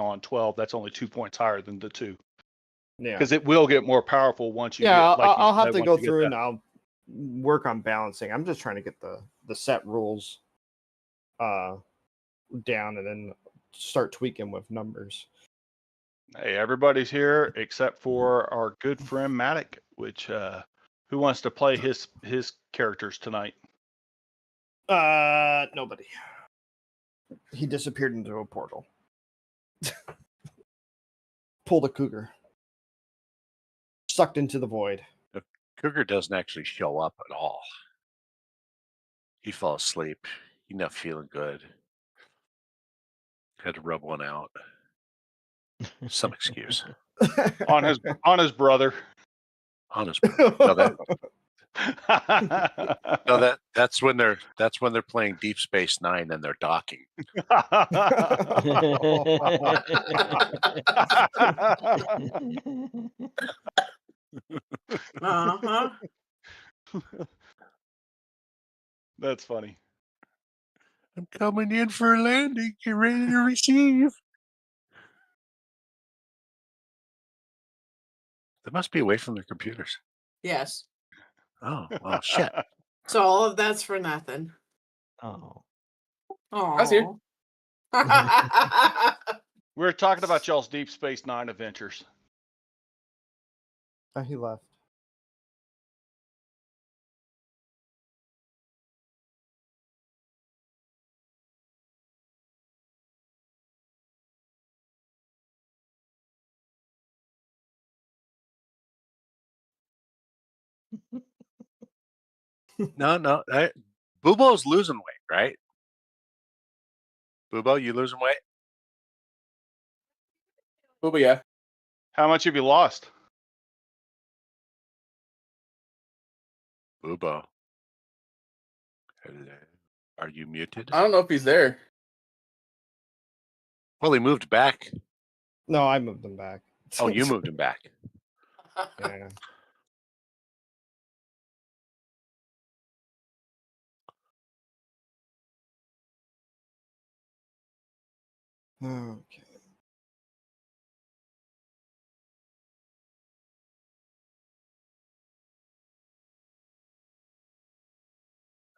on 12, that's only 2 points higher than the 2. Yeah. Because it will get more powerful once you get. I'll have to go through and I'll work on balancing. I'm just trying to get the set rules down and then start tweaking with numbers. Hey, everybody's here except for our good friend Matic, which who wants to play his characters tonight? Nobody. He disappeared into a portal. Pulled a cougar. Sucked into the void. The cougar doesn't actually show up at all. He fell asleep. He's not feeling good. Had to rub one out. Some excuse. on his brother. On his brother. No, that's when they're playing Deep Space Nine and they're docking. Uh-huh. That's funny. I'm coming in for a landing. Get ready to receive. They must be away from their computers. Yes. Oh, well, shit. So all of that's for nothing. Oh. Oh. I was here. We're talking about y'all's Deep Space Nine adventures. He left. No. Bubo's losing weight, right? Bubo, you losing weight? Booba, yeah. How much have you lost? Bubo. Hello. Are you muted? I don't know if he's there. Well, he moved back. No, I moved him back. Oh, you moved him back. Yeah. Okay.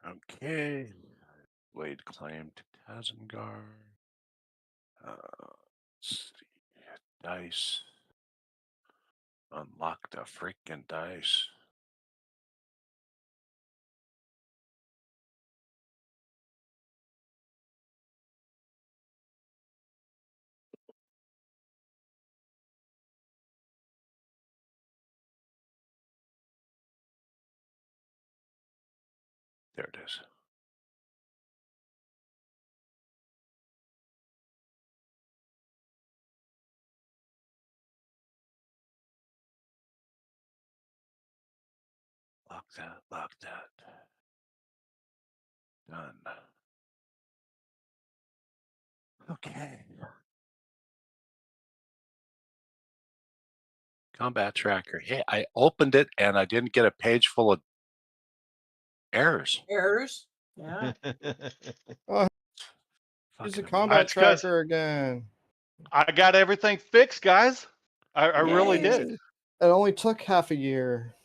Okay. Wade claimed Tazengar. Let's see. Dice. Unlock the freaking dice. There it is. Lock that. Done. Okay. Combat tracker. Hey, I opened it and I didn't get a page full of errors. Errors. Yeah. Use a combat tracker again. I got everything fixed, guys. I really did. It only took half a year.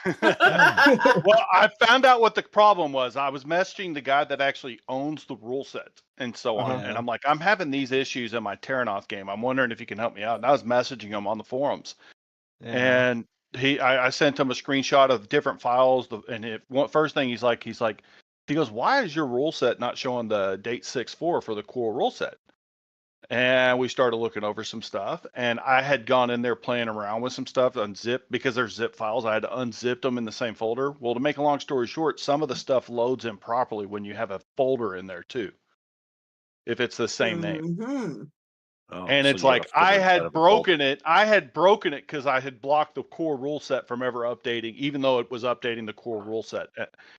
Well, I found out what the problem was. I was messaging the guy that actually owns the rule set and so on. And I'm like, I'm having these issues in my Terinoth game. I'm wondering if you can help me out. And I was messaging him on the forums. Yeah. And I sent him a screenshot of different files. First thing he goes, why is your rule set not showing the date 6.4 for the core rule set? And we started looking over some stuff, and I had gone in there playing around with some stuff, unzip, because there's zip files. I had to unzip them in the same folder. Well, to make a long story short, some of the stuff loads improperly when you have a folder in there too, if it's the same name. Oh, and so it's like I had broken it because I had blocked the core rule set from ever updating, even though it was updating the core rule set,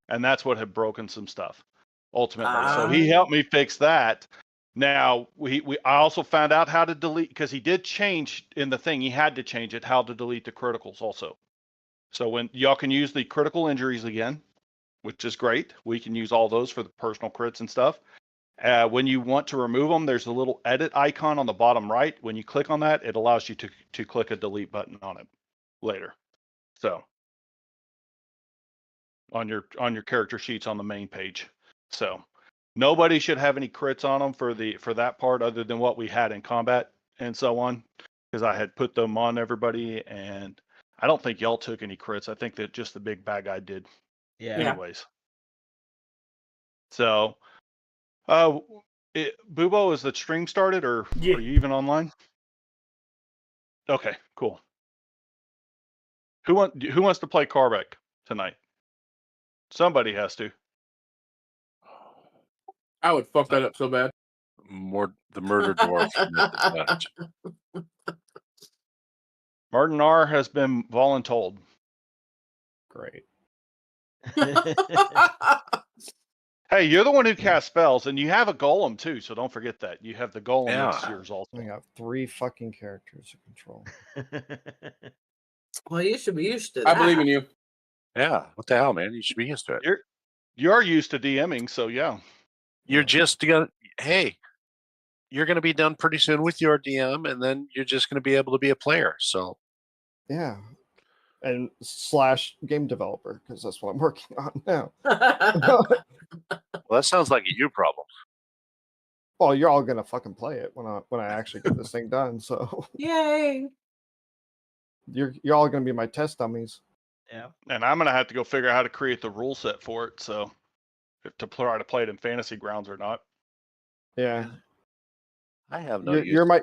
and that's what had broken some stuff ultimately. So he helped me fix that. Now, I also found out how to delete, because he did change in the thing. He had to change it, how to delete the criticals also. So when y'all can use the critical injuries again, which is great. We can use all those for the personal crits and stuff. When you want to remove them, there's a little edit icon on the bottom right. When you click on that, it allows you to click a delete button on it later. So on your character sheets on the main page. So nobody should have any crits on them for that part other than what we had in combat and so on, because I had put them on everybody, and I don't think y'all took any crits. I think that just the big bad guy did. Yeah. Anyways. So, Bubo, is the stream started, or Yeah. are you even online? Okay, cool. Who wants to play Carbeck tonight? Somebody has to. I would fuck that up so bad. The murder dwarf. Martin R has been voluntold. Great. Hey, you're the one who casts spells, and you have a golem too, so don't forget that. You have the golem that's yours also. I got 3 fucking characters to control. Well, you should be used to I that. believe in you. Yeah. What the hell, man? You should be used to it. You're used to DMing, so yeah. You're just gonna. Hey, you're gonna be done pretty soon with your DM, and then you're just gonna be able to be a player. So Yeah. And / game developer, because that's what I'm working on now. well, that sounds like a you problem. Well, you're all gonna fucking play it when I actually get this thing done. So Yay! you're all gonna be my test dummies. Yeah. And I'm gonna have to go figure out how to create the rule set for it, so to try to play it in Fantasy Grounds or not. Yeah. I have no. You're my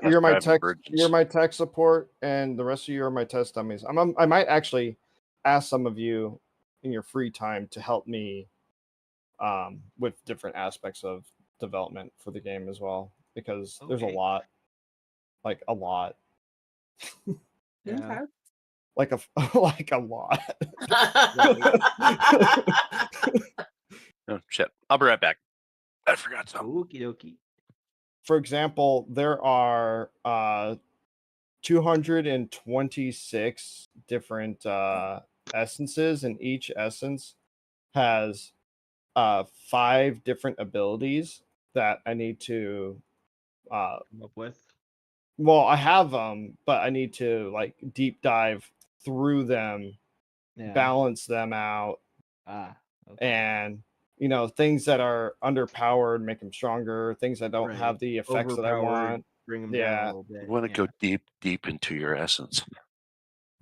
tech support, and the rest of you are my test dummies. I might actually ask some of you in your free time to help me with different aspects of development for the game as well, because there's a lot. Like a lot. Yeah. Like a lot. Oh shit! I'll be right back. I forgot something. Okie dokie. For example, there are 226 different essences, and each essence has 5 different abilities that I need to Come up with. well, I have them, but I need to like deep dive through them, Yeah. balance them out, Okay. and things that are underpowered make them stronger. Things that don't have the effects that I want, bring them down a little bit. You want to go deep into your essence.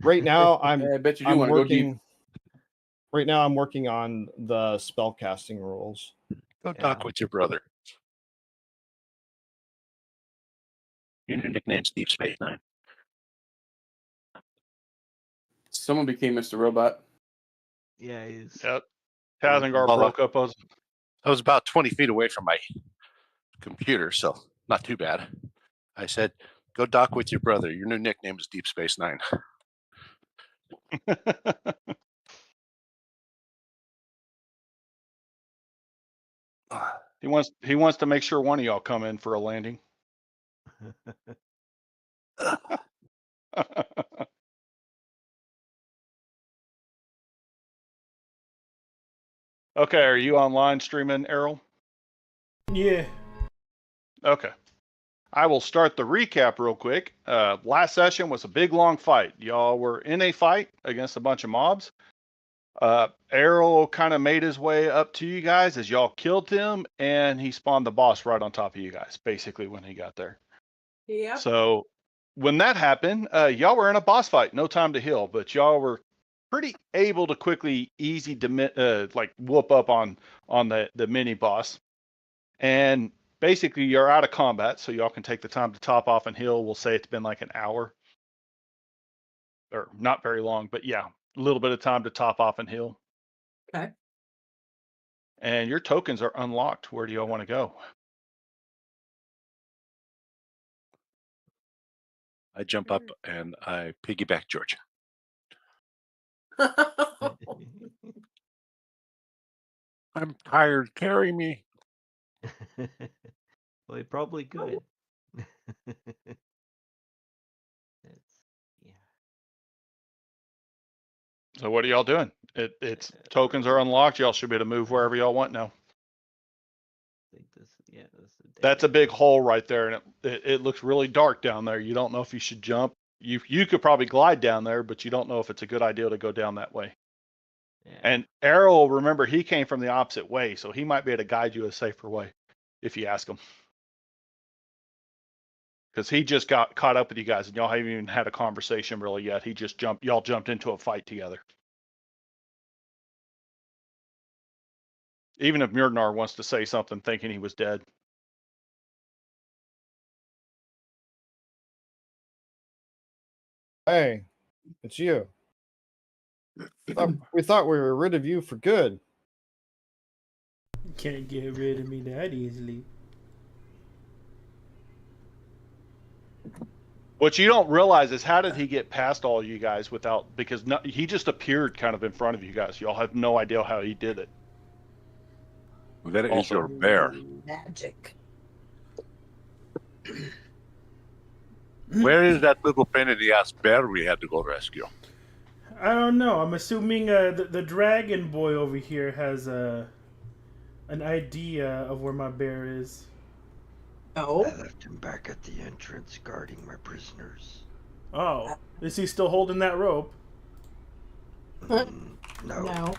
Right now, I bet you do want to go deep. Right now, I'm working on the spellcasting rules. Go talk with your brother. Your nickname's Deep Space Nine. Someone became Mr. Robot. Yeah, he's. Yep. Tazengar Well, broke up us. I was about 20 feet away from my computer, so not too bad. I said, go dock with your brother. Your new nickname is Deep Space Nine. He wants to make sure one of y'all come in for a landing. Okay, are you online streaming, Errol? Yeah. Okay. I will start the recap real quick. Last session was a big, long fight. Y'all were in a fight against a bunch of mobs. Errol kind of made his way up to you guys as y'all killed him, and he spawned the boss right on top of you guys, basically, when he got there. Yep. So when that happened, y'all were in a boss fight, no time to heal, but y'all were pretty able to quickly, whoop up on the mini boss. And basically, you're out of combat, so y'all can take the time to top off and heal. We'll say it's been like an hour. Or not very long, but yeah, a little bit of time to top off and heal. Okay. And your tokens are unlocked. Where do y'all want to go? I jump up and I piggyback George. I'm tired. Carry me. Well, he probably could. Yeah. So what are y'all doing? It's tokens are unlocked. Y'all should be able to move wherever y'all want now. I think this. Yeah, That's a big hole right there, and it looks really dark down there. You don't know if you should jump. You could probably glide down there, but you don't know if it's a good idea to go down that way. Yeah. And Errol, remember, he came from the opposite way, so he might be able to guide you a safer way if you ask him. Because he just got caught up with you guys, and y'all haven't even had a conversation really yet. He just y'all jumped into a fight together. Even if Myrnar wants to say something thinking he was dead. Hey, it's you. We thought we were rid of you for good. Can't get rid of me that easily. What you don't realize is how did he get past all you guys because he just appeared kind of in front of you guys. Y'all have no idea how he did it. That is your bear. Magic. Where is that little pain in the ass bear we had to go rescue? I don't know. I'm assuming the dragon boy over here has an idea of where my bear is. No. I left him back at the entrance guarding my prisoners. Oh, is he still holding that rope? No. No.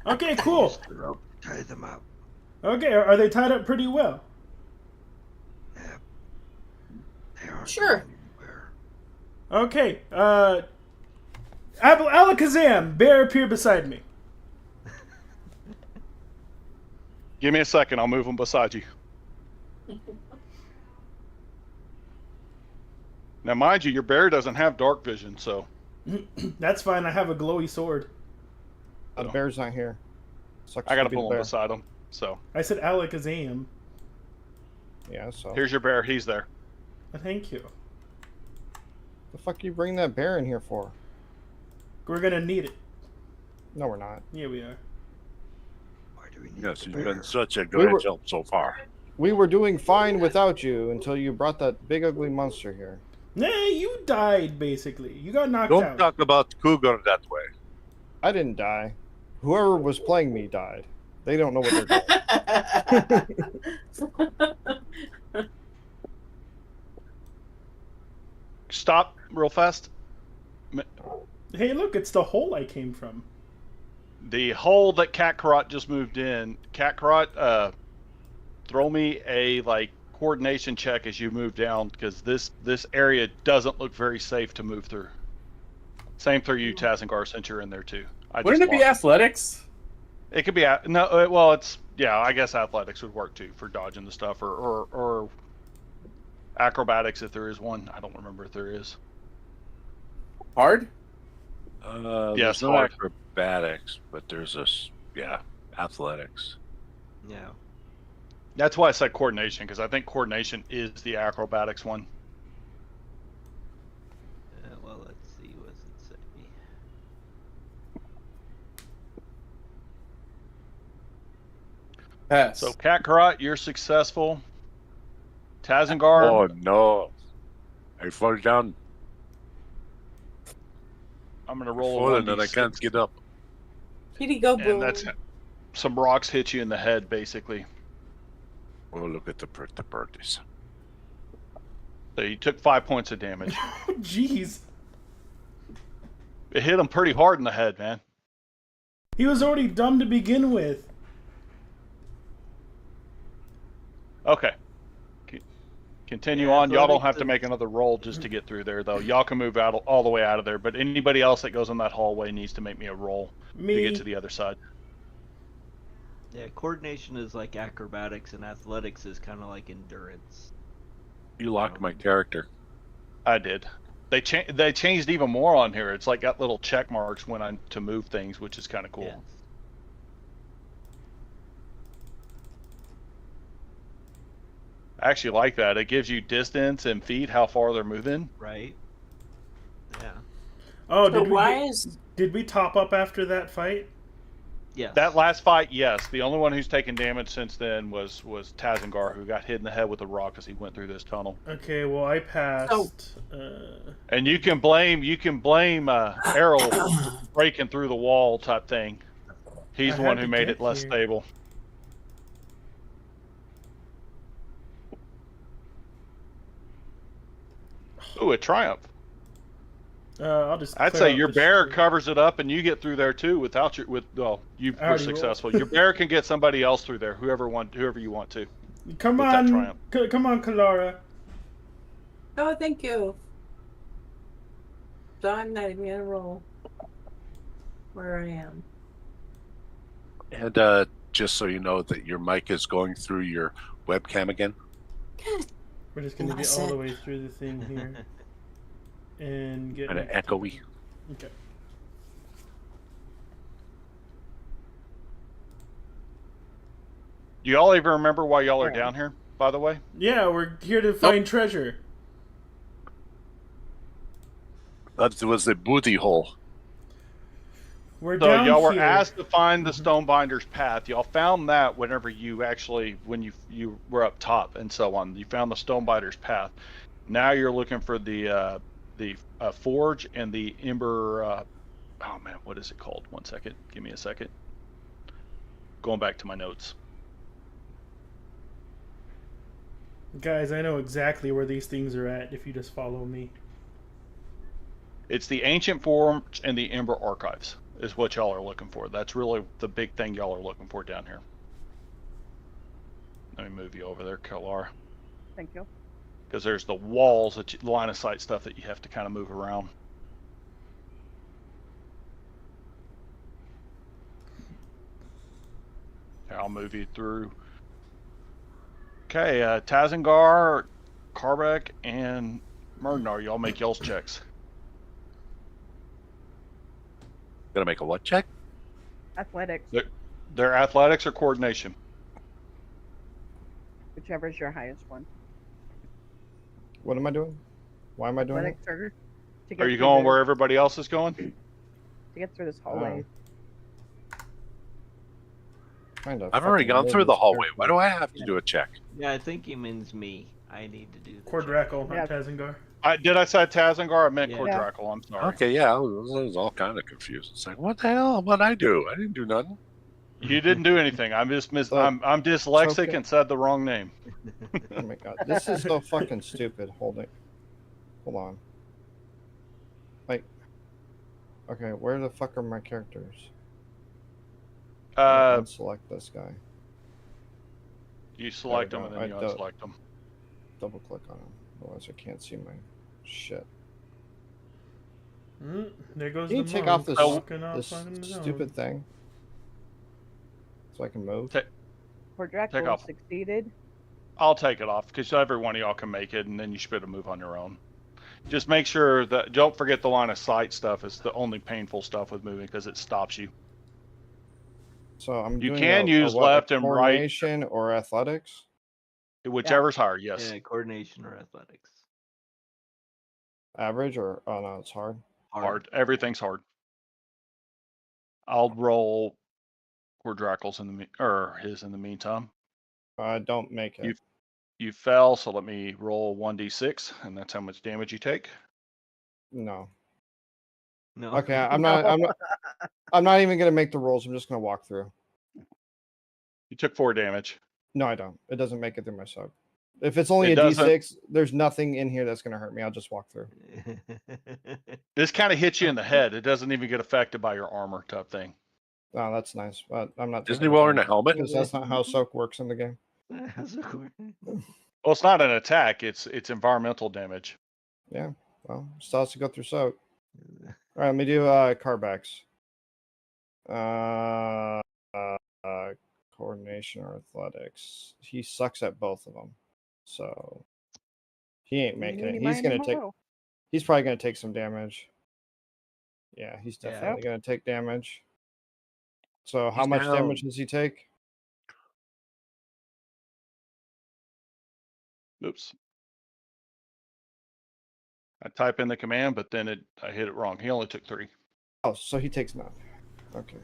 Okay, cool. Use the rope to tie them up. Okay, are they tied up pretty well? Yeah. They aren't Sure. going anywhere. Okay, Alakazam, bear appear beside me. Give me a second. I'll move him beside you. Now, mind you, your bear doesn't have dark vision, so. That's fine. I have a glowy sword. The bear's not here. Sucks I got to be the pull him bear. beside him. So. I said Alakazam. Yeah, so. Here's your bear. He's there. Thank you. The fuck you bring that bear in here for? We're gonna need it. No, we're not. Yeah, we are. Why do we need Yes, the you've bear? been such a great help so far. We were doing fine without you until you brought that big ugly monster here. Nah, you died basically. You got knocked Don't out. talk about Cougar that way. I didn't die. Whoever was playing me died. They don't know what they're doing. Stop real fast. Hey, look, it's the hole I came from. The hole that Kakarot just moved in. Kakarot, throw me a coordination check as you move down, because this area doesn't look very safe to move through. Same for you, Tazengar, since you're in there too. Wouldn't it be athletics? It could be no. Well, it's I guess athletics would work too for dodging the stuff, or acrobatics if there is one. I don't remember if there is. Hard? Yes, there's no hard. acrobatics, but there's athletics. Yeah. That's why I said coordination, because I think coordination is the acrobatics one. Well, let's see. What does it say? Pass. So Kakarot, you're successful. Tazengar. Oh no! I fall down. I'm gonna roll a Fallen and I 1d6. can't get up. Kitty go boom. And that's some rocks hit you in the head, basically. Oh, look at the birdies. So you took 5 points of damage. Jeez. It hit him pretty hard in the head, man. He was already dumb to begin with. Okay. Continue Yeah, on. Y'all don't have athletics to make another roll just to get through there, though. Y'all can move out all the way out of there, but anybody else that goes in that hallway needs to make me a roll to Me. get to the other side. Yeah, coordination is like acrobatics, and athletics is kind of like endurance. You locked my character. I did. They changed even more on here. It's like got little check marks when I to move things, which is kind of cool. Yeah. I actually like that. It gives you distance and feet, how far they're moving. Right. Yeah. Oh, So did why is did we top up after that fight? Yeah. That last fight, yes. The only one who's taken damage since then was Tazengar, who got hit in the head with a rock as he went through this tunnel. Okay, well I passed. And you can blame Errol breaking through the wall type thing. He's I the one had who to made get it less here. stable. Ooh, a triumph. I'll just. I'd clear say out your the bear street. covers it up, and you get through there too without your you I were already successful. Your bear can get somebody else through there, whoever you want to. Come with that on, triumph. come on, Kalara. Oh, thank you. So I'm not even gonna roll where I am. And just so you know that your mic is going through your webcam again. We're just gonna get all the way through the thing here and get Kind of next to echoey. it. Okay. Do y'all even remember why y'all are down here? By the way. Yeah, we're here to find treasure. That was the booty hole. We're So down y'all were here. asked to find the Stonebinder's path. Y'all found that whenever you actually, when you were up top and so on. You found the Stonebinder's path. Now you're looking for the forge and the ember. Oh man, what is it called? One second. Give me a second. Going back to my notes. Guys, I know exactly where these things are at if you just follow me. It's the Ancient Forge and the Ember Archives is what y'all are looking for. That's really the big thing y'all are looking for down here. Let me move you over there, Kalar. Thank you. Because there's the walls, that line of sight stuff that you have to kind of move around. Here, I'll move you through. Okay, Tazengar, Karbek, and Murnar, y'all make y'all's checks. Gonna make a what check? Athletics, Their athletics or coordination? whichever is your highest one. What am I doing? Why am I doing it? Athletics are to get Are you through going the- where everybody else is going? to get through this hallway? Kind of. I've already gone through the hallway. Why do I have to do a check? Yeah, I think he means me. I need to do the Cordrackle, Yeah. not Tazengar. Did I say Tazengar? I meant Yeah. Cordrackle. I'm sorry. Okay, yeah, I was all kind of confused. It's like, what the hell? What'd I do? I didn't do nothing. You didn't do anything. I'm just But I'm dyslexic okay. and said the wrong name. Oh my god, this is so fucking stupid. Hold on. Like, okay, where the fuck are my characters? Unselect this guy. You select There them we and then go. you I unselect them. Double click on him, otherwise I can't see my shit. There goes Can you the take monk off this, walking off this on his own. stupid thing? So I can move? Take Cordrackle off. succeeded. I'll take it off because every one of y'all can make it, and then you should be able to move on your own. Just make sure that don't forget the line of sight stuff. It's the only painful stuff with moving because it stops you. So I'm You doing can use what, left and right, coordination or athletics? whichever's higher. Yes. Yeah, coordination or athletics. Average or oh no, it's hard. Hard. Everything's hard. I'll roll Cordrackle's his in the meantime. I don't make it. You fell, so let me roll 1d6, and that's how much damage you take. No. No. Okay, I'm not even gonna make the rolls. I'm just gonna walk through. You took 4 damage. No, I don't. It doesn't make it through my soak. If it's only It a doesn't- D6, there's nothing in here that's gonna hurt me. I'll just walk through. This kind of hits you in the head. It doesn't even get affected by your armor type thing. Oh, that's nice. But I'm not. Isn't he wearing a helmet? Because that's not how soak works in the game. Well, it's not an attack. It's environmental damage. Yeah. Well, still has to go through soak. All right, let me do Carbacks. Coordination or athletics. He sucks at both of them, so he ain't making it. He's probably gonna take some damage. Yeah, he's definitely gonna take damage. So how much damage does he take? Oops. I type in the command, but then I hit it wrong. He only took 3. Oh, so he takes 9. Okay.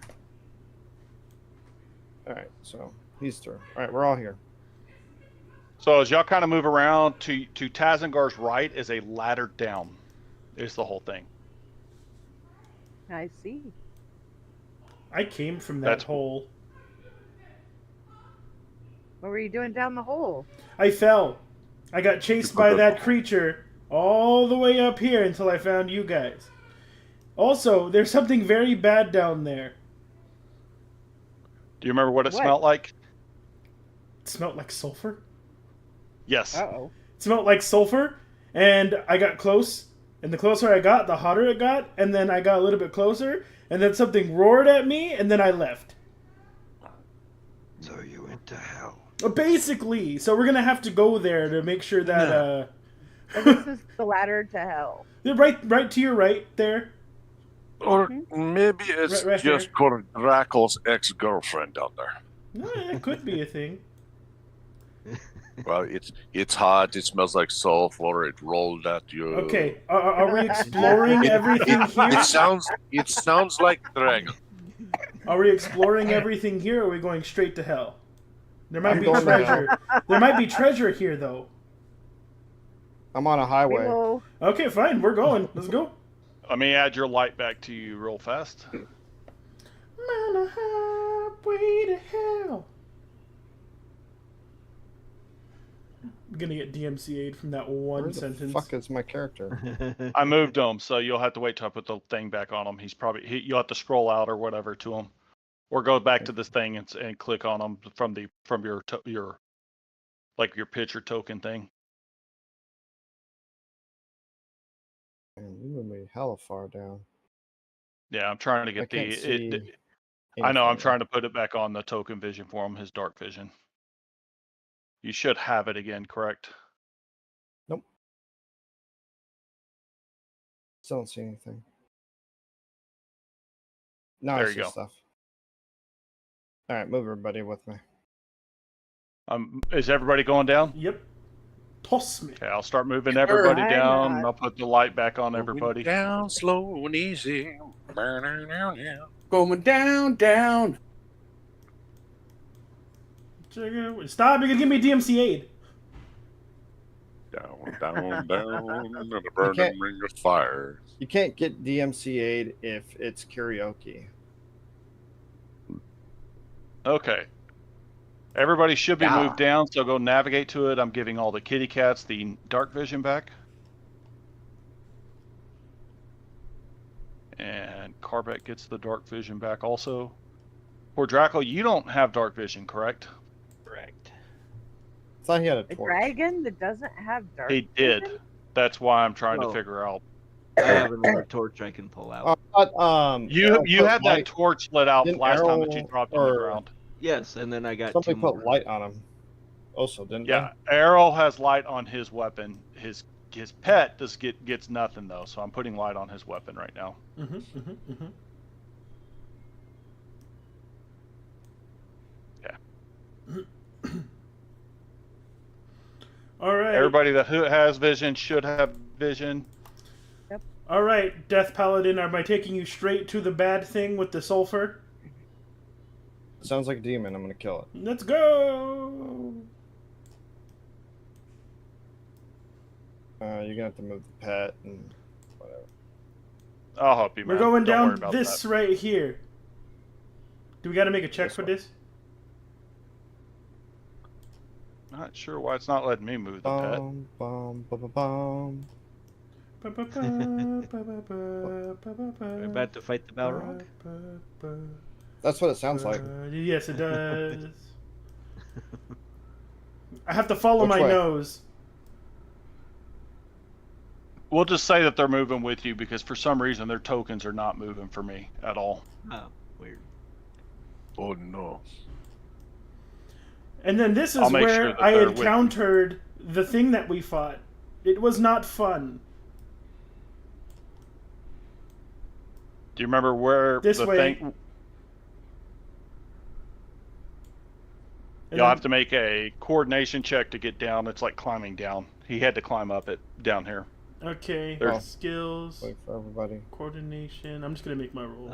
All right, so he's through. All right, we're all here. So as y'all kind of move around to Tazengar's right is a ladder down. Is the whole thing. I see. I came from that hole. What were you doing down the hole? I fell. I got chased by that creature all the way up here until I found you guys. Also, there's something very bad down there. Do you remember what it What? smelled like? It smelled like sulfur. Yes. Uh-oh. It smelled like sulfur, and I got close. And the closer I got, the hotter it got. And then I got a little bit closer, and then something roared at me, and then I left. So you went to hell. Basically, so we're gonna have to go there to make sure that And this is the ladder to hell. right to your right there. Or maybe it's Right just Draco's ex-girlfriend down there. That could be a thing. Well, it's hot. It smells like sulfur. It rolled at you. Okay, are we exploring everything here? It sounds like dragon. Are we exploring everything here, or are we going straight to hell? There might I'm be going to treasure. There might be treasure here, though. I'm on a We highway. will. Okay, fine. We're going. Let's go. Let me add your light back to you real fast. On a highway to hell. I'm gonna get DMCA'd from that one Where the sentence. fuck is my character? I moved him, so you'll have to wait till I put the thing back on him. You'll have to scroll out or whatever to him, or go back to this thing and click on him from your picture token thing. Man, you moved me hella far down. Yeah, I'm trying to I get can't see I know. I'm anything. trying to put it back on the token vision for him. His dark vision. You should have it again, correct? Nope. Still don't see anything. No, There I you see go. stuff. All right, move everybody with me. Is everybody going down? Yep. Toss me. Okay, I'll start moving everybody I'm down. And not. I'll put the light back on everybody. Down slow and easy. Going down, down. Stop! You're gonna give me DMCA'd. Down, down, down, and a burning ring of fire. You can't get DMCA'd if it's karaoke. Okay. Everybody should be moved down, so go navigate to it. I'm giving all the kitty cats the dark vision back. And Carbeck gets the dark vision back also. For Draco, you don't have dark vision, correct? Correct. I thought he had a A torch. dragon that doesn't have dark He did. vision? That's why I'm trying to Oh. figure out. I have another torch I can pull out. You had that light. torch lit out Didn't last time that you Arrow dropped on the or- ground. Yes, and then I got Somebody two put more. light on him. Also, didn't Yeah, Arrow has light on his weapon. His pet gets nothing though, so I'm putting light on his weapon right now. All right. Everybody that has vision should have vision. All right, Death Paladin. Am I taking you straight to the bad thing with the sulfur? they? Sounds like a demon. I'm gonna kill it. Let's go. You're gonna have to move the pet and whatever. I'll help you, man. We're going Don't worry down about this that. right here. Do we got to make a check This for one. this? Not sure why it's not letting me move the pet. Bum, bum, bum, bum, bum. We're about to fight the Balrog. That's what it sounds like. Yes, it does. I have to follow Which my way? nose. We'll just say that they're moving with you because for some reason their tokens are not moving for me at all. Oh, weird. Oh no. And then this is I'll make where sure that I they're with me. encountered the thing that we fought. It was not fun. Do you remember where This the way. thing? And You'll then- have to make a coordination check to get down. It's like climbing down. He had to climb up it down here. Okay, There's- skills, Wait for everybody. coordination. I'm just gonna make my roll.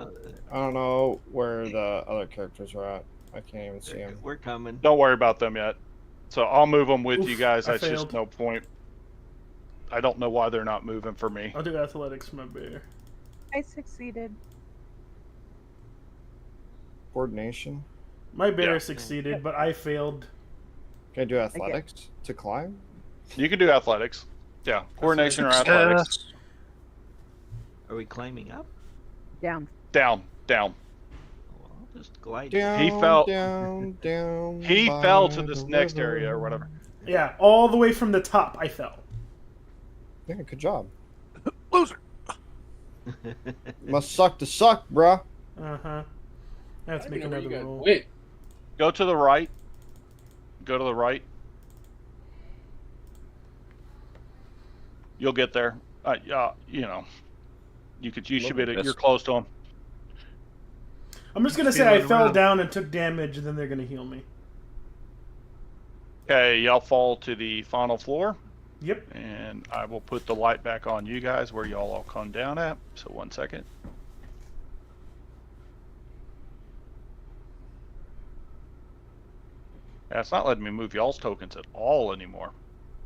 I don't know where the other characters are at. I can't even see them. We're coming. Don't worry about them yet. So I'll move them with Oof, you guys. I That's failed. just no point. I don't know why they're not moving for me. I'll do athletics for my bear. I succeeded. Coordination. My bear Yeah. succeeded, but I failed. Can I do athletics to climb? You can do athletics. Yeah, coordination or athletics. Are we climbing up? Down. Down. Oh, well, I'll just glide. Down, He fell. down. He by fell to the this next river. area or whatever. Yeah, all the way from the top, I fell. Yeah, good job. Loser. Must suck to suck, bruh. Let's make another roll. Wait. Go to the right. Go to the right. You'll get there. You know, you should be. You're close to him. I'm just gonna say I fell down and took damage, and then they're gonna heal me. Okay, y'all fall to the final floor. Yep. And I will put the light back on you guys where y'all all come down at. So 1 second. Yeah, it's not letting me move y'all's tokens at all anymore.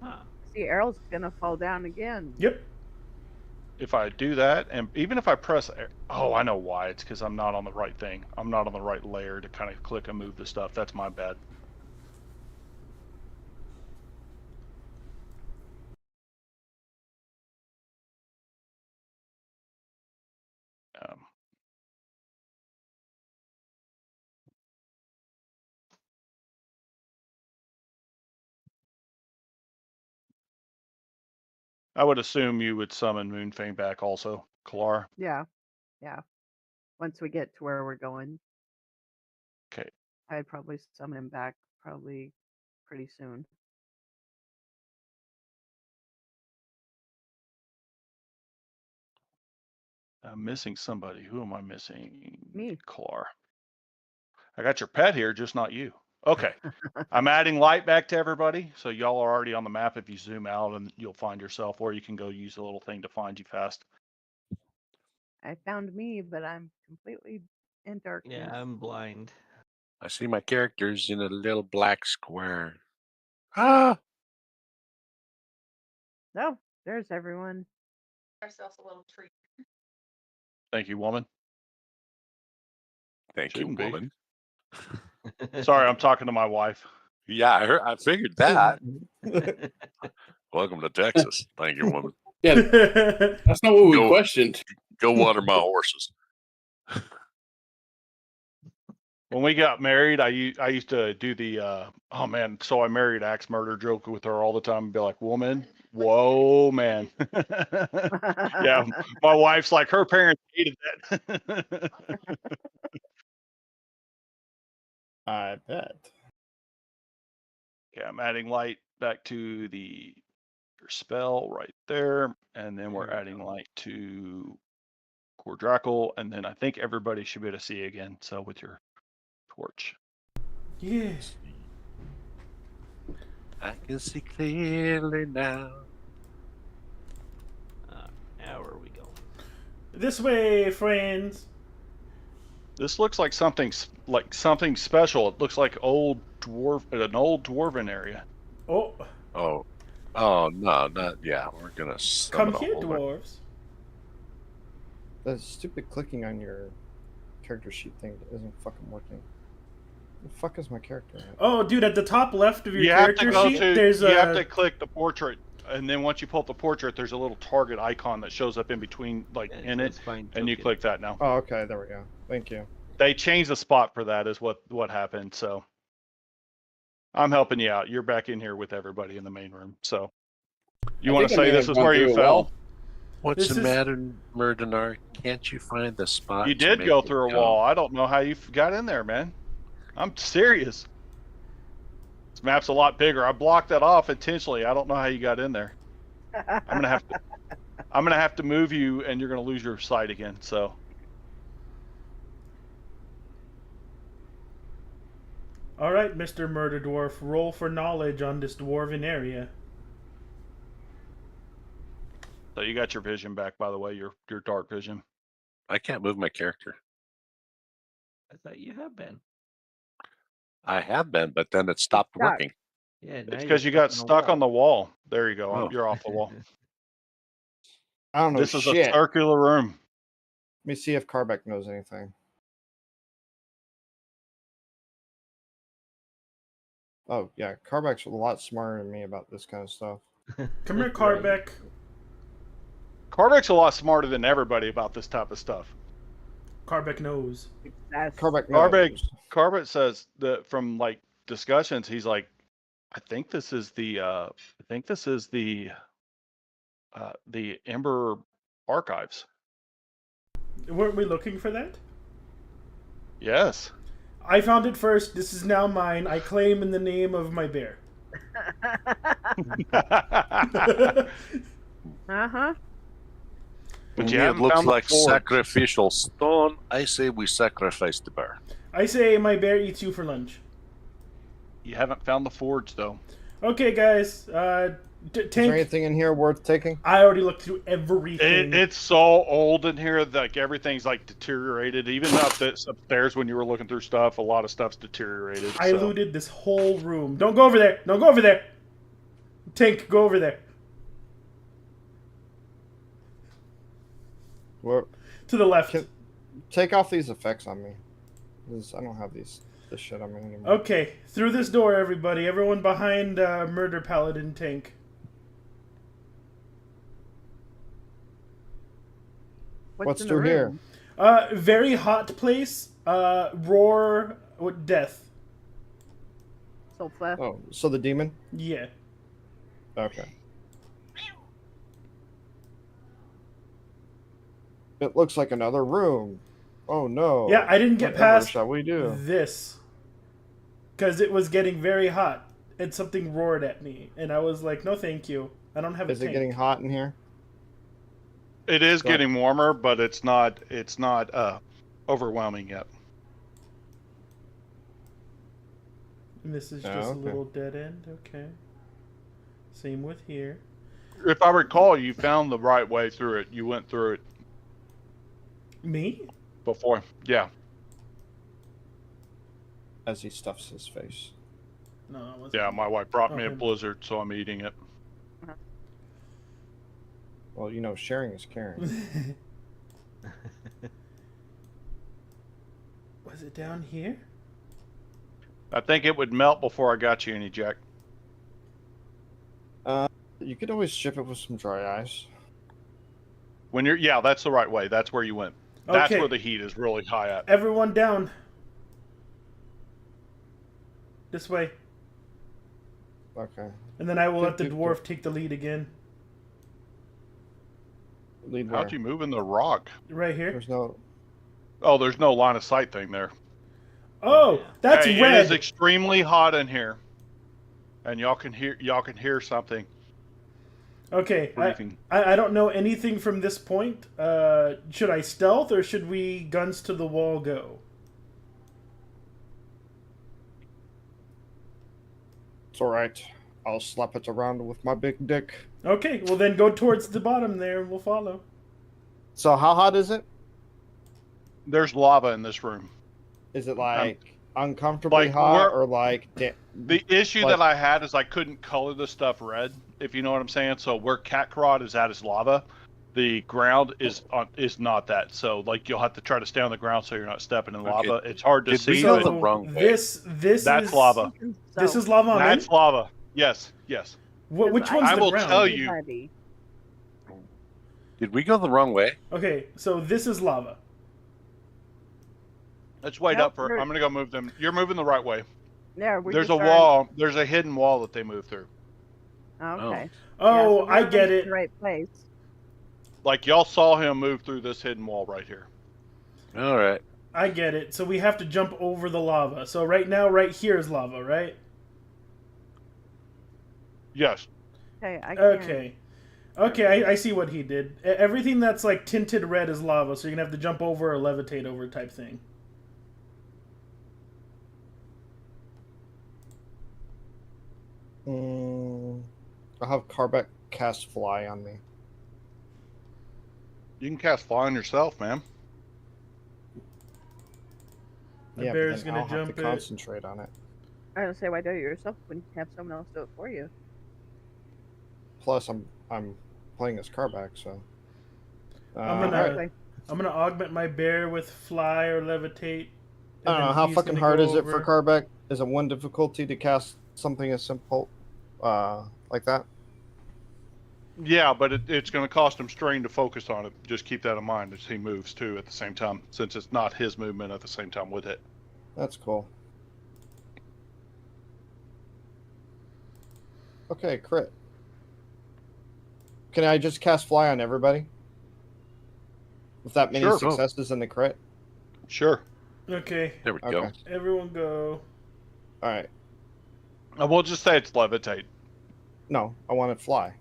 Huh. See, Errol's gonna fall down again. Yep. If I do that, and even if I press, oh, I know why. It's because I'm not on the right thing. I'm not on the right layer to kind of click and move the stuff. That's my bad. I would assume you would summon Moonfang back also, Kalar. Yeah. Once we get to where we're going, Okay. I'd probably summon him back probably pretty soon. I'm missing somebody. Who am I missing? Me. Kalar. I got your pet here, just not you. Okay. I'm adding light back to everybody. So y'all are already on the map. If you zoom out, and you'll find yourself, or you can go use a little thing to find you fast. I found me, but I'm completely in darkness. Yeah, I'm blind. I see my characters in a little black square. Ah! Oh, there's everyone. Ourselves a little treat. Thank you, woman. Thank Shouldn't you, be. woman. Sorry, I'm talking to my wife. Yeah, I figured that. Welcome to Texas. Thank you, woman. Yeah, that's not what we questioned. Go water my horses. When we got married, I used to do the oh man, so I married axe murder joke with her all the time and be like, woman, whoa man. Yeah, my wife's like, her parents hated that. I bet. Okay, I'm adding light back to the spell right there, and then we're adding light to Cordrackle, and then I think everybody should be able to see again. So with your torch. Yes. I can see clearly now. Now where are we going? This way, friends. This looks like something special. It looks like an old dwarven area. Oh. Oh no, not yeah. We're gonna Come here, dwarves. The stupid clicking on your character sheet thing isn't fucking working. The fuck is my character? Oh, dude, at the top left of your character sheet, there's you have to click the portrait, and then once you pull up the portrait, there's a little target icon that shows up in between, like in it, and you click that now. Oh, okay, there we go. Thank you. They changed the spot for that, is what happened. So I'm helping you out. You're back in here with everybody in the main room. So you want to say this is where you fell? What's the matter, Murdenar? Can't you find the spot? You did go through a wall. I don't know how you got in there, man. I'm serious. This map's a lot bigger. I blocked that off intentionally. I don't know how you got in there. I'm gonna have to move you, and you're gonna lose your sight again. So. All right, Mr. Murder Dwarf, roll for knowledge on this dwarven area. So you got your vision back, by the way. Your dark vision. I can't move my character. I thought you have been. I have been, but then it stopped working. Yeah, it's because you got stuck on the wall. There you go. Oh. You're off the wall. I don't know. This is a circular room. Let me see if Carbeck knows anything. Oh yeah, Carbeck's a lot smarter than me about this kind of stuff. Come here, Carbeck. Carbeck's a lot smarter than everybody about this type of stuff. Carbeck knows. Carbeck says that from like discussions, he's like, I think this is the Ember archives. Weren't we looking for that? Yes. I found it first. This is now mine. I claim in the name of my bear. Uh-huh. But you it haven't looks found the like forge. sacrificial stone. I say we sacrifice the bear. I say my bear eats you for lunch. You haven't found the forge though. Okay, guys. Is there anything in here worth taking? I already looked through everything. It's so old in here, like everything's like deteriorated. Even upstairs when you were looking through stuff, a lot of stuff's deteriorated. I looted this whole room. Don't go over there. Don't go over there. Tank, go over there. What? To the left. Take off these effects on me. I don't have this shit on me anymore. Okay, through this door, everybody. Everyone behind Murder Paladin Tank. What's through here? Very hot place. Roar with death. Sulfur. Oh, so the demon? Yeah. Okay. It looks like another room. Oh no. Yeah, I didn't get Whatever past shall we do? this. Because it was getting very hot. And something roared at me. And I was like, no thank you. I don't have a tank. Is it getting hot in here? It is getting warmer, but it's not overwhelming yet. And this is just a little dead end. Okay. Same with here. If I recall, you found the right way through it. You went through it. Me? Before. Yeah. As he stuffs his face. No, it wasn't. Yeah, my wife brought me a blizzard, so I'm eating it. Well, you know, sharing is caring. Was it down here? I think it would melt before I got you any, Jack. You could always ship it with some dry ice. Yeah, that's the right way. That's where you went. That's Okay. where the heat is really high at. Everyone down. This way. Okay. And then I will let the dwarf take the lead again. Lead where? How'd you move in the rock? Right here. There's no... Oh, there's no line of sight thing there. Oh, that's Hey, red. It is extremely hot in here, and y'all can hear something. Okay, breathing. I don't know anything from this point. Should I stealth or should we guns to the wall go? It's alright. I'll slap it around with my big dick. Okay, well then go towards the bottom there and we'll follow. So how hot is it? There's lava in this room. Is it like uncomfortably like hot or like... The issue that I had is I couldn't color the stuff red, if you know what I'm saying. So where Catcarod is at is lava. The ground is not that. So like you'll have to try to stay on the ground so you're not stepping in lava. It's hard to see. We go the wrong way? This that's is lava. This is lava. That's lava. Yes, yes. Which one's I the will ground? tell you. Did we go the wrong way? Okay, so this is lava. Let's wait up for. I'm gonna go move them. You're moving the right way. There, There's a wall. There's a hidden wall that they move through. Okay. Oh, yeah, so I get it. The right place. Like y'all saw him move through this hidden wall right here. All right. I get it. So we have to jump over the lava. So right now, right here is lava, right? Yes. Okay. Okay, I see what he did. Everything that's like tinted red is lava, so you're gonna have to jump over or levitate over type thing. I'll have Carbeck cast fly on me. You can cast fly on yourself, man. The Yeah, bear's but then gonna I'll have jump to it. concentrate on it. I don't say why do it yourself when you have someone else do it for you. Plus, I'm playing as Carbeck, so. I'm gonna augment my bear with fly or levitate. I don't know how fucking hard is it for Carbeck? Is it one difficulty to cast something as simple like that? Yeah, but it's going to cost him strain to focus on it. Just keep that in mind as he moves too at the same time, since it's not his movement at the same time with it. That's cool. Okay, crit. Can I just cast fly on everybody? With that many Sure. successes in the crit? Sure. Okay. There we Okay. go. Everyone go. All right. And we'll just say it's levitate. No, I want to fly.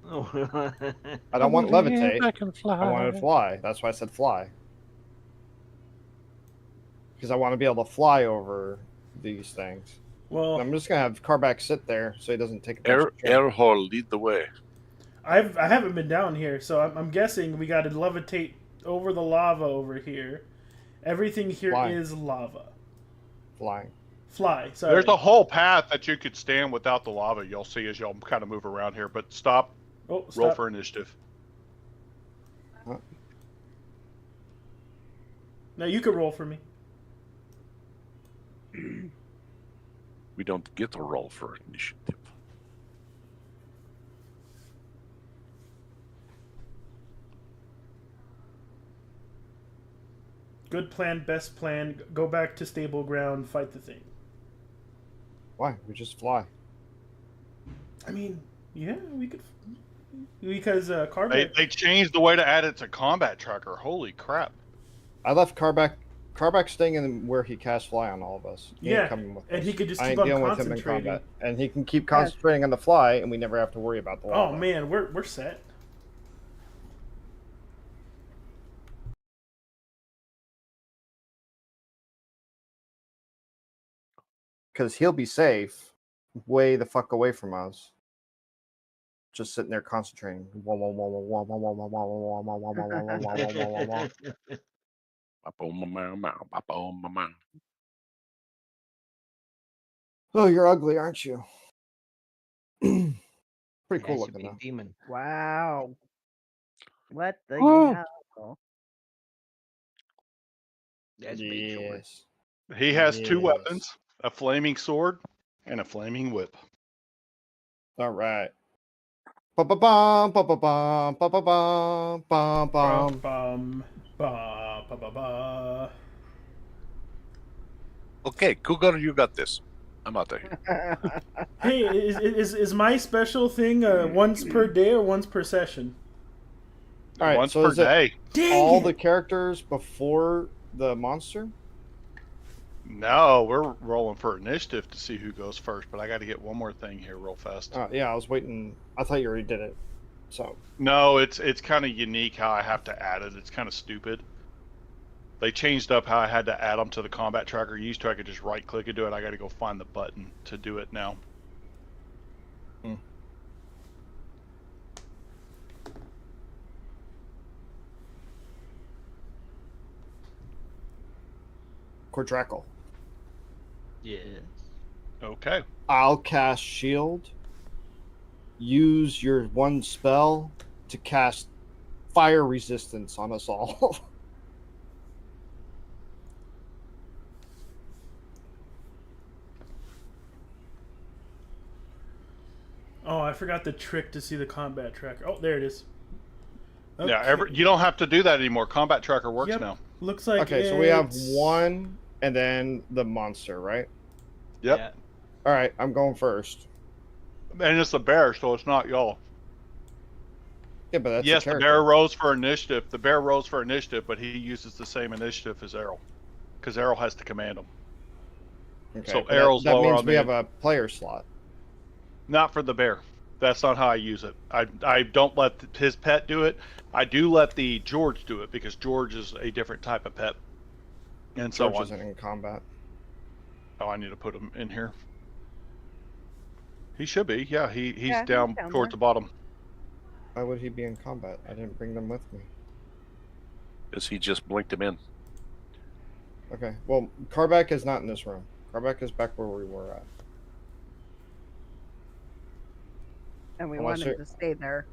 Oh. I don't want levitate. I can fly. I want to fly. That's why I said fly. Because I want to be able to fly over these things. Well, And I'm just gonna have Carback sit there so he doesn't take a bunch Air of shit. hole, lead the way. I haven't been down here, so I'm guessing we got to levitate over the lava over here. Everything here is Fly. lava. Flying. Fly. Sorry. There's a whole path that you could stand without the lava. You'll see as y'all kind of move around here. But stop. Oh, Roll stop. for initiative. Now you can roll for me. We don't get a roll for initiative. Good plan, best plan. Go back to stable ground, fight the thing. Why? We just fly. I mean, yeah, we could. Because Carback. They changed the way to add it to combat tracker. Holy crap. I left Carback staying in where he cast fly on all of us. He ain't Yeah, coming with and us. he could just I keep ain't on dealing with him in concentrating. combat. And he can keep concentrating on the fly, and we never have to worry about the lava. Oh man, we're set. Because he'll be safe way the fuck away from us. Just sitting there concentrating. Oh, you're ugly, aren't you? Pretty cool Yeah, looking be a though. demon. Wow. What the Whoa. hell? That's big sword. Yes. He has two Yes. weapons, a flaming sword and a flaming whip. All right. Ba-ba-bum, ba-ba-bum, ba-ba-bum, bum, bum. Ba, ba, ba, ba. Okay, Cougar, you got this. I'm out of here. Hey, is my special thing once per day or once per session? All right, Once so per is it day. Dang all it! the characters before the monster? No, we're rolling for initiative to see who goes first, but I got to get one more thing here real fast. Yeah, I was waiting. I thought you already did it. So No, it's kind of unique how I have to add it. It's kind of stupid. They changed up how I had to add them to the combat tracker. Used to I could just right click and do it. I got to go find the button to do it now. Quadrackle. Yes. Okay. I'll cast shield. Use your one spell to cast fire resistance on us all. Oh, I forgot the trick to see the combat tracker. Oh, there it is. Okay. Yeah, you don't have to do that anymore. Combat tracker works Yep. now. Looks like Okay, so we have it's- one and then the monster, right? Yep. Yeah. All right, I'm going first. And it's a bear, so it's not y'all. Yeah, but that's Yes, a the character. bear rolls for initiative. The bear rolls for initiative, but he uses the same initiative as Errol, because Errol has to command him. Okay, So but Errol's that lower means on we the- have a player slot. Not for the bear. That's not how I use it. I don't let his pet do it. I do let the George do it because George is a different type of pet, and so George on. isn't in combat. Oh, I need to put him in here. He should be. Yeah, he's Yeah, he's down down towards there. the bottom. Why would he be in combat? I didn't bring them with me. Because he just blinked him in. Okay, well, Carback is not in this room. Carback is back where we were at. And we Unless wanted you're- to stay there.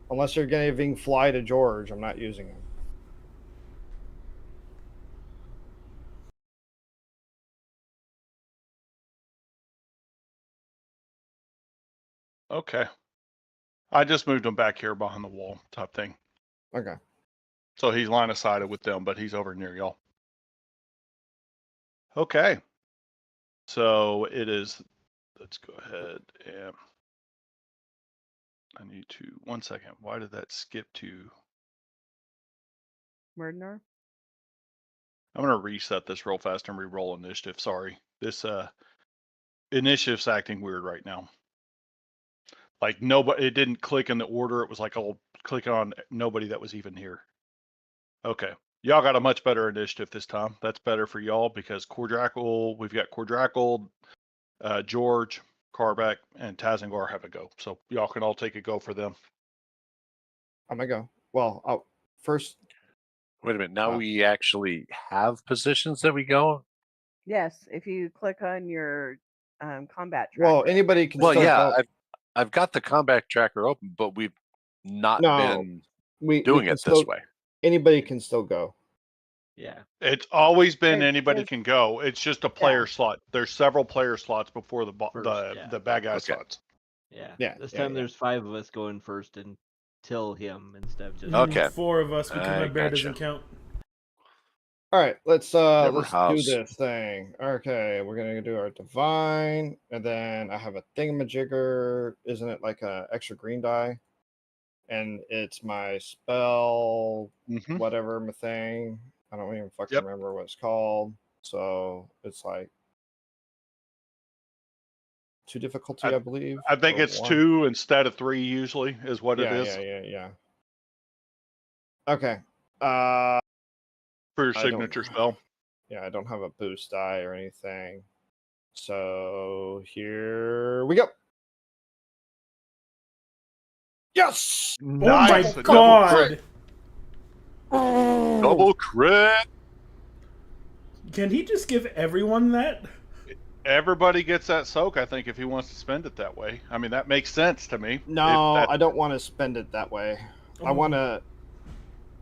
Unless you're giving fly to George, I'm not using him. Okay. I just moved him back here behind the wall type thing. Okay. So he's line of sighted with them, but he's over near y'all. Okay. So it is. Let's go ahead and I need to 1 second. Why did that skip to? Murdener? I'm gonna reset this real fast and re-roll initiative. Sorry, this initiative's acting weird right now. Like nobody, it didn't click in the order. It was like I'll click on nobody that was even here. Okay, y'all got a much better initiative this time. That's better for y'all because Cordrackle, we've got Cordrackle, George, Carback, and Tazengar have a go. So y'all can all take a go for them. I'm gonna go. Well, first. Wait a minute. Now we actually have positions that we go. Yes, if you click on your combat tracker. Well, anybody can. Well, still yeah, go. I've got the combat tracker open, but we've not been doing it this way. Anybody can still go. Yeah. It's always been It's anybody just- can go. It's just a player slot. There's several player slots before the bad guy slots. Yeah. This time there's 5 of us going first until him instead of just Okay. 4 of us because my bear doesn't count. All right, let's house. do this thing. Okay, we're gonna do our divine, and then I have a thingamajigger. Isn't it like a extra green die? And it's my spell, whatever my thing. I don't even fucking remember what it's called. So it's like 2 difficulty, I believe. I think it's 1. 2 instead of 3 usually is what it is. Yeah. Okay. For your signature spell. Yeah, I don't have a boost die or anything. So here we go. Yes! Nice. Oh my god! Double crit. Can he just give everyone that? Everybody gets that soak, I think, if he wants to spend it that way. I mean, that makes sense to me. No, I don't want to spend it that way. I want to.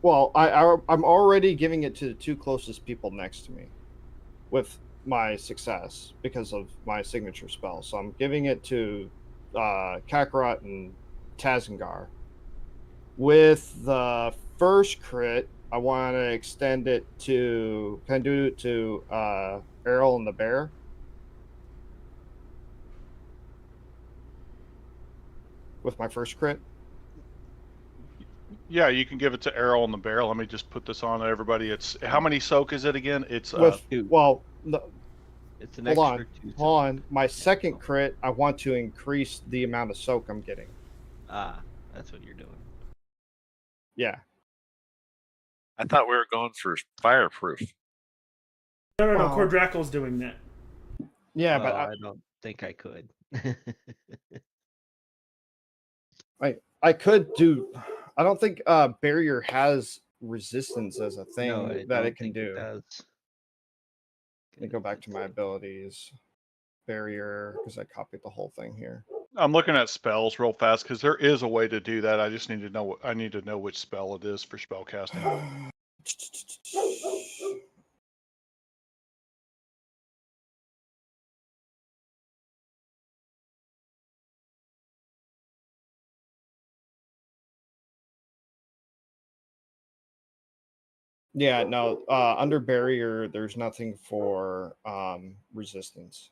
Well, I'm already giving it to the 2 closest people next to me with my success because of my signature spell. So I'm giving it to Kakarot and Tazengar. With the first crit, I want to extend it to. Can I do it to Errol and the Bear? With my first crit? Yeah, you can give it to Errol and the Bear. Let me just put this on everybody. It's how many soak is it again? It's it's an extra 2. Hold on. My second crit, I want to increase the amount of soak I'm getting. That's what you're doing. Yeah. I thought we were going for fireproof. No. Cordrackle's doing that. Yeah, but I don't think I could. I could do. I don't think barrier has resistance as a thing that it can do. Let me go back to my abilities. Barrier, because I copied the whole thing here. I'm looking at spells real fast because there is a way to do that. I just need to know. I need to know which spell it is for spell casting. Yeah, no. Under barrier, there's nothing for resistance.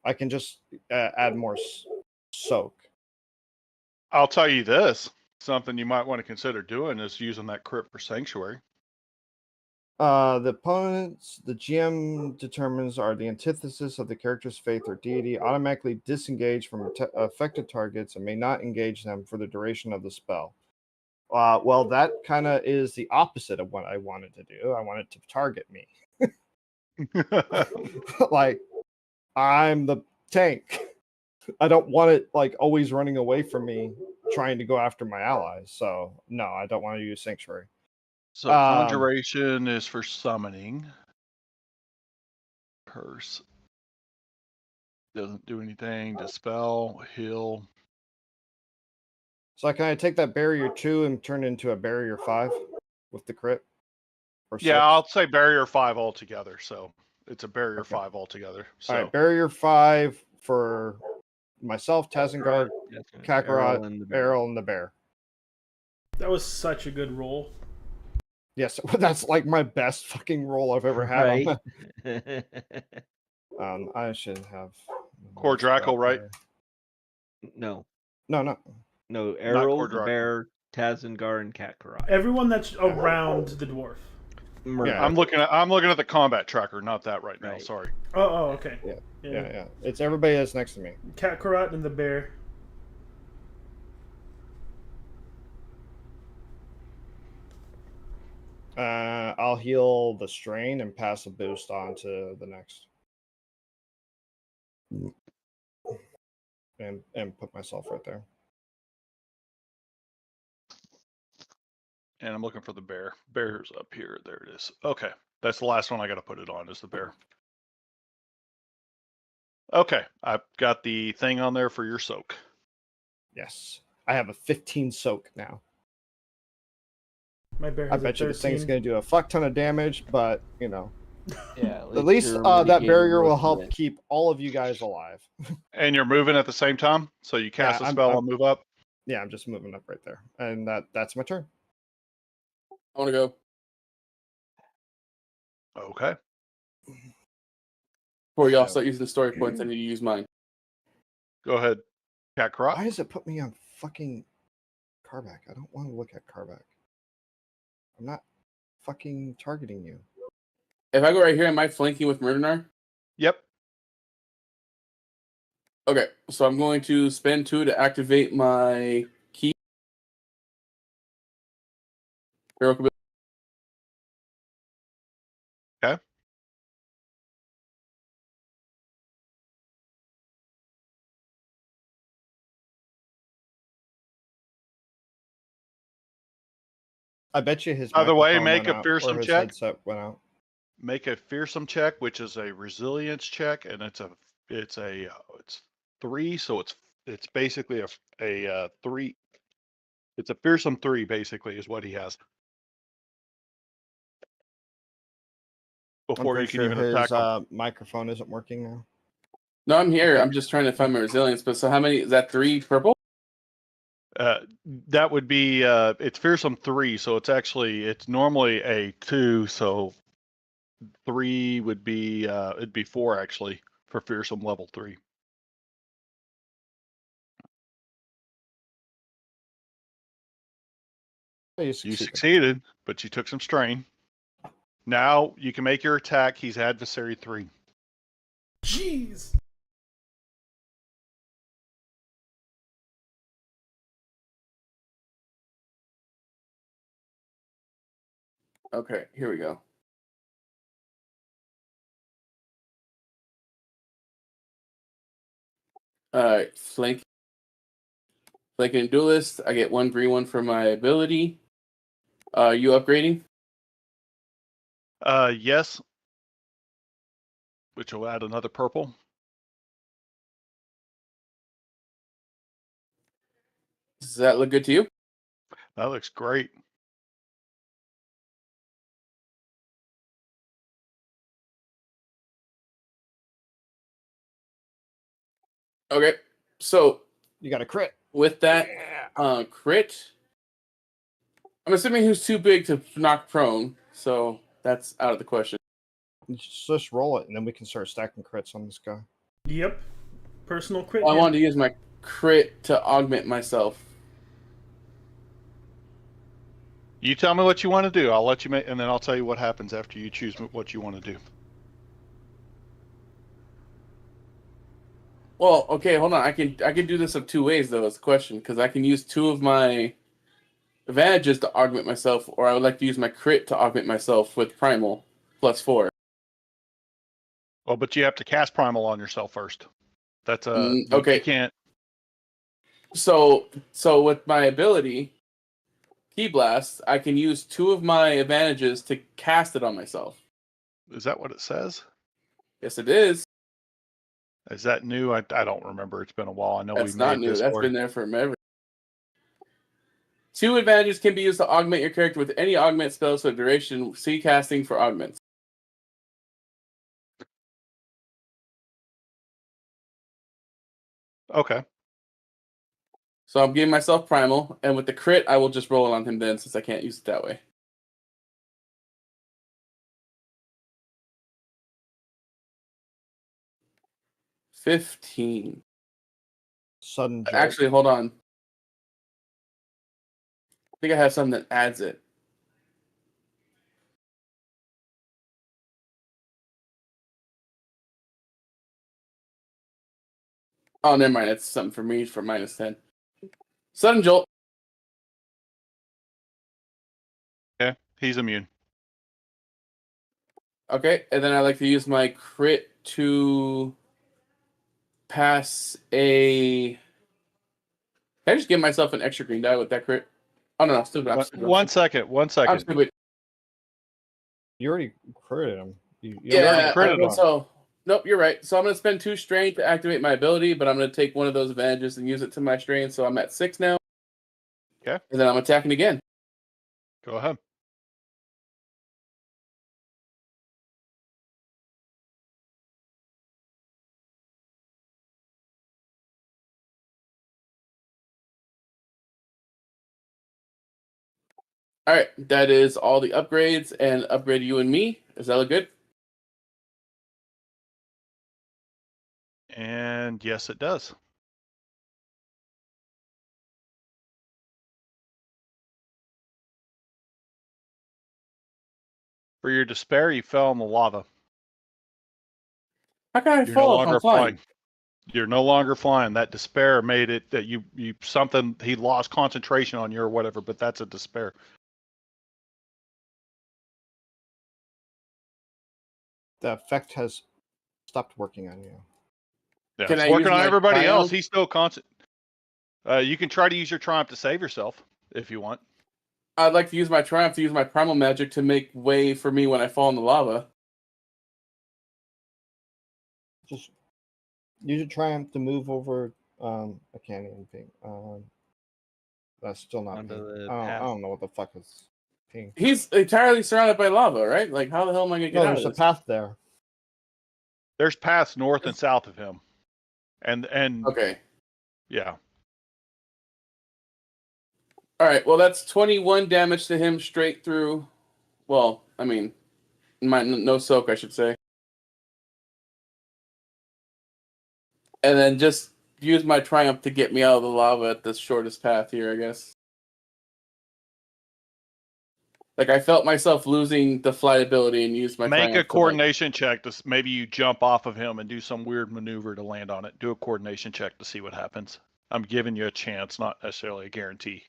I can just add more soak. I'll tell you this. Something you might want to consider doing is using that crit for Sanctuary. The opponents the GM determines are the antithesis of the character's faith or deity, automatically disengage from affected targets and may not engage them for the duration of the spell. Well, that kind of is the opposite of what I wanted to do. I wanted to target me. Like, I'm the tank. I don't want it like always running away from me, trying to go after my allies. So no, I don't want to use Sanctuary. So Conjuration is for summoning. Curse doesn't do anything. Dispel, heal. So can I take that barrier 2 and turn it into a barrier 5 with the crit? Or 6? I'll say barrier 5 altogether. So it's a barrier 5 altogether. So. All right, barrier 5 for myself, Tazengard, Kakarot, Errol, and the bear. That was such a good roll. Yes, that's like my best fucking roll I've ever had. Right. I should have Core Draco, right? No. No, Errol, the bear, Tazengar, and Kakarot. Everyone that's around the dwarf. Yeah. I'm looking at the combat tracker, not that right now. Sorry. Oh, okay. Yeah. It's everybody that's next to me. Kakarot and the bear. I'll heal the strain and pass a boost on to the next. And put myself right there. And I'm looking for the bear. Bear's up here. There it is. Okay. That's the last one I got to put it on is the bear. Okay. I've got the thing on there for your soak. Yes. I have a 15 soak now. My bear has I bet you this thing's going to do a fuck ton of damage, but, you know. Yeah. At least that barrier will help keep all of you guys alive. And you're moving at the same time? So you cast a spell and move up? Yeah, I'm just moving up right there. And that's my turn. I want to go. Okay. Before y'all start using the story points, I need to use mine. Go ahead. Kakarot. Why does it put me on fucking Karback? I don't want to look at Karback. I'm not fucking targeting you. If I go right here, am I flanking with Murdenar? Yep. Okay, so I'm going to spend 2 to activate my key. Okay. I bet you his. By the way, microphone make went a out, fearsome or his check. headset went out. Make a fearsome check, which is a resilience check, and it's 3, so it's basically a 3. It's a fearsome 3, basically, is what he has. Before you can even attack him. Microphone isn't working now. No, I'm here. I'm just trying to find my resilience. But so how many? Is that 3 purple? That would be it's fearsome 3, so it's normally a 2, so 3 would be it'd be 4 actually for fearsome level 3. You succeeded, but you took some strain. Now you can make your attack. He's adversary 3. Jeez. Okay, here we go. Alright, flanking duelist. I get 1 green 1 for my ability. You upgrading? Yes. Which will add another purple. Does that look good to you? That looks great. Okay, so you got a crit. With that crit, I'm assuming he was too big to knock prone, so that's out of the question. Just roll it, and then we can start stacking crits on this guy. Yep. Personal crit. I wanted to use my crit to augment myself. You tell me what you want to do. I'll let you make, and then I'll tell you what happens after you choose what you want to do. Well, okay, hold on. I can do this of 2 ways though. Is the question, because I can use 2 of my advantages to augment myself, or I would like to use my crit to augment myself with primal +4. Well, but you have to cast primal on yourself first. That's okay. You can't. So with my ability, Key Blast, I can use 2 of my advantages to cast it on myself. Is that what it says? Yes, it is. Is that new? I don't remember. It's been a while. I know That's we not made new. this. That's been there forever. 2 advantages can be used to augment your character with any augment spells for duration. See casting for augments. Okay. So I'm giving myself primal, and with the crit, I will just roll it on him then, since I can't use it that way. $15. Sudden jolt. Actually, hold on. I think I have something that adds it. Oh, never mind. It's something for me for -10. Sudden jolt. Okay. He's immune. Okay, and then I like to use my crit to pass a. Can I just give myself an extra green die with that crit? Oh no, stupid. I'm stupid. One second. I'm stupid. You already critted him. You Yeah, already critted him. so nope, you're right. So I'm gonna spend 2 strain to activate my ability, but I'm gonna take one of those advantages and use it to my strain. So I'm at 6 now. Okay. And then I'm attacking again. Go ahead. All right, that is all the upgrades and upgrade you and me. Does that look good? And yes, it does. For your despair, you fell in the lava. How can I You're no fall if longer I'm flying? You're no longer flying. That despair made it that you something he lost concentration on you or whatever, but that's a despair. The effect has stopped working on you. Yeah, Can it's I working use on my everybody else. triumph? He's still constant. You can try to use your triumph to save yourself if you want. I'd like to use my triumph to use my primal magic to make way for me when I fall in the lava. Just use your triumph to move over a canyon thing. That's still not Onto pink. the I path. don't know what the fuck is pink. He's entirely surrounded by lava, right? Like, how the hell am I gonna get No, out there's of a this? path there. There's paths north and south of him, and Okay. yeah. All right. Well, that's 21 damage to him straight through. Well, I mean, no soak, I should say. And then just use my triumph to get me out of the lava at the shortest path here, I guess. Like, I felt myself losing the flight ability and used my Make triumph a coordination check to maybe you jump off of him and do some weird maneuver to land on it. Do a coordination check to see what happens. I'm giving you a chance, not necessarily a guarantee.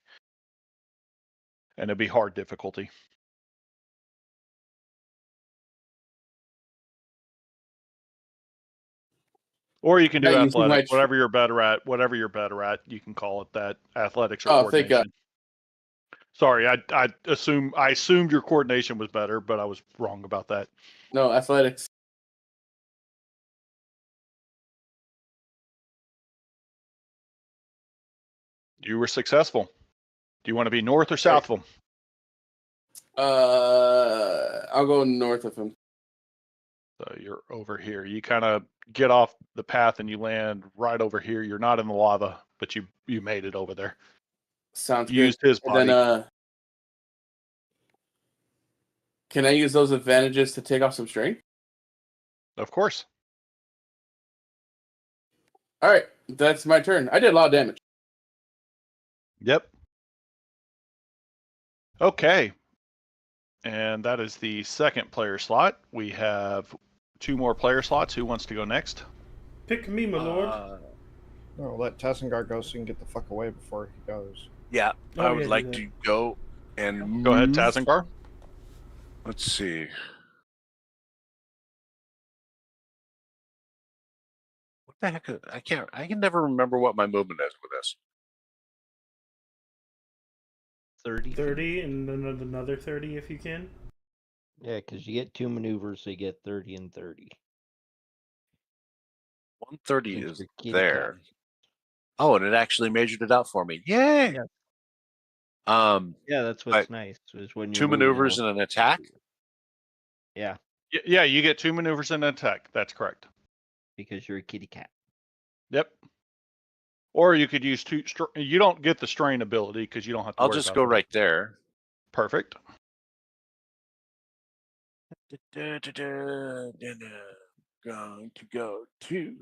And it'd be hard difficulty. Or you can do athletics, whatever you're better at. Whatever you're better at, you can call it that. Athletics or coordination. Thank God. Sorry, I assumed your coordination was better, but I was wrong about that. No, athletics. You were successful. Do you want to be north or south of him? I'll go north of him. So you're over here. You kind of get off the path and you land right over here. You're not in the lava, but you made it over there. Sounds Used good. his body. And then, can I use those advantages to take off some strain? Of course. All right, that's my turn. I did a lot of damage. Yep. Okay. And that is the second player slot. We have 2 more player slots. Who wants to go next? Pick me, my lord. No, let Tassengar go so he can get the fuck away before he goes. Yeah, I would like to go and go ahead, Tassengar. Let's see. What the heck? I can never remember what my movement is with this. 30 and then another 30 if you can. Yeah, because you get 2 maneuvers, so you get 30 and 30. 130 is there. Oh, and it actually measured it out for me. Yay! Yeah. Yeah, that's what's nice. Is when you 2 maneuvers and an attack. Yeah. Yeah, you get 2 maneuvers and an attack. That's correct. Because you're a kitty cat. Yep. Or you could use two. You don't get the strain ability because you don't have to. I'll worry just about go it. right there. Perfect. Going to go to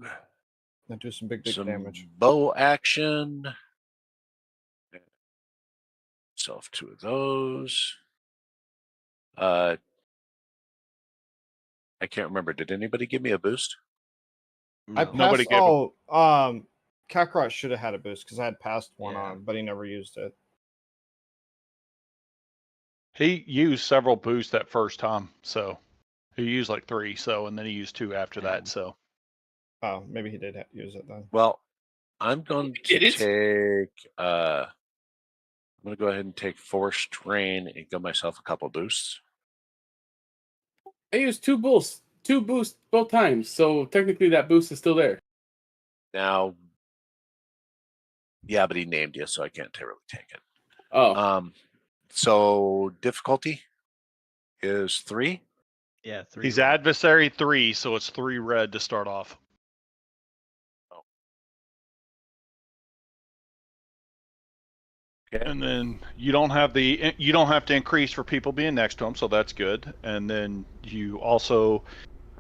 Now do some big damage. Bow action. Self 2 of those. I can't remember. Did anybody give me a boost? I No. Nobody passed. gave Kakarot should have had a boost because I had passed one Yeah. on, but he never used it. He used several boosts that first time, so he used like 3. So and then he used 2 after that. So Oh, maybe he did use it then. Well, I'm going to take. I'm going to go ahead and take 4 strain and give myself a couple boosts. I used 2 boosts. 2 boosts both times, so technically that boost is still there. Now, yeah, but he named you, so I can't really take it. Oh. So difficulty is 3. Yeah, 3. he's red. adversary 3, so it's 3 red to start off. Oh. Okay. And then you don't have to increase for people being next to him, so that's good. And then you also,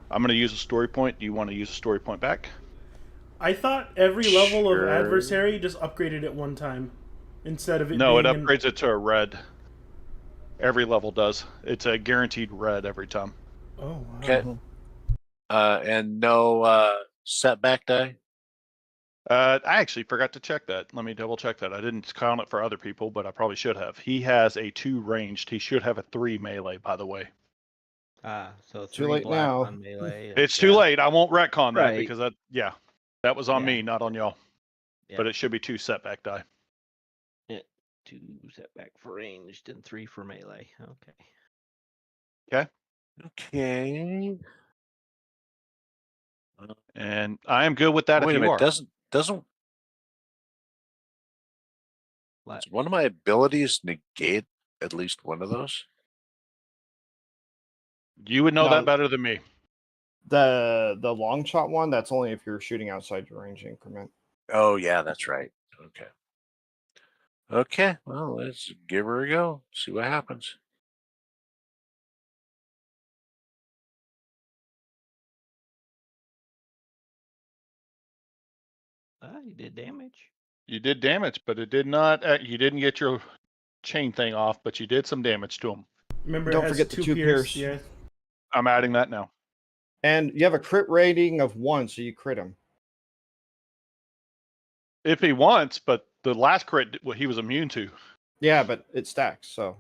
I'm going to use a story point. Do you want to use a story point back? I thought every level of Sure. adversary just upgraded at one time, instead of it. No, it being upgrades it to a red. Every level does. It's a guaranteed red every time. Oh, wow. Okay. And no setback die. I actually forgot to check that. Let me double check that. I didn't count it for other people, but I probably should have. He has a 2 ranged. He should have a 3 melee, by the way. So 3 Too late black now. on melee. It's too late. I won't retcon that Right. because that was on Yeah. me, not on y'all. Yeah. But it should be 2 setback die. 2 setback for ranged and 3 for melee. Okay. Okay. And I am good with that if Wait a you minute. are. Doesn't What? does one of my abilities negate at least one of those? You would know No. that better than me. The long shot one, that's only if you're shooting outside your range increment. Oh yeah, that's right. Okay. Okay. Well, let's give her a go. See what happens. You did damage. You did damage, but it did not. You didn't get your chain thing off, but you did some damage to him. Remember, Don't it has forget the 2 2 pierce. pierce. Yeah. I'm adding that now. And you have a crit rating of 1, so you crit him. If he wants, but the last crit he was immune to. Yeah, but it stacks, so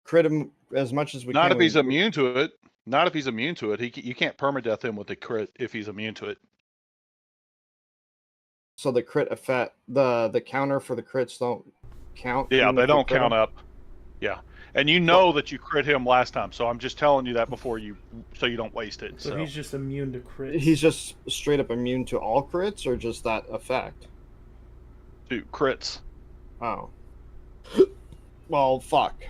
crit him as much as we can. Not if he's immune to it. Not if he's immune to it. You can't permadeath him with the crit if he's immune to it. So the crit effect, the counter for the crits don't count. Yeah, even they if you don't crit count him? up. Yeah, and you know that you crit him last time, so I'm just telling you that before so you don't waste it. So he's just immune to crits. He's just straight up immune to all crits, or just that effect? To crits. Oh. Well, fuck.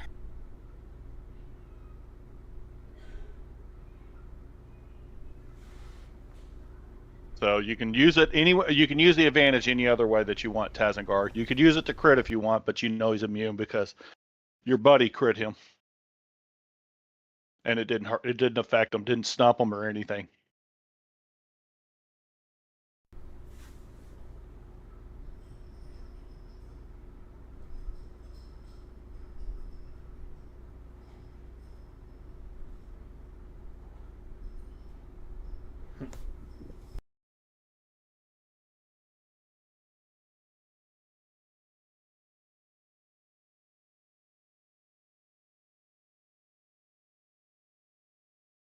So you can use it anyway. You can use the advantage any other way that you want, Tazengar. You could use it to crit if you want, but you know he's immune because your buddy crit him, and it didn't hurt. It didn't affect him. Didn't stump him or anything.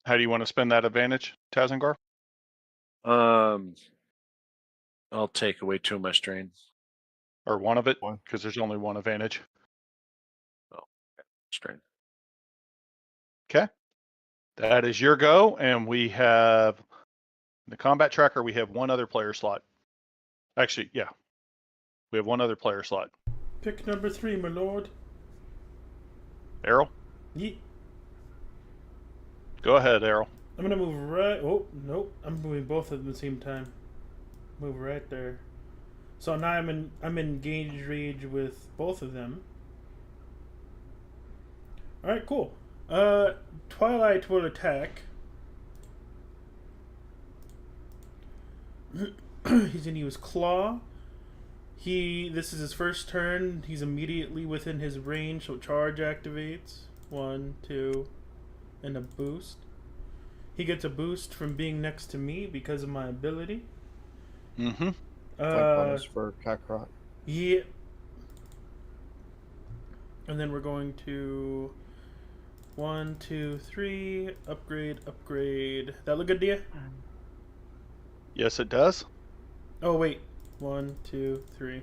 How do you want to spend that advantage, Tazengar? I'll take away 2 of my strain. Or one of it? One. Because there's only one advantage. Strain. Okay. That is your go, and we have in the combat tracker. We have one other player slot. Actually, yeah, we have one other player slot. Pick number 3, my lord. Errol, Yeet. go ahead, Errol. I'm gonna move right. Oh, nope. I'm moving both at the same time. Move right there. So now I'm in engaged rage with both of them. Alright, cool. Twilight will attack. He's gonna use Claw. This is his first turn. He's immediately within his range, so charge activates. 1, 2, and a boost. He gets a boost from being next to me because of my ability. Mm-hmm. Bonus for Kakarot. Yeah. And then we're going to 1, 2, 3, upgrade. That look good to you? Yes, it does. Oh wait. 1, 2, 3.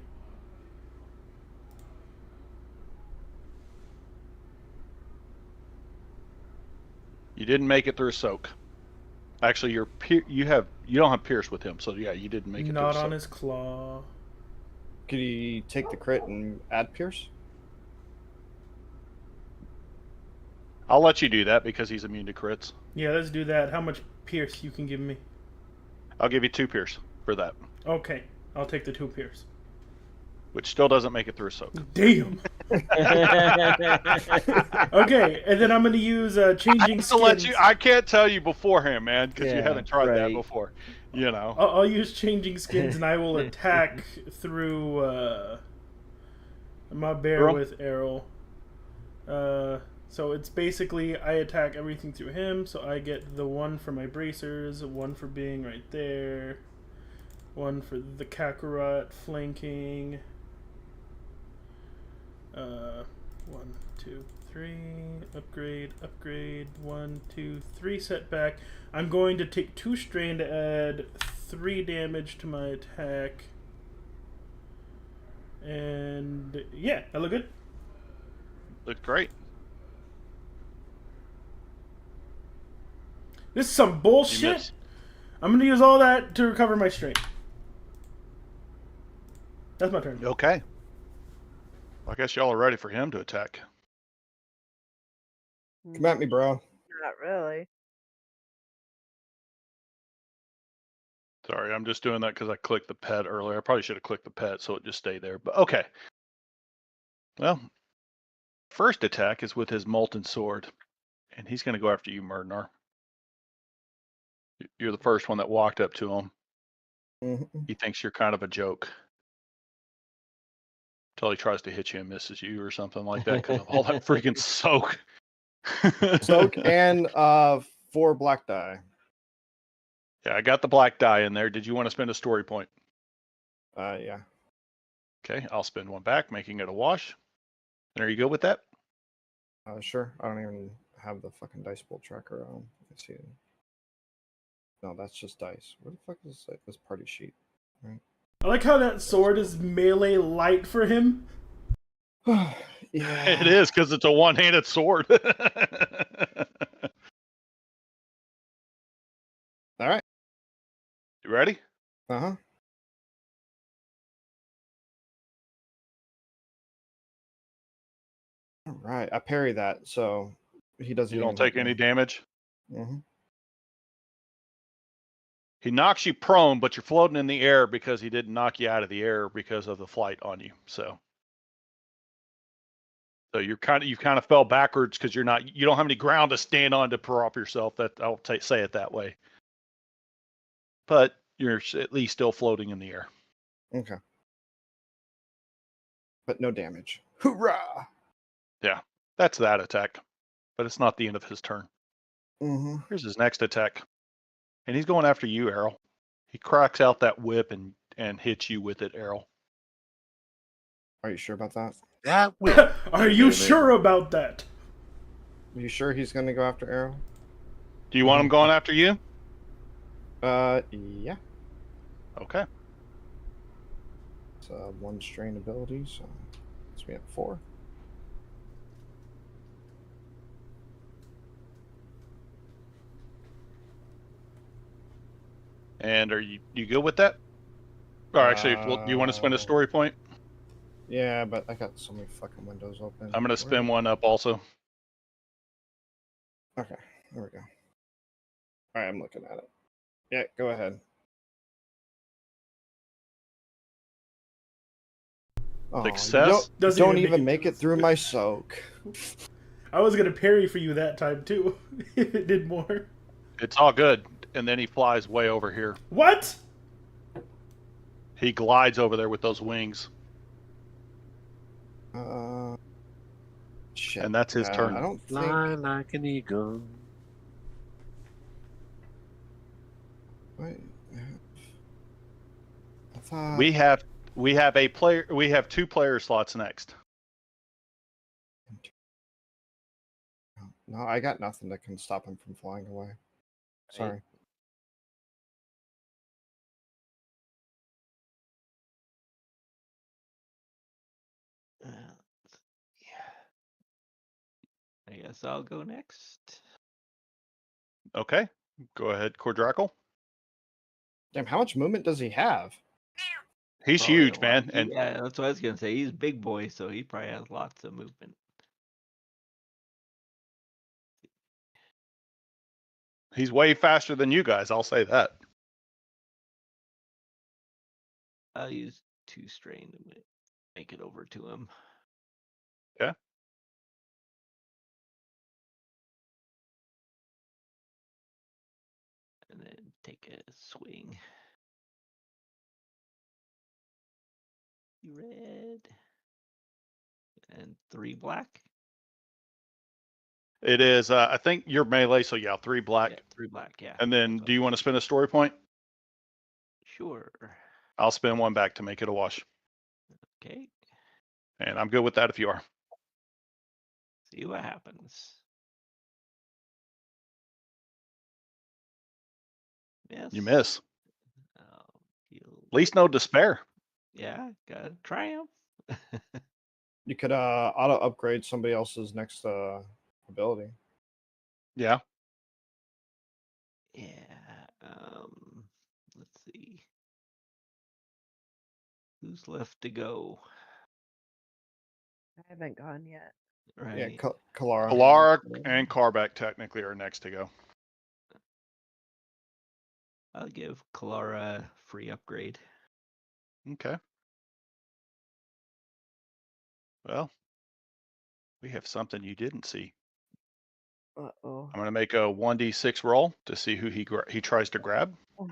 You didn't make it through soak. Actually, you don't have pierce with him, so yeah, you didn't make it. Not through on soak. his claw. Could he take the crit and add Pierce? I'll let you do that because he's immune to crits. Yeah, let's do that. How much pierce you can give me? I'll give you 2 pierce for that, Okay, I'll take the 2 pierce. which still doesn't make it through soak. Damn. Okay, and then I'm gonna use changing skins. I can't tell you beforehand, man, because you Yeah, haven't tried that right. before. You know. I'll use changing skins, and I will attack through my bear Errol? with Errol. So it's basically I attack everything through him. So I get the 1 for my bracers, 1 for being right there, 1 for the Kakarot flanking. 1, 2, 3, upgrade, 1, 2, 3 setback. I'm going to take 2 strain to add 3 damage to my attack. And yeah, that look good. Looked great. This is some You bullshit. missed. I'm gonna use all that to recover my strain. That's my turn. Okay. I guess y'all are ready for him to attack. Come at me, bro. Not really. Sorry, I'm just doing that because I clicked the pet earlier. I probably should have clicked the pet so it just stayed there. But okay. Well, first attack is with his molten sword, and he's going to go after you, Murdener. You're the first one that walked up to him. Mm-hmm. He thinks you're kind of a joke. Until he tries to hit you and misses you or something like that because of all that freaking soak. Soak and 4 black die. Yeah, I got the black die in there. Did you want to spend a story point? Yeah. Okay, I'll spend 1 back, making it a wash. There you go with that. Sure. I don't even have the fucking dice pool tracker on. Let's see. No, that's just dice. Where the fuck is this party sheet? Right. I like how that sword is melee light for him. Yeah. It is because it's a one-handed sword. All right. You ready? Uh-huh. All right. I parry that, so he doesn't. You don't take any damage. Mm-hmm. He knocks you prone, but you're floating in the air because he didn't knock you out of the air because of the flight on you. So you kind of fell backwards because you don't have any ground to stand on to prop yourself. That I'll say it that way. But you're at least still floating in the air. Okay. But no damage. Hoorah! Yeah, that's that attack. But it's not the end of his turn. Mm-hmm. Here's his next attack. And he's going after you, Errol. He cracks out that whip and hits you with it, Errol. Are you sure about that? That will. Are you sure about that? Are you sure he's going to go after Arrow? Do you want him going after you? Yeah. Okay. It's 1 strain ability, so it's me at 4. And are you good with that? Or actually, do you want to spend a story point? Yeah, but I got so many fucking windows open. I'm going to spin 1 up also. Okay, there we go. All right, I'm looking at it. Yeah, go ahead. Oh, Success. don't even make it through my soak. I was gonna parry for you that time too, if it did more. It's all good. And then he flies way over here. What? He glides over there with those wings. Shit. And that's his turn. I don't Fly think. like an eagle. Wait, I thought We have a player. We have 2 player slots next. No, I got nothing that can stop him from flying away. Sorry. I guess I'll go next. Okay, go ahead, Cordrackle. Damn, how much movement does he have? He's Probably huge, a lot. man. And Yeah, that's what I was gonna say. He's a big boy, so he probably has lots of movement. he's way faster than you guys. I'll say that. I'll use 2 strain to make it over to him. Yeah. And then take a swing. Red. And 3 black. It is. I think you're melee, so yeah, 3 black. Yeah, 3 black, yeah. And then, do you want to spend a story point? Sure. I'll spend 1 back to make it a wash. Okay. And I'm good with that if you are. See what happens. Yes. You miss. At least no despair. Yeah, got a triumph. You could auto upgrade somebody else's next ability. Yeah. Yeah. Let's see. Who's left to go? I haven't gone yet. Right. Yeah, Kalara. Kalara and Karbeck technically are next to go. I'll give Kalara a free upgrade. Okay. Well, we have something you didn't see. Uh-oh. I'm going to make a 1d6 roll to see who he tries to grab. I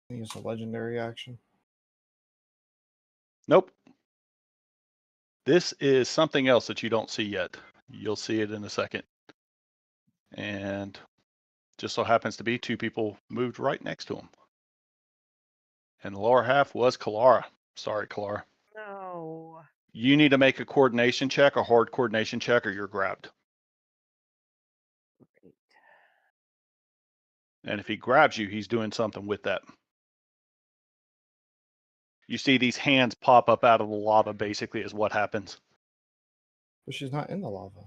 think it's a legendary action. Nope. This is something else that you don't see yet. You'll see it in a second. And just so happens to be 2 people moved right next to him. And the lower half was Kalara. Sorry, Kalara. No. You need to make a coordination check, a hard coordination check, or you're grabbed. Great. And if he grabs you, he's doing something with that. You see these hands pop up out of the lava, basically, is what happens. But she's not in the lava.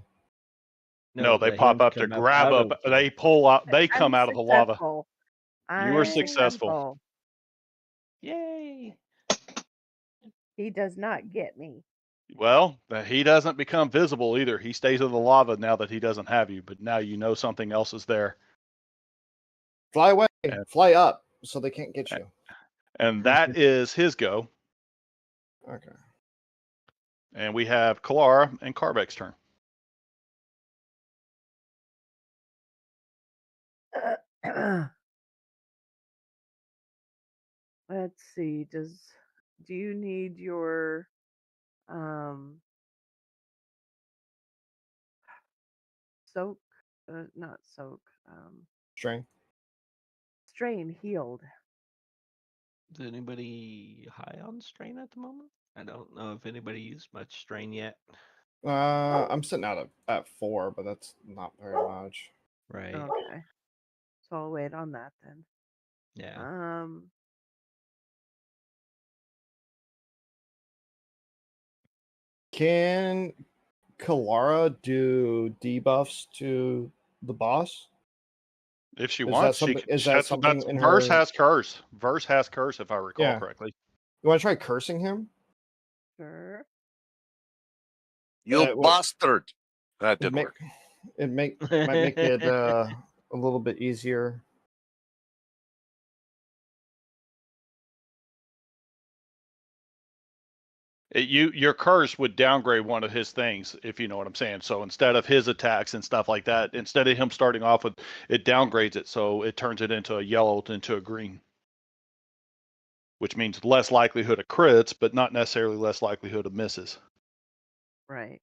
No, they the pop hands up to come grab out up. of They pull out. They I'm come out of the lava. successful. You were I'm successful. Yay! He does not get me. Well, he doesn't become visible either. He stays in the lava now that he doesn't have you, but now you know something else is there. Fly away. And- Fly up so they can't get you. And that is his go. Okay. And we have Kalara and Karbeck's turn. Let's see. Do you need your soak? Not soak. Strain. Strain healed. Is anybody high on strain at the moment? I don't know if anybody used much strain yet. I'm sitting out at 4, but that's not very much. Right. Okay. So I'll wait on that then. Yeah. Can Kalara do debuffs to the boss? If she Is wants, that she something- can. is that something in Verse her- has curse. Verse has curse, if I recall Yeah. correctly. You want to try cursing him? Sure. You bastard! That didn't work. It might make it a little bit easier. Your curse would downgrade one of his things, if you know what I'm saying. So instead of his attacks and stuff like that, instead of him starting off with, it downgrades it, so it turns it into a yellow into a green, which means less likelihood of crits, but not necessarily less likelihood of misses. Right.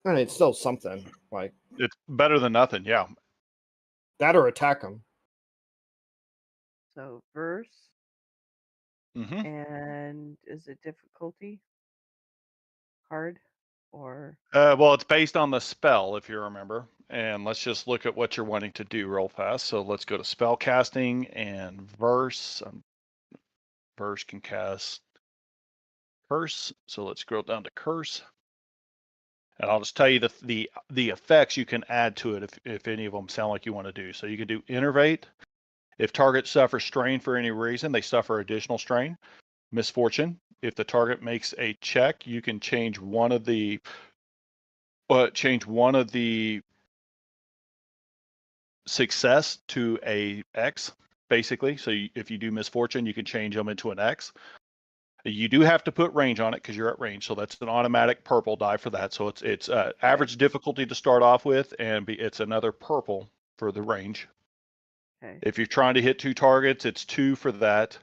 And it's still something. Like it's better than nothing, yeah. That or attack him. So verse. Mm-hmm. And is it difficulty? Hard or? Well, it's based on the spell, if you remember. And let's just look at what you're wanting to do real fast. So let's go to spell casting and verse. Verse can cast curse. So let's scroll down to curse. And I'll just tell you the effects you can add to it if any of them sound like you want to do. So you can do innervate. If target suffers strain for any reason, they suffer additional strain. Misfortune. If the target makes a check, you can change one of the success to a X, basically. So if you do misfortune, you can change them into an X. You do have to put range on it because you're at range, so that's an automatic purple die for that. So it's average difficulty to start off with, and it's another purple for the range. Okay. If you're trying to hit 2 targets, it's 2 for that.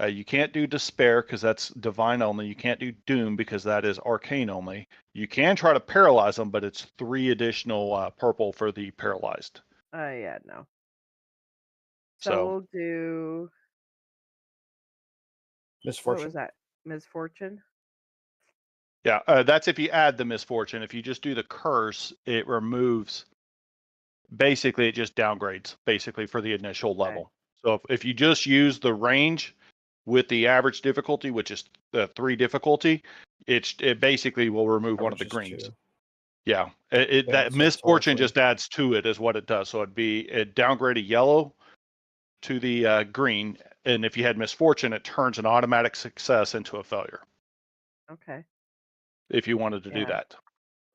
You can't do despair because that's divine only. You can't do doom because that is arcane only. You can try to paralyze them, but it's 3 additional purple for the paralyzed. Yeah, no. So we'll do misfortune. What was that? Misfortune? Yeah, that's if you add the misfortune. If you just do the curse, it removes. Basically, it just downgrades basically for the initial level. So if you just use the range with the average difficulty, which is the 3 difficulty, it basically will remove one of the greens. 2. Yeah, that misfortune just adds to it is what it does. So it downgrade a yellow to the green, and if you had misfortune, it turns an automatic success into a failure. Okay. If you wanted to do that.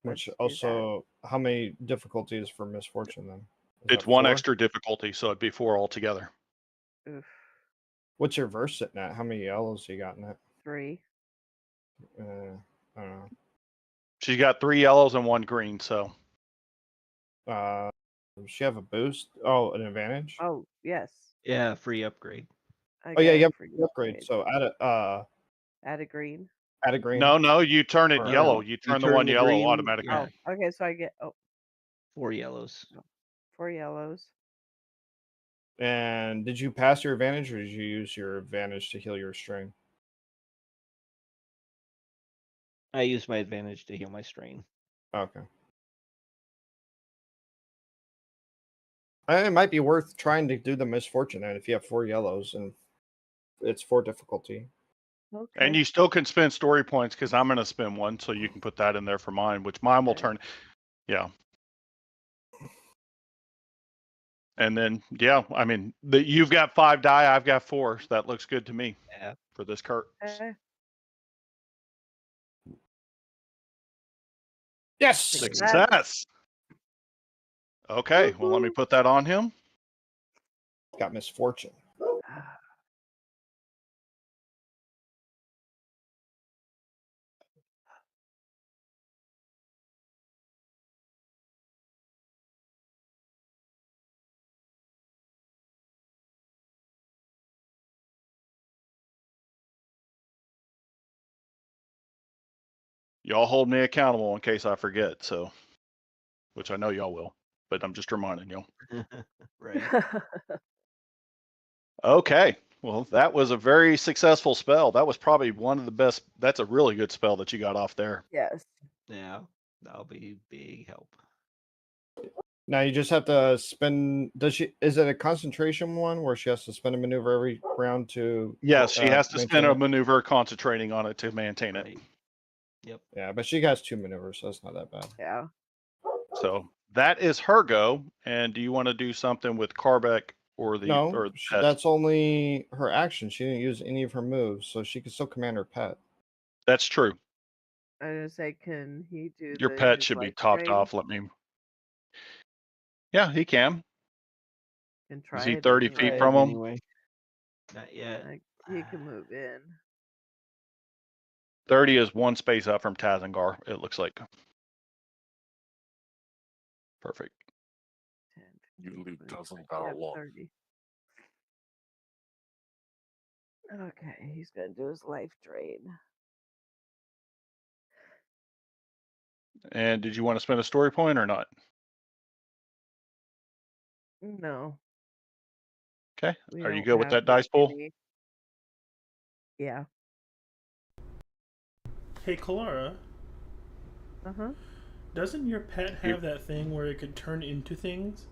Which also, how many difficulties for misfortune then? It's 1 extra difficulty, so it'd be 4 altogether. Oof. What's your verse sitting at? How many yellows you got in it? 3. I don't know. She's got 3 yellows and 1 green, so. Does she have a boost? Oh, an advantage? Oh, yes. Yeah, free upgrade. Oh yeah, you have free upgrade. So add a green. Add a green. No, you turn it yellow. You turn the one yellow green, automatically. Yeah. Oh, okay, so I get 4 yellows. 4 yellows. And did you pass your advantage, or did you use your advantage to heal your strain? I used my advantage to heal my strain. Okay. It might be worth trying to do the misfortune then if you have 4 yellows and it's 4 difficulty. Okay. And you still can spend story points because I'm going to spend 1, so you can put that in there for mine, which mine will turn. Yeah. And then, yeah, I mean, you've got 5 die, I've got 4. So that looks good to me. Yeah. For this cart. Yes. Success. Okay, well, let me put that on him. Got misfortune. Y'all hold me accountable in case I forget, so, which I know y'all will, but I'm just reminding y'all. Right. Okay, well, that was a very successful spell. That was probably one of the best. That's a really good spell that you got off there. Yes. Yeah, that'll be big help. Now you just have to spend. Is it a concentration one where she has to spend a maneuver every round to? Yes, she has to spend a maneuver concentrating on it to maintain it. Yep. Yeah, but she has 2 maneuvers, so it's not that bad. Yeah. So that is her go. And do you want to do something with Carbeck or the No, or the pet? that's only her action. She didn't use any of her moves, so she can still command her pet. That's true. I was gonna say, can he do your pet should be topped off? Let me. Yeah, he can. Can try Is he it 30 anyway. feet from him? Anyway. Not yet. Like, he can move in. 30 is one space up from Tazengar, it looks like. Perfect. 10, You leave 20, Tazengar alone. 30. Okay, he's gonna do his life drain. And did you want to spend a story point or not? No. Okay. We Are you don't good with have that dice pool? any. Yeah. Hey, Kalara, Uh-huh. doesn't your pet have that thing where it could turn into things?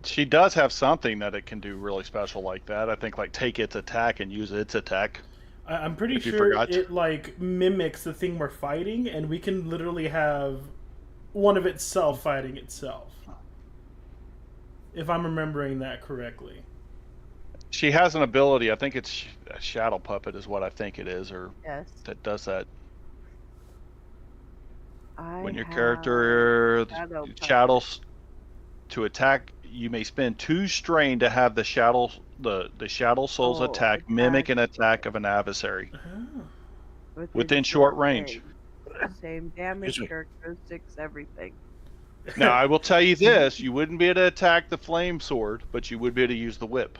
She does have something that it can do really special like that. I think like take its attack and use its attack. I'm pretty If you sure forgot. it like mimics the thing we're fighting, and we can literally have one of itself fighting itself. If I'm remembering that correctly. She has an ability. I think it's a shadow puppet is what I think it is, or Yes. that does that. I When your have character shadow puppet. shadows to attack, you may spend 2 strain to have the shadow soul's attack mimic an attack of an adversary within short range. Same damage, characteristics, everything. Now, I will tell you this: you wouldn't be able to attack the flame sword, but you would be able to use the whip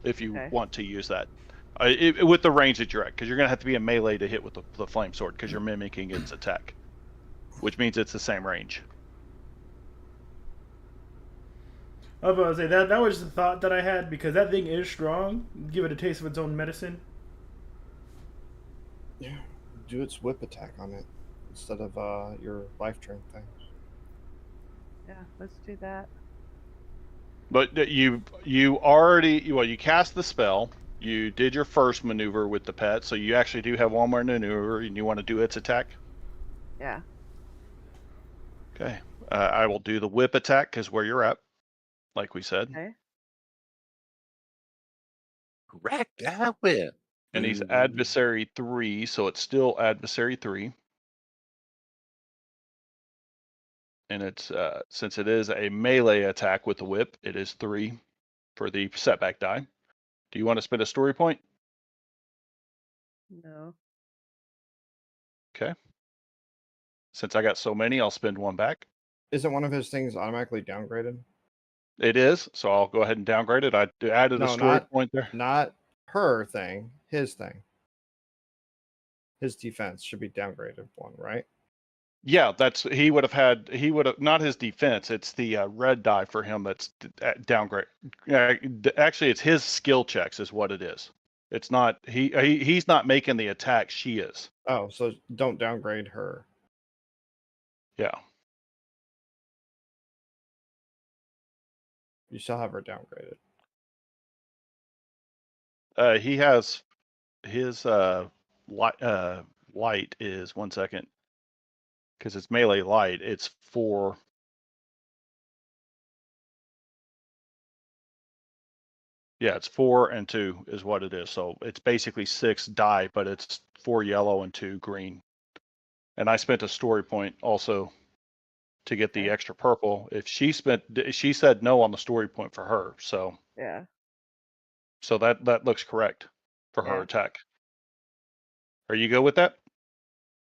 if you want to use that with the range that you're at, because you're going to have to be in melee to hit with the flame sword because you're mimicking its attack, which means it's the same range. I was about to say that was the thought that I had, because that thing is strong. Give it a taste of its own medicine. Yeah, do its whip attack on it instead of your life drain thing. Yeah, let's do that. But you you cast the spell. You did your first maneuver with the pet, so you actually do have one more maneuver, and you want to do its attack. Yeah. Okay, I will do the whip attack because where you're at, like we said. Okay. Correct that whip. And he's adversary 3, so it's still adversary 3. And it's since it is a melee attack with the whip, it is 3 for the setback die. Do you want to spend a story point? No. Okay. Since I got so many, I'll spend 1 back. Isn't one of his things automatically downgraded? It is, so I'll go ahead and downgrade it. I added a story point there. Not her thing, his thing. His defense should be downgraded 1, right? Yeah, he would have not his defense. It's the red die for him that's downgrade. Actually, it's his skill checks is what it is. It's not he's not making the attack. She is. Oh, so don't downgrade her. Yeah. You still have her downgraded. He has his light is 1 second because it's melee light. It's 4. Yeah, it's 4 and 2 is what it is. So it's basically 6 die, but it's 4 yellow and 2 green. And I spent a story point also to get the extra purple. If she said no on the story point for her. So yeah. So that looks correct for her attack. Are you good with that?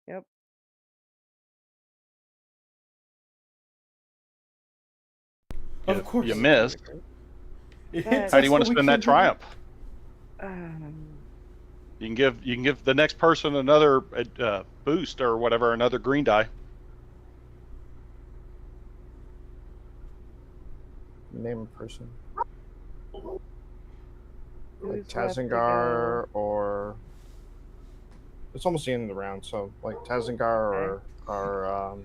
Yep. Of course. You missed. How do you want to spend that triumph? You can give the next person another boost or whatever, another green die. Name a person. Like Tazengar, or it's almost the end of the round, so like Tazengar or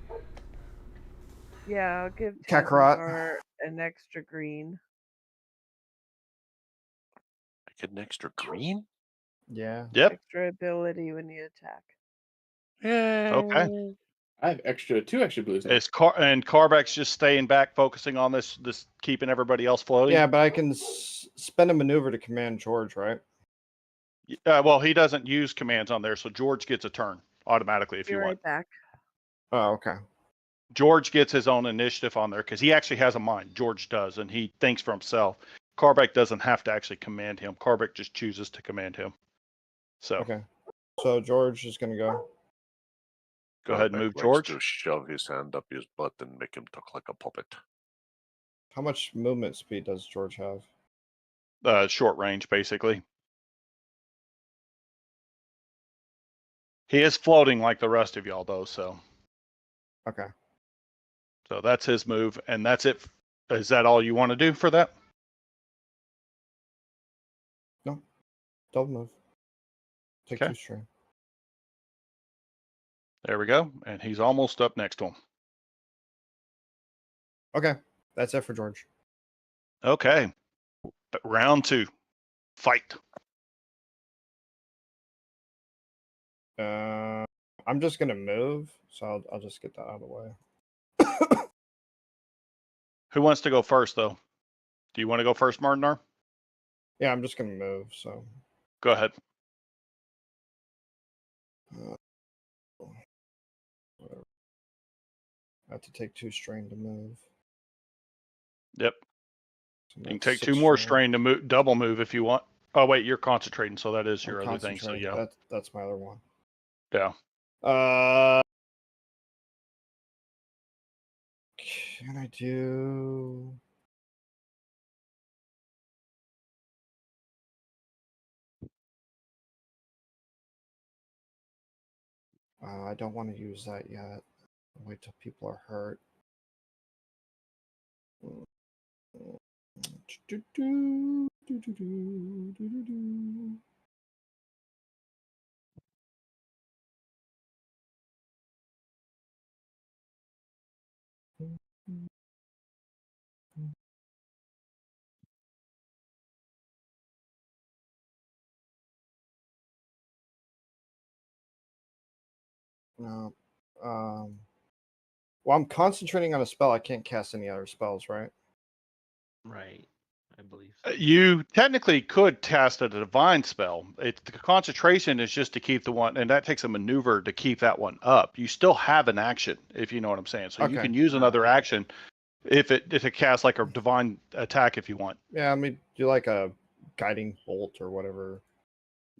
yeah, I'll give Kakarot an extra green. I get an extra green? Yeah. Yep. Extra ability when you attack. Yeah. Okay. I have two extra blues. Is Carbeck's just staying back, focusing on this keeping everybody else floating? Yeah, but I can spend a maneuver to command George, right? Well, he doesn't use commands on there, so George gets a turn automatically if you want. Back. Oh, okay. George gets his own initiative on there because he actually has a mind. George does, and he thinks for himself. Carbeck doesn't have to actually command him. Carbeck just chooses to command him. So okay. So George is gonna go. Go ahead and move likes George. to shove his hand up his butt and make him talk like a puppet. How much movement speed does George have? Short range, basically. He is floating like the rest of y'all, though. So Okay. So that's his move, and that's it. Is that all you want to do for that? No. Double move. Take Okay. 2 strain. There we go. And he's almost up next to him. Okay. That's it for George. Okay. Round 2. Fight. I'm just gonna move, so I'll just get that out of the way. Who wants to go first, though? Do you want to go first, Martinar? Yeah, I'm just gonna move. So go ahead. Whatever. I have to take 2 strain to move. Yep. So you can take 2 more strain to move, double move if you want. Oh wait, you're concentrating, so that is your other thing. So yeah, that's my other one. Yeah. Can I do? I don't want to use that yet. Wait till people are hurt. No. Well, I'm concentrating on a spell. I can't cast any other spells, right? Right. I believe so. You technically could cast a divine spell. The concentration is just to keep the one, and that takes a maneuver to keep that one up. You still have an action, if you know what I'm saying. So you can use another action if it casts like a divine attack if you want. Yeah, I mean, do like a guiding bolt or whatever.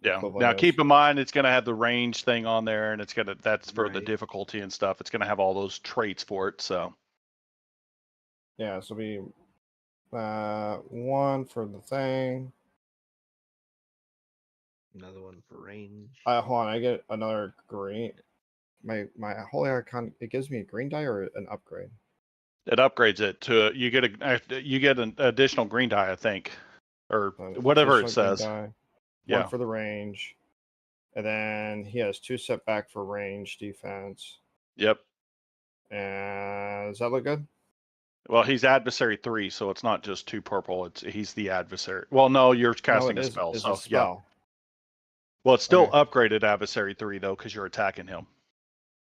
Yeah. Now keep in mind it's going to have the range thing on there, and that's for the Right. difficulty and stuff. It's going to have all those traits for it. So yeah, so be 1 for the thing. Another one for range. Hold on, I get another green. My holy icon, it gives me a green die or an upgrade. it upgrades it to you get an additional green die, I think, or whatever it says. Yeah. 1 for the range, and then he has 2 setback for range defense. Yep. And does that look good? Well, he's adversary 3, so it's not just 2 purple. He's the adversary. Well, no, you're casting a spell. It's so a spell. Yeah. Well, it's still upgraded adversary 3 though, because you're attacking him.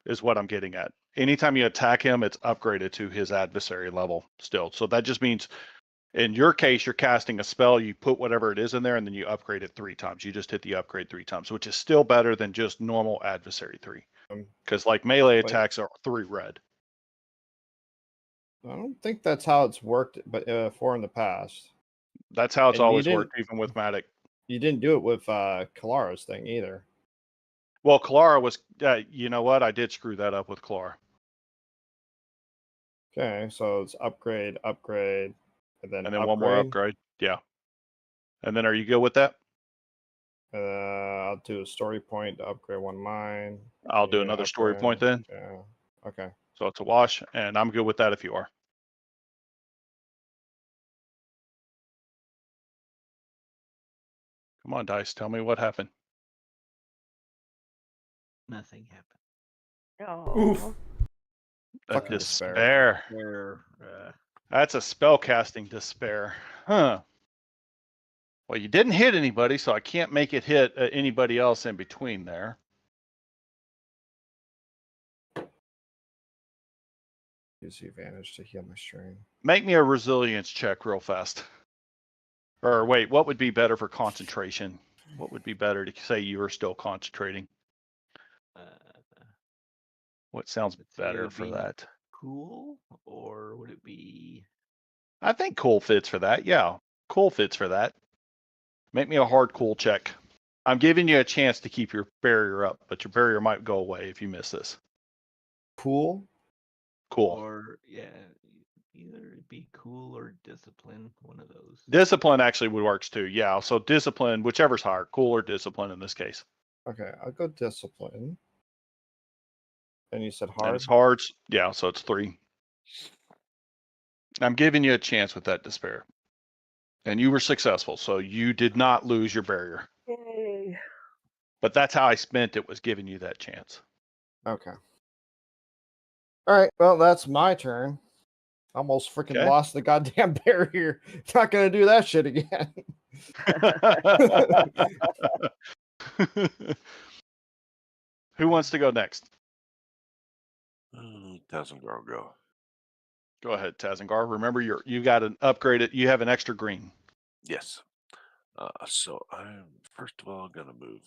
Is what I'm getting at. Anytime you attack him, it's upgraded to his adversary level still. So that just means, in your case, you're casting a spell. You put whatever it is in there, and then you upgrade it 3 times. You just hit the upgrade 3 times, which is still better than just normal adversary 3. Because like melee attacks are 3 red. I don't think that's how it's worked, but for in the past. That's how it's always worked, even with Matic. You didn't do it with Kalara's thing either. Well, Kalara was, you know what? I did screw that up with Kalara. Okay, so it's upgrade, and then one more upgrade. Yeah. And then are you good with that? I'll do a story point to upgrade 1 mine. I'll do another story point then. Yeah. Okay. So it's a wash, and I'm good with that if you are. Come on, dice. Tell me what happened. Nothing happened. Oh. Oof. Fucking despair. That's a spellcasting despair. Huh. Well, you didn't hit anybody, so I can't make it hit anybody else in between there. Use the advantage to heal my strain. Make me a resilience check real fast. Or wait, what would be better for concentration? What would be better to say you were still concentrating? What sounds better for that? Cool, or would it be? I think cool fits for that. Yeah, cool fits for that. Make me a hard cool check. I'm giving you a chance to keep your barrier up, but your barrier might go away if you miss this. Cool. Or either it'd be cool or discipline. One of those. Discipline actually would works too. Yeah. So discipline, whichever's higher, cool or discipline in this case. Okay, I'll go discipline. And you said hard? And it's hard. Yeah, so it's 3. I'm giving you a chance with that despair. And you were successful, so you did not lose your barrier. Yay. But that's how I spent it, was giving you that chance. Okay. All right, well, that's my turn. Almost freaking lost the goddamn barrier. Not going to do that shit again. Who wants to go next? Tazengar, go. Go ahead, Tazengar. Remember, you got an upgraded. You have an extra green. Yes. So I'm first of all gonna move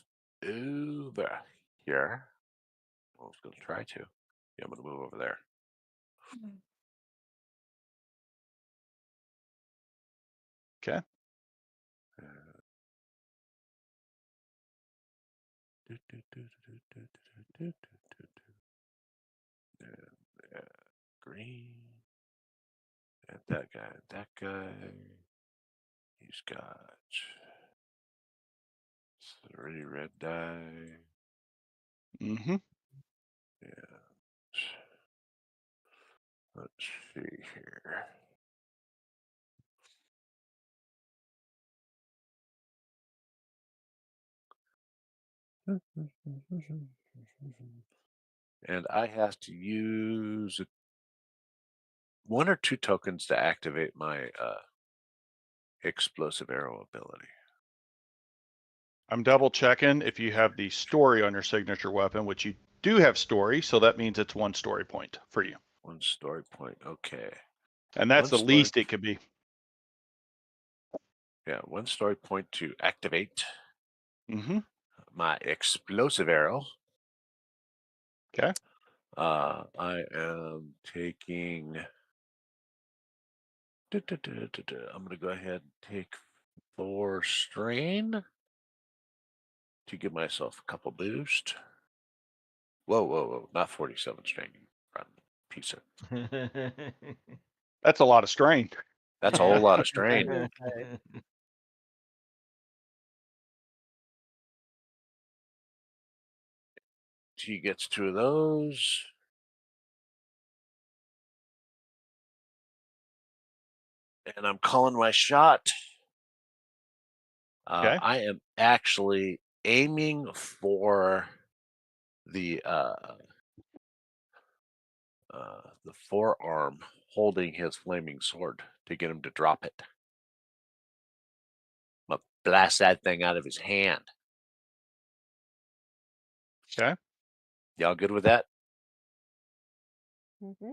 over here. I was gonna try to. Yeah, I'm gonna move over there. Okay. Green. And that guy. He's got 30 red die. Mm-hmm. Yeah. Let's see here. And I have to use 1 or 2 tokens to activate my explosive arrow ability. I'm double checking if you have the story on your signature weapon, which you do have story, so that means it's 1 story point for you. 1 story point, okay. And that's the least it could be. Yeah, 1 story point to activate my explosive arrow. Okay. I am taking. I'm going to go ahead and take 4 strain to give myself a couple boost. Whoa. Not 47 strain. Run, piece of. That's a lot of strain. That's a whole lot of strain. She gets 2 of those. And I'm calling my shot. I am actually aiming for the forearm holding his flaming sword to get him to drop it. I'm gonna blast that thing out of his hand. Okay. Y'all good with that? Mm-hmm.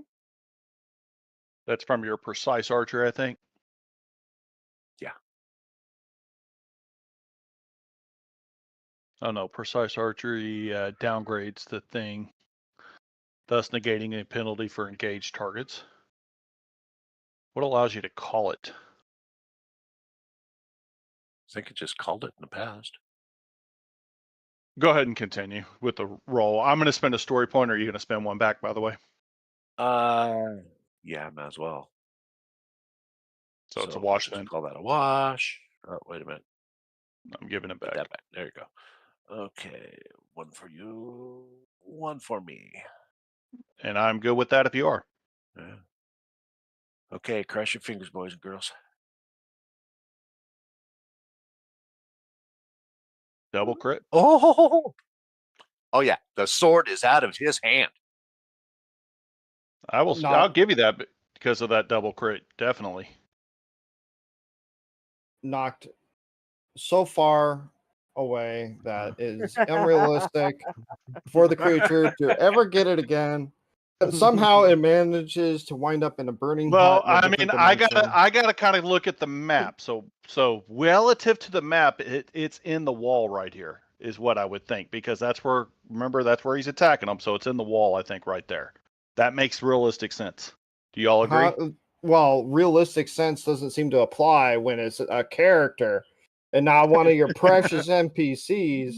That's from your precise archer, I think. Yeah. Oh no, precise archery downgrades the thing, thus negating a penalty for engaged targets. What allows you to call it? I think it just called it in the past. Go ahead and continue with the roll. I'm going to spend a story point, or are you going to spend 1 back, by the way? Yeah, might as well. So it's a wash let's then. Call that a wash. Oh, wait a minute. I'm giving it back. Put that back. There you go. Okay, 1 for you, 1 for me. And I'm good with that if you are. Yeah. Okay, cross your fingers, boys and girls. Double crit. Oh yeah, the sword is out of his hand. I'll give you that because of that double crit, definitely. Knocked so far away that is unrealistic for the creature to ever get it again. But somehow it manages to wind up in a burning hut. I mean, I gotta kind of look at the map. So relative to the map, it's in the wall right here, is what I would think, because that's where he's attacking them. So it's in the wall, I think, right there. That makes realistic sense. Do you all agree? Well, realistic sense doesn't seem to apply when it's a character. and now one of your precious NPCs,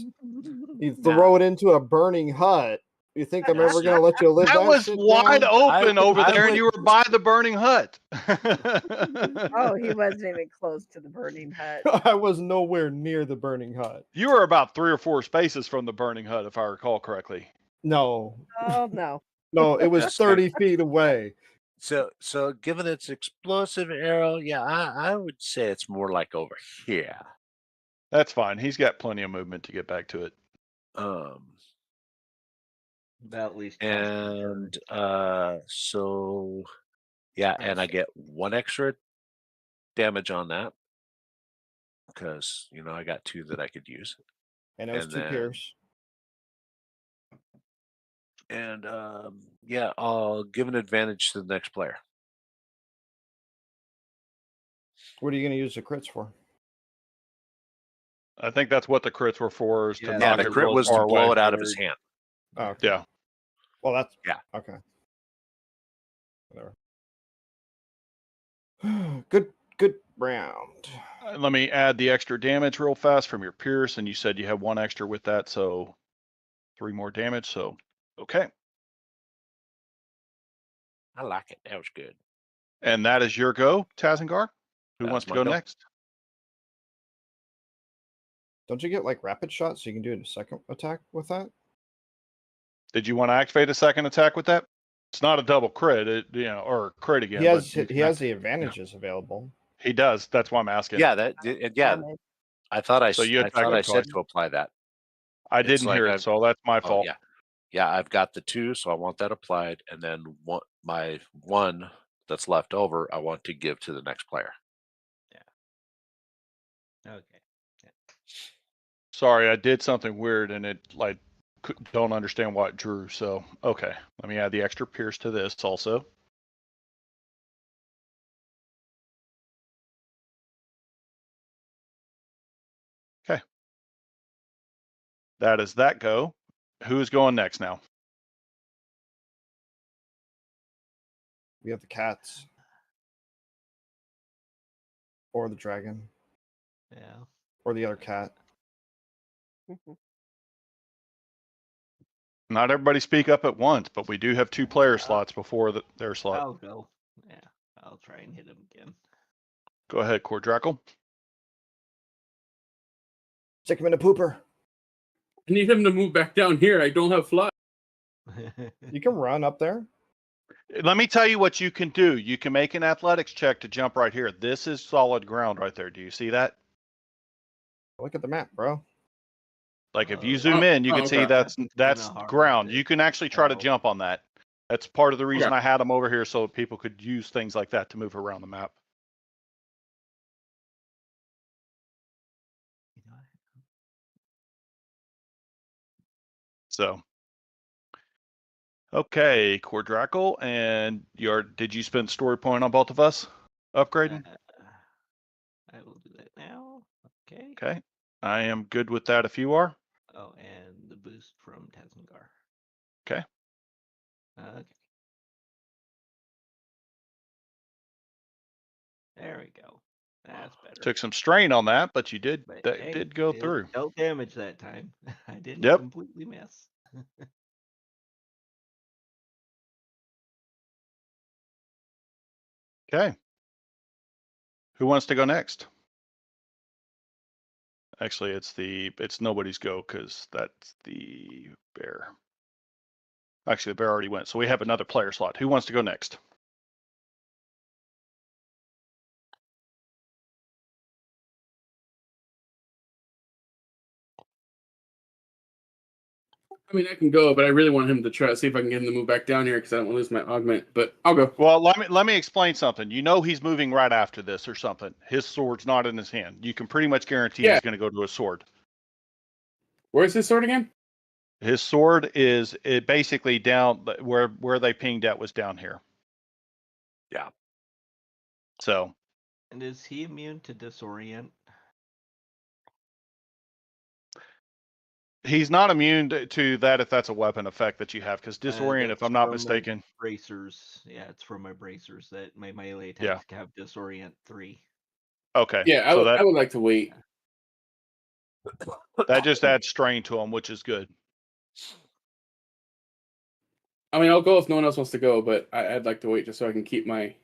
you throw it into a burning hut. You think I'm ever going to let you live that? That was shit wide down? open over there, and you were by the burning hut. Oh, he wasn't even close to the burning hut. I was nowhere near the burning hut. You were about 3 or 4 spaces from the burning hut, if I recall correctly. No. Oh no. No, it was 30 feet away. So given its explosive arrow, yeah, I would say it's more like over here. That's fine. He's got plenty of movement to get back to it. About at least. And so yeah, and I get 1 extra damage on that because I got 2 that I could use. And those 2 pierce. And yeah, I'll give an advantage to the next player. What are you going to use the crits for? I think that's what the crits were for. Is to Yeah, knock the it crit real was far to blow away. it out of his hand. Oh, okay. Yeah. Well, that's yeah. Okay. Whatever. Good round. Let me add the extra damage real fast from your pierce, and you said you have 1 extra with that, so 3 more damage. So okay. I like it. That was good. And that is your go, Tazengar. Who wants to go next? Don't you get like rapid shot so you can do a second attack with that? Did you want to activate a second attack with that? It's not a double crit, or crit again. He has the advantages available. He does. That's why I'm asking. Yeah, I thought I So said to apply that. I didn't hear it, so that's my fault. Yeah, I've got the 2, so I want that applied, and then my 1 that's left over, I want to give to the next player. Yeah. Okay. Yeah. Sorry, I did something weird, and it don't understand why it drew. So okay, let me add the extra pierce to this also. Okay. That is that go. Who is going next now? We have the cats. Or the dragon. Yeah. Or the other cat. Not everybody speak up at once, but we do have 2 player slots before their slot. I'll go. Yeah. I'll try and hit him again. Go ahead, Cordrackle. Stick him in a pooper. I need him to move back down here. I don't have fly. You can run up there. Let me tell you what you can do. You can make an athletics check to jump right here. This is solid ground right there. Do you see that? Look at the map, bro. Like if you zoom in, you can see that's ground. You can actually try to jump on that. That's part of the reason I had them over here so people could use things like that to move around the map. So, okay, Cordrackle, and did you spend story point on both of us upgrading? I will do that now. Okay. Okay, I am good with that if you are. Oh, and the boost from Tazengar. Okay. Okay. There we go. That's better. Took some strain on that, but you did did go through. Dealt damage that time. I didn't completely miss. Okay. Who wants to go next? Actually, it's nobody's go because that's the bear. Actually, the bear already went, so we have another player slot. Who wants to go next? I mean, I can go, but I really want him to try to see if I can get him to move back down here because I don't want to lose my augment. But I'll go. Well, let me explain something. You know he's moving right after this or something. His sword's not in his hand. You can pretty much guarantee he's going to go to a sword. Where's his sword again? His sword is basically down where they pinged at was down here. Yeah. So. And is he immune to disorient? He's not immune to that if that's a weapon effect that you have, because disorient, if I'm not mistaken. Bracers. Yeah, it's from my bracers that my melee attacks have disorient 3. Okay. Yeah, I would like to wait. That just adds strain to him, which is good. I mean, I'll go if no one else wants to go, but I'd like to wait just so I can keep my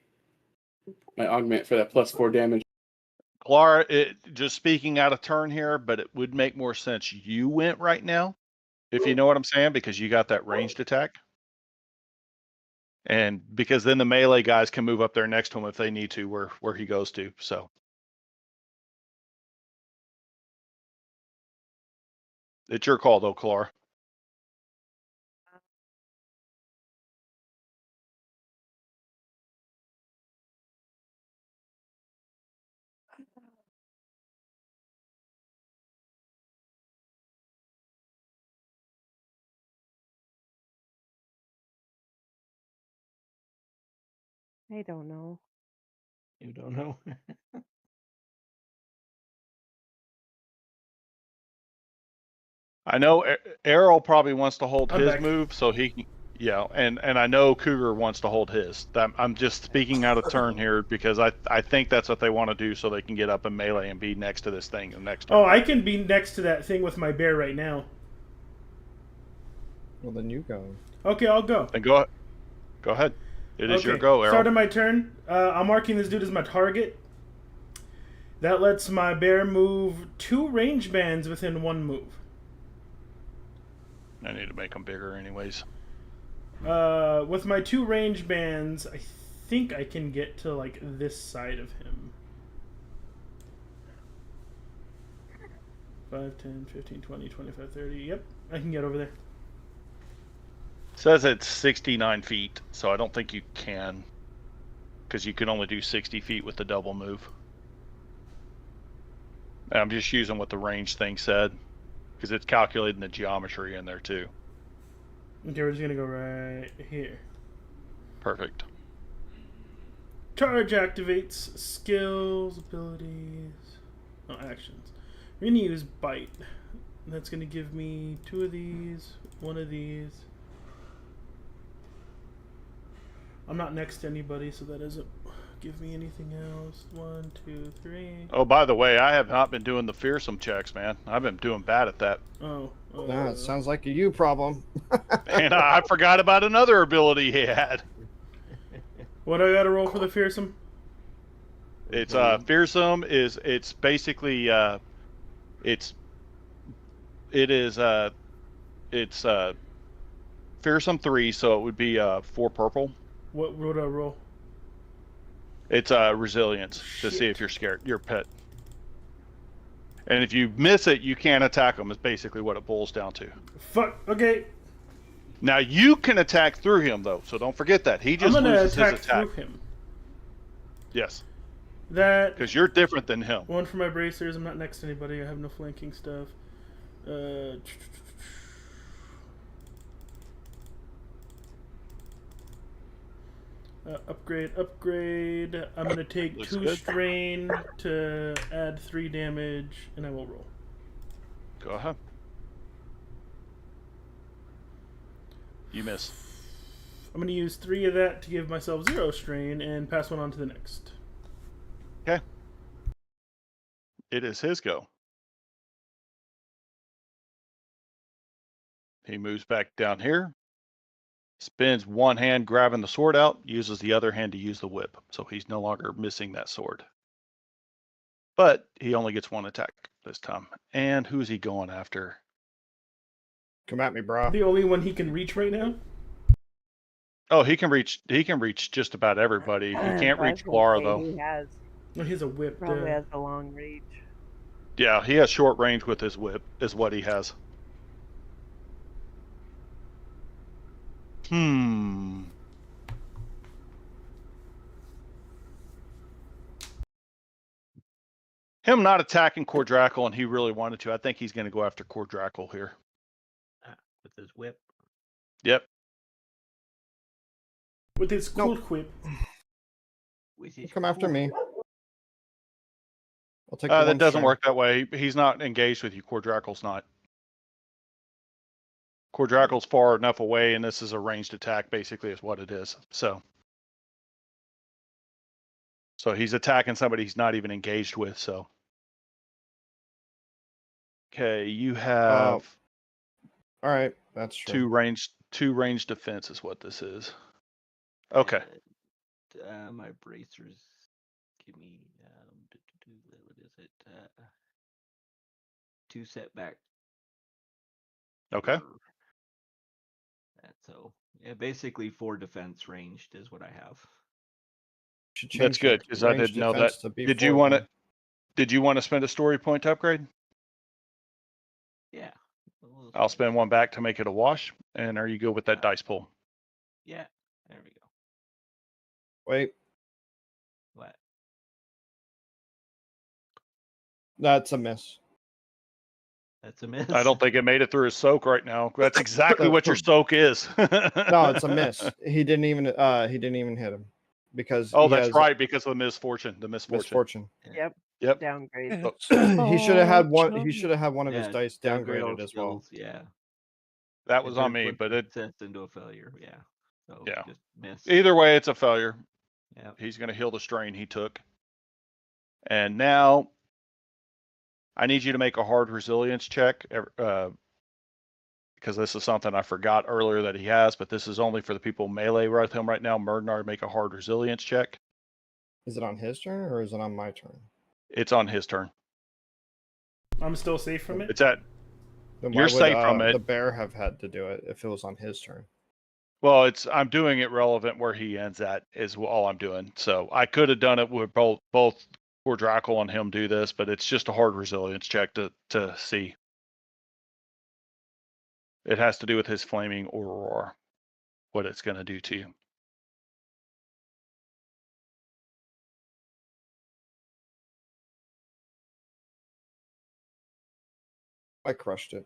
augment for that +4 damage. Clara, just speaking out of turn here, but it would make more sense you went right now, if you know what I'm saying, because you got that ranged attack. And because then the melee guys can move up there next to him if they need to, where he goes to. So it's your call, though, Clara. I don't know. You don't know. I know Errol probably wants to hold I'm his back. move, so he, yeah, and I know Cougar wants to hold his. I'm just speaking out of turn here because I think that's what they want to do, so they can get up in melee and be next to this thing the next turn. Oh, I can be next to that thing with my bear right now. Well, then you go. Okay, I'll go. Then go ahead. It is your go, Errol. Start of my turn. I'm marking this dude as my target. That lets my bear move 2 range bands within 1 move. I need to make them bigger anyways. With my 2 range bands, I think I can get to, like, this side of him. 5, 10, 15, 20, 25, 30. Yep, I can get over there. It says it's 69 feet, so I don't think you can. Because you can only do 60 feet with the double move. And I'm just using what the range thing said. Because it's calculating the geometry in there, too. Okay, we're just going to go right here. Perfect. Charge activates skills, abilities, actions. We're going to use bite. That's going to give me 2 of these, 1 of these. I'm not next to anybody, so that doesn't give me anything else. 1, 2, 3. Oh, by the way, I have not been doing the fearsome checks, man. I've been doing bad at that. Oh. Nah, it sounds like a you problem. And I forgot about another ability he had. What do I got to roll for the fearsome? It's fearsome it's basically it's fearsome 3, so it would be 4 purple. What would I roll? It's resilience to see if you're scared, your pet. And if you miss it, you can't attack them. Is basically what it boils down to. Fuck. Okay. Now you can attack through him though, so don't forget that. He just loses his attack through him. Yes. That. Because you're different than him. 1 for my bracers. I'm not next to anybody. I have no flanking stuff. Upgrade. I'm going to take 2 strain to add 3 damage, and I will roll. Go ahead. You miss. I'm going to use 3 of that to give myself 0 strain and pass 1 on to the next. Okay. It is his go. He moves back down here. Spins one hand grabbing the sword out, uses the other hand to use the whip. So he's no longer missing that sword. But he only gets 1 attack this time. And who's he going after? Come at me, bro. The only one he can reach right now? Oh, he can reach just about everybody. He can't reach Clara though. He has. Oh, he has a whip. Probably has a long reach. Yeah, he has short range with his whip, is what he has. Him not attacking Cordrackle, and he really wanted to. I think he's going to go after Cordrackle here. With his whip? Yep. With his cool whip. Come after me. I'll take that doesn't work that way. He's not engaged with you. Cordrackle's not. Cordrackle's far enough away, and this is a ranged attack, basically, is what it is. So he's attacking somebody he's not even engaged with, so. Okay, you have all right, that's true. two range defense is what this is. Okay. My bracers give me what is it? 2 setback. Okay. So yeah, basically 4 defense ranged is what I have. That's good because I didn't know that. Did you want to? Did you want to spend a story point to upgrade? Yeah. I'll spend one back to make it a wash. And are you good with that dice pool? Yeah. There we go. Wait. What? That's a miss. That's a miss. I don't think it made it through his soak right now. That's exactly what your soak is. No, it's a miss. He didn't even hit him because that's right, because of the misfortune. Yep. Yep. Downgrade. He should have had one. He should have had one of his dice downgraded as well. Yeah. That was on me, but it sets into a failure. Yeah. So yeah. Just miss. Either way, it's a failure. Yeah. He's going to heal the strain he took. And now I need you to make a hard resilience check because this is something I forgot earlier that he has, but this is only for the people melee with him right now. Murdenar, make a hard resilience check. Is it on his turn or is it on my turn? It's on his turn. I'm still safe from it? It's at... You're safe from it. The bear have had to do it if it was on his turn. Well, I'm doing it relevant where he ends at is all I'm doing. So I could have done it with both poor Drackle and him do this, but it's just a hard resilience check to see. It has to do with his flaming aurora, what it's going to do to you. I crushed it.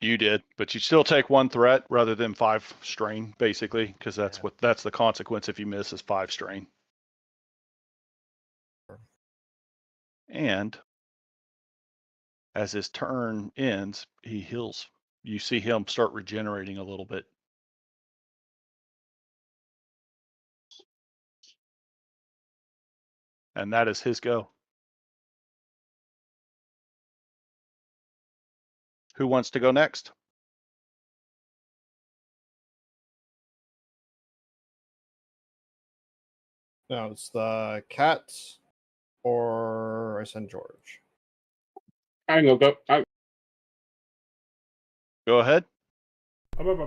You did, but you still take 1 threat rather than 5 strain, basically, because that's the consequence if you miss is 5 strain. And as his turn ends, he heals. You see him start regenerating a little bit. And that is his go. Who wants to go next? No, it's the cats or I send George. I can go. Go ahead. I'm going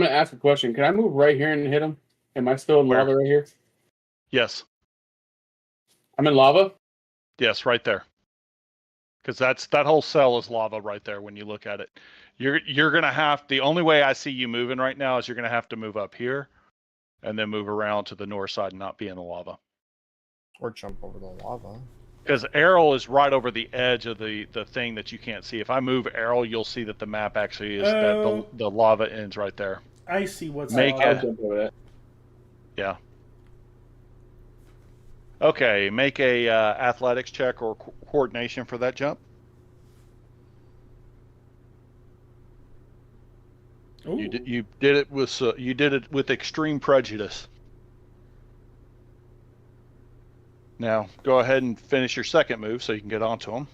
to ask a question. Can I move right here and hit him? Am I still in lava right here? Yes. I'm in lava? Yes, right there. Because that whole cell is lava right there when you look at it. You're going to have... The only way I see you moving right now is you're going to have to move up here and then move around to the north side and not be in the lava. Or jump over the lava. Because Errol is right over the edge of the thing that you can't see. If I move Errol, you'll see that the map actually is that the lava ends right there. I see what's I'll jump over that. Yeah. Okay, make a athletics check or coordination for that jump. You did it with extreme prejudice. Now go ahead and finish your second move so you can get onto him.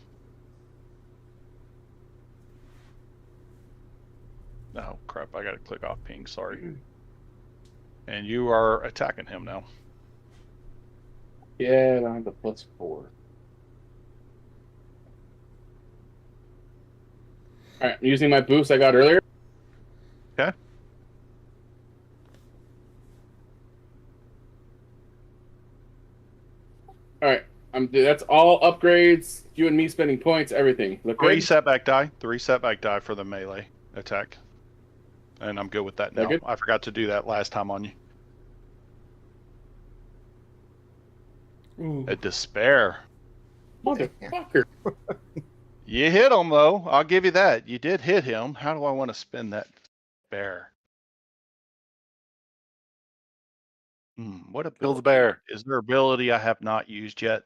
Oh crap! I got to click off ping. Sorry. And you are attacking him now. Yeah, I have the +4. Alright, I'm using my boost I got earlier. Okay. Alright, that's all upgrades, you and me spending points, everything. Look 3 good? setback die. 3 setback die for the melee attack. And I'm good with that now. Good? I forgot to do that last time on you. Ooh. A despair. Motherfucker. You hit him, though. I'll give you that. You did hit him. How do I want to spend that bear? What ability? Kill the bear. Is there ability I have not used yet?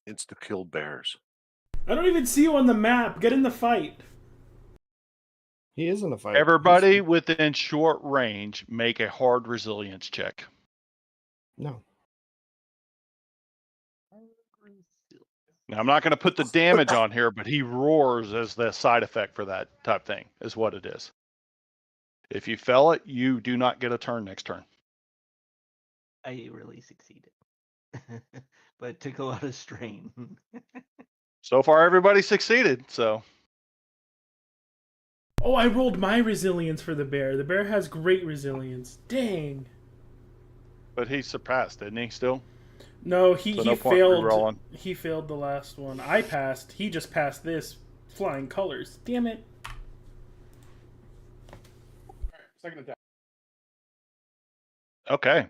Insta-kill bears. I don't even see you on the map. Get in the fight. He is in the fight. Everybody within short range make a hard resilience check. No. Now, I'm not going to put the damage on here, but he roars as the side effect for that type thing, is what it is. If you fail it, you do not get a turn next turn. I really succeeded. But it took a lot of strain. So far, everybody succeeded, so. Oh, I rolled my resilience for the bear. The bear has great resilience. Dang. But he surpassed, didn't he, still? No, he failed. Re-rolling. He failed the last one. I passed. He just passed this. Flying colors. Damn it. Alright, second attack. Okay.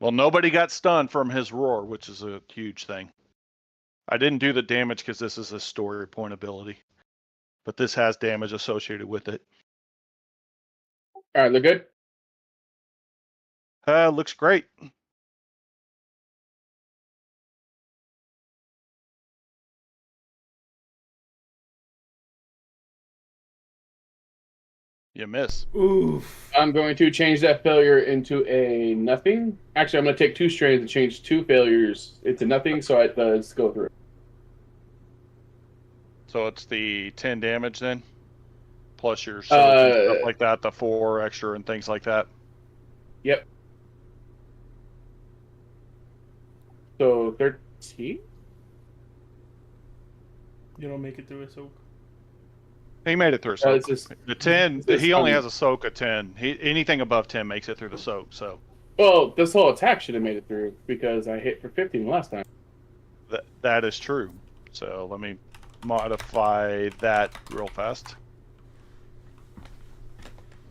Well, nobody got stunned from his roar, which is a huge thing. I didn't do the damage because this is a story point ability. But this has damage associated with it. Alright, look good? Looks great. You miss. Oof. I'm going to change that failure into a nothing. Actually, I'm going to take 2 strains and change 2 failures into nothing, so it does go through. So it's the 10 damage then? Plus your surge and stuff like that, the 4 extra and things like that. Yep. So 13? You don't make it through a soak. He made it through a soak. The 10, he only has a soak of 10. Anything above 10 makes it through the soak, so. Well, this whole attack should have made it through because I hit for 15 last time. That is true. So let me modify that real fast.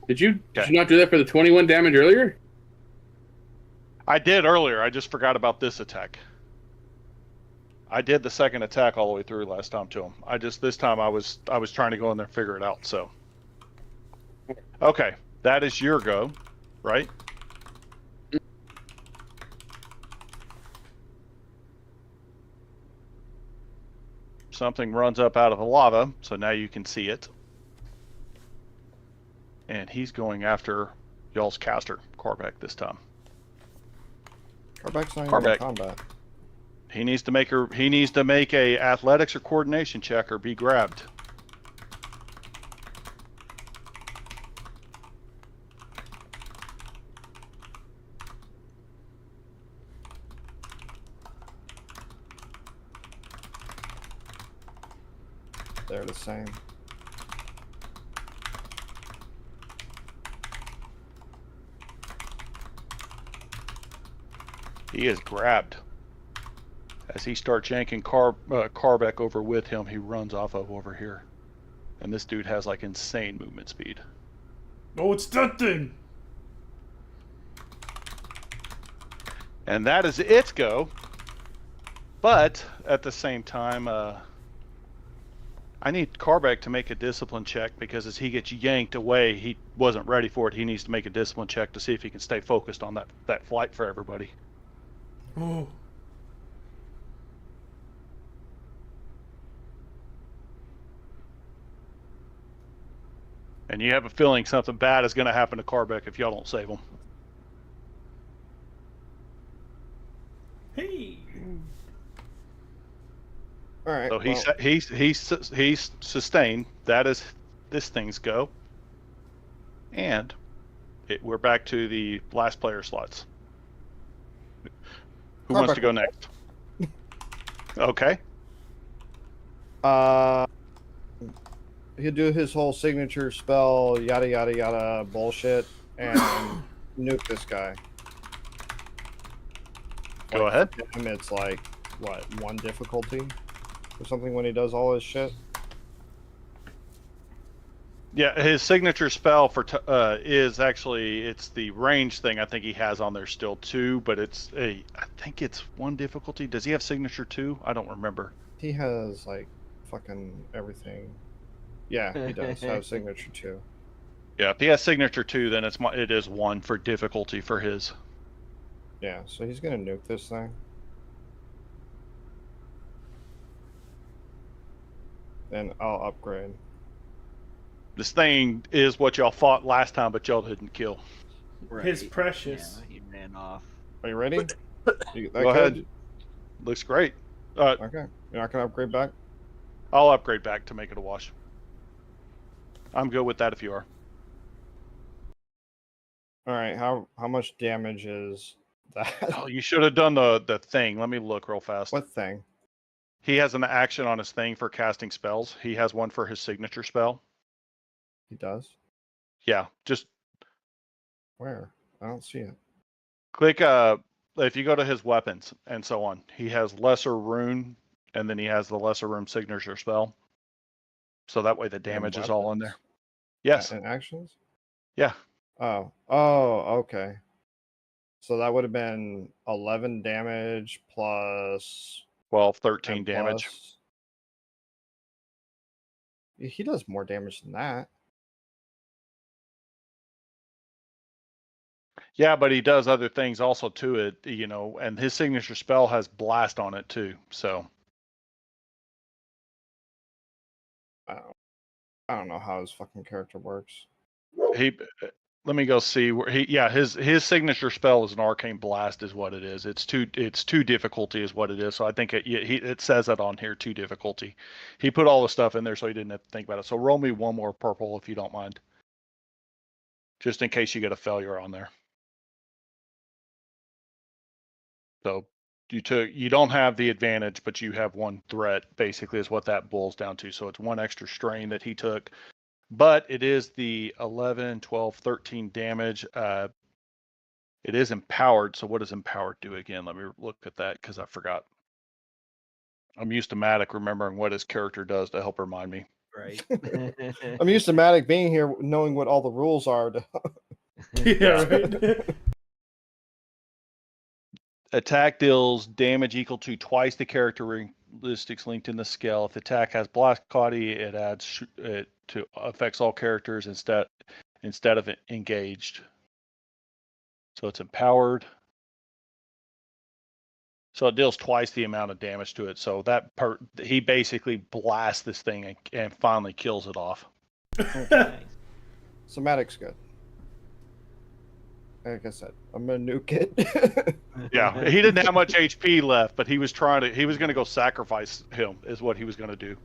Did you not do that for the 21 damage earlier? I did earlier. I just forgot about this attack. I did the second attack all the way through last time to him. This time I was trying to go in there and figure it out. So, okay, that is your go, right? Something runs up out of the lava, so now you can see it, and he's going after y'all's caster, Korvac, this time. Korvac's not even in combat. He needs to make a athletics or coordination check or be grabbed. They're the same. He is grabbed. As he starts yanking Korvac over with him, he runs off of over here. And this dude has like insane movement speed. Oh, it's that thing! And that is its go. But at the same time, I need Korvac to make a discipline check because as he gets yanked away, he wasn't ready for it. He needs to make a discipline check to see if he can stay focused on that flight for everybody. Oh. And you have a feeling something bad is going to happen to Korvac if y'all don't save him. Hey. All right. So he's sustained. That is this thing's go. And we're back to the last player slots. Who wants to go next? Okay. He'll do his whole signature spell, yada yada yada bullshit, and nuke this guy. Go ahead. And it's like what, 1 difficulty or something when he does all his shit. Yeah, his signature spell for is actually it's the range thing. I think he has on there still 2, but I think it's 1 difficulty. Does he have signature 2? I don't remember. He has like fucking everything. Yeah, he does have signature 2. Yeah, if he has signature 2, then it is 1 for difficulty for his. Yeah, so he's gonna nuke this thing. Then I'll upgrade. This thing is what y'all fought last time, but y'all didn't kill. Right. His precious. Yeah, he ran off. Are you ready? You, that Go ahead. good? Looks great. Okay. You're not gonna upgrade back? I'll upgrade back to make it a wash. I'm good with that if you are. All right. How much damage is that? Oh, you should have done the thing. Let me look real fast. What thing? He has an action on his thing for casting spells. He has one for his signature spell. He does? Yeah, just Where? I don't see it. click if you go to his weapons and so on, he has lesser rune, and then he has the lesser rune signature spell. So that way the damage is all in there. Yes. And actions? Yeah. Oh, okay. So that would have been 11 damage plus 12, 13 and damage. plus- He does more damage than that. Yeah, but he does other things also to it, and his signature spell has blast on it too. So I don't know how his fucking character works. let me go see where his signature spell is an arcane blast is what it is. It's two difficulty is what it is. So I think it says it on here, 2 difficulty. He put all the stuff in there so he didn't have to think about it. So roll me one more purple if you don't mind, just in case you get a failure on there. So you don't have the advantage, but you have 1 threat, basically is what that boils down to. So it's 1 extra strain that he took, but it is the 11, 12, 13 damage. It is empowered. So what does empowered do again? Let me look at that because I forgot. I'm used to Matic remembering what his character does to help remind me. Right. I'm used to Matic being here knowing what all the rules are. Yeah, right. Attack deals damage equal to twice the characteristics linked in the scale. If the attack has Blast Caudy, it adds it to affects all characters instead of engaged. So it's empowered. So it deals twice the amount of damage to it. So he basically blasts this thing and finally kills it off. Nice. So Matic's good. Like I said, I'm gonna nuke it. Yeah, he didn't have much HP left, but he was going to go sacrifice him, is what he was going to do.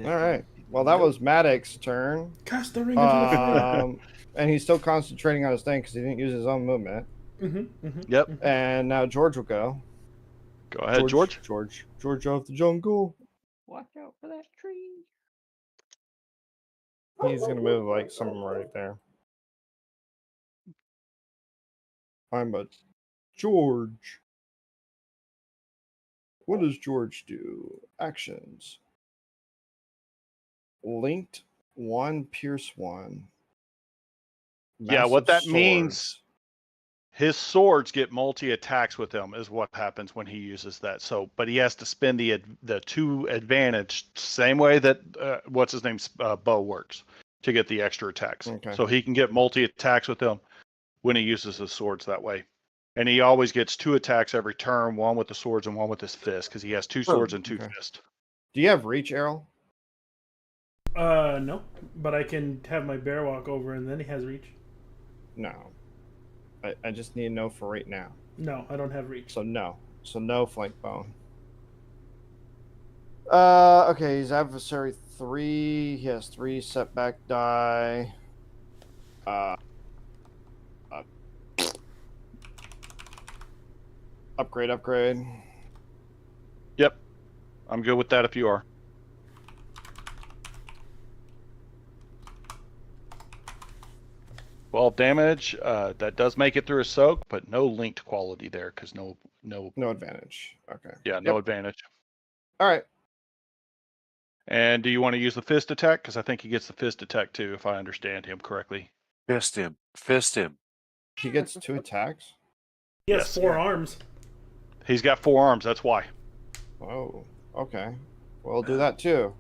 All right. Well, that was Matic's turn. Cast the ring into the flame. And he's still concentrating on his thing because he didn't use his own movement. Yep. And now George will go. Go ahead, George. George of the jungle. Watch out for that tree. He's gonna move like somewhere right there. I'm a George. What does George do? Actions. Linked 1, pierce 1. Yeah, what that Massive means, swords. his swords get multi attacks with him is what happens when he uses that. So, but he has to spend the 2 advantage, same way that what's his name's bow works, to get the extra attacks. Okay. So he can get multi attacks with him when he uses his swords that way. And he always gets 2 attacks every turn, 1 with the swords and 1 with his fist, because he has 2 swords and 2 fists. Do you have reach, Errol? No, but I can have my bear walk over and then he has reach. No. I just need to know for right now. No, I don't have reach. So no. So no flank bone. Okay, he's adversary 3. He has 3 setback die. Upgrade. Yep. I'm good with that if you are. Well, damage, that does make it through a soak, but no linked quality there because no advantage. Okay. Yeah, no advantage. All right. And do you want to use the fist attack? Because I think he gets the fist attack too, if I understand him correctly. Fist him. He gets 2 attacks? He has 4 arms. He's got 4 arms, that's why. Oh, okay. We'll do that too.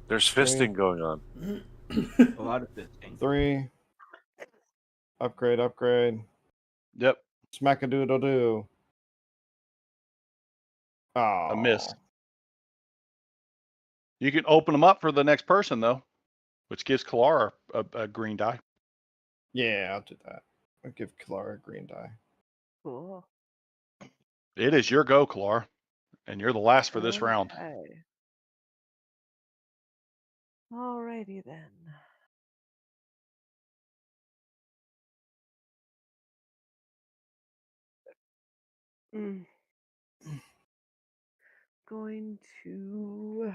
There's fisting going on. A lot of fisting. 3. Upgrade. Yep. Smack-a-doodle-doo. Oh. A miss. You can open them up for the next person, though. which gives Kalara a green die. Yeah, I'll do that. I'll give Kalara a green die. Cool. It is your go, Kalara, and you're the last for this round. Okay. Alrighty then. Going to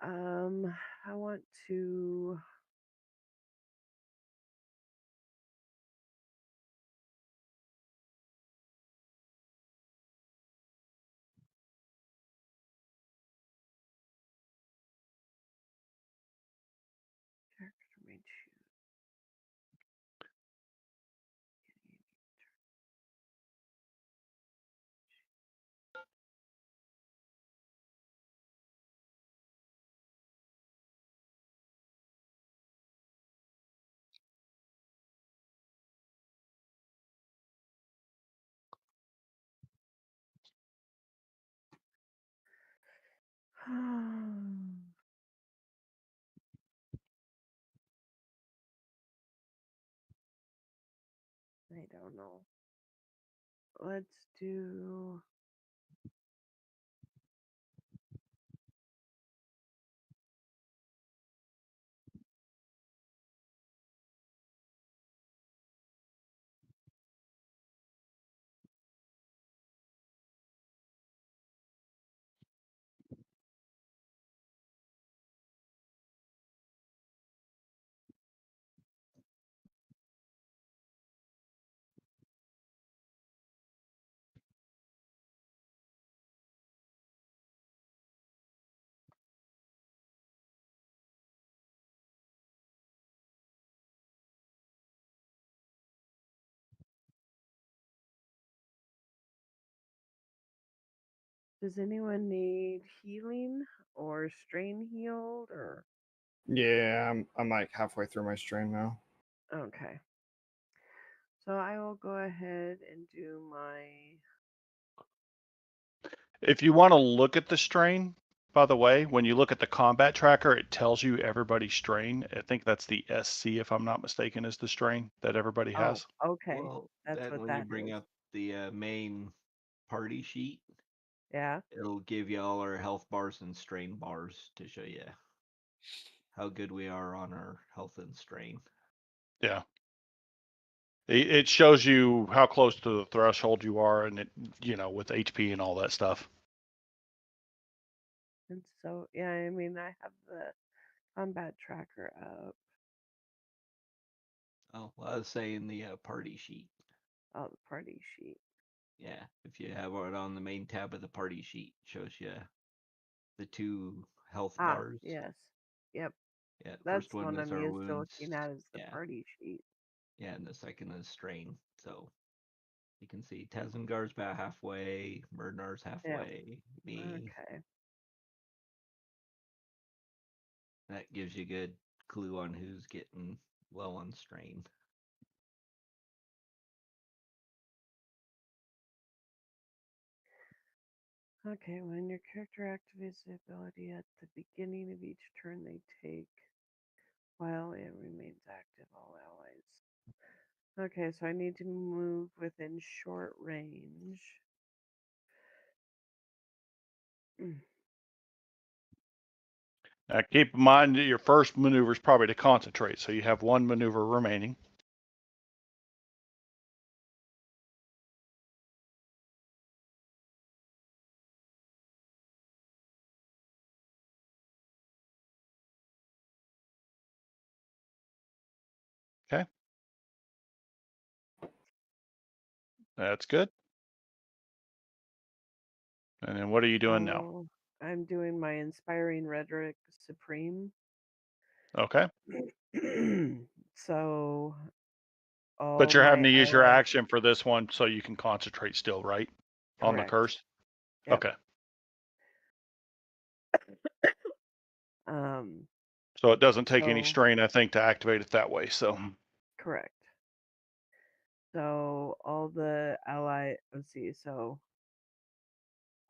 I want to character may choose. I don't know. Let's do Does anyone need healing or strain healed or? Yeah, I'm like halfway through my strain now. Okay. So I will go ahead and do my. If you want to look at the strain, by the way, when you look at the combat tracker, it tells you everybody's strain. I think that's the SC, if I'm not mistaken, is the strain that everybody has. Okay. Well, That's then what when you that bring is. up the main party sheet, Yeah. it'll give you all our health bars and strain bars to show you how good we are on our health and strain. Yeah. It shows you how close to the threshold you are, and it, with HP and all that stuff. And so, yeah, I mean, I have the combat tracker up. Oh, well, I was saying the party sheet. Oh, the party sheet. Yeah, if you have it on the main tab of the party sheet, shows you the 2 health bars. Yes. Yep. Yeah, That's first the one one is I'm our used to wounds. looking at is the Yeah. party sheet. Yeah, and the second is strain. So you can see Tezengar's about halfway, Murnar's halfway, me. Okay. That gives you a good clue on who's getting well on strain. Okay, when your character activates the ability at the beginning of each turn they take, while it remains active, all allies. Okay, so I need to move within short range. Now keep in mind that your first maneuver is probably to concentrate, so you have 1 maneuver remaining. Okay. That's good. And then what are you doing now? I'm doing my Inspiring Rhetoric Supreme. Okay. So all But you're having my to use your allies- action for this one so you can concentrate still, right? On the Correct. curse? Yep. Okay. So it doesn't take any So- strain, I think, to activate it that way. So Correct. So all the let's see, so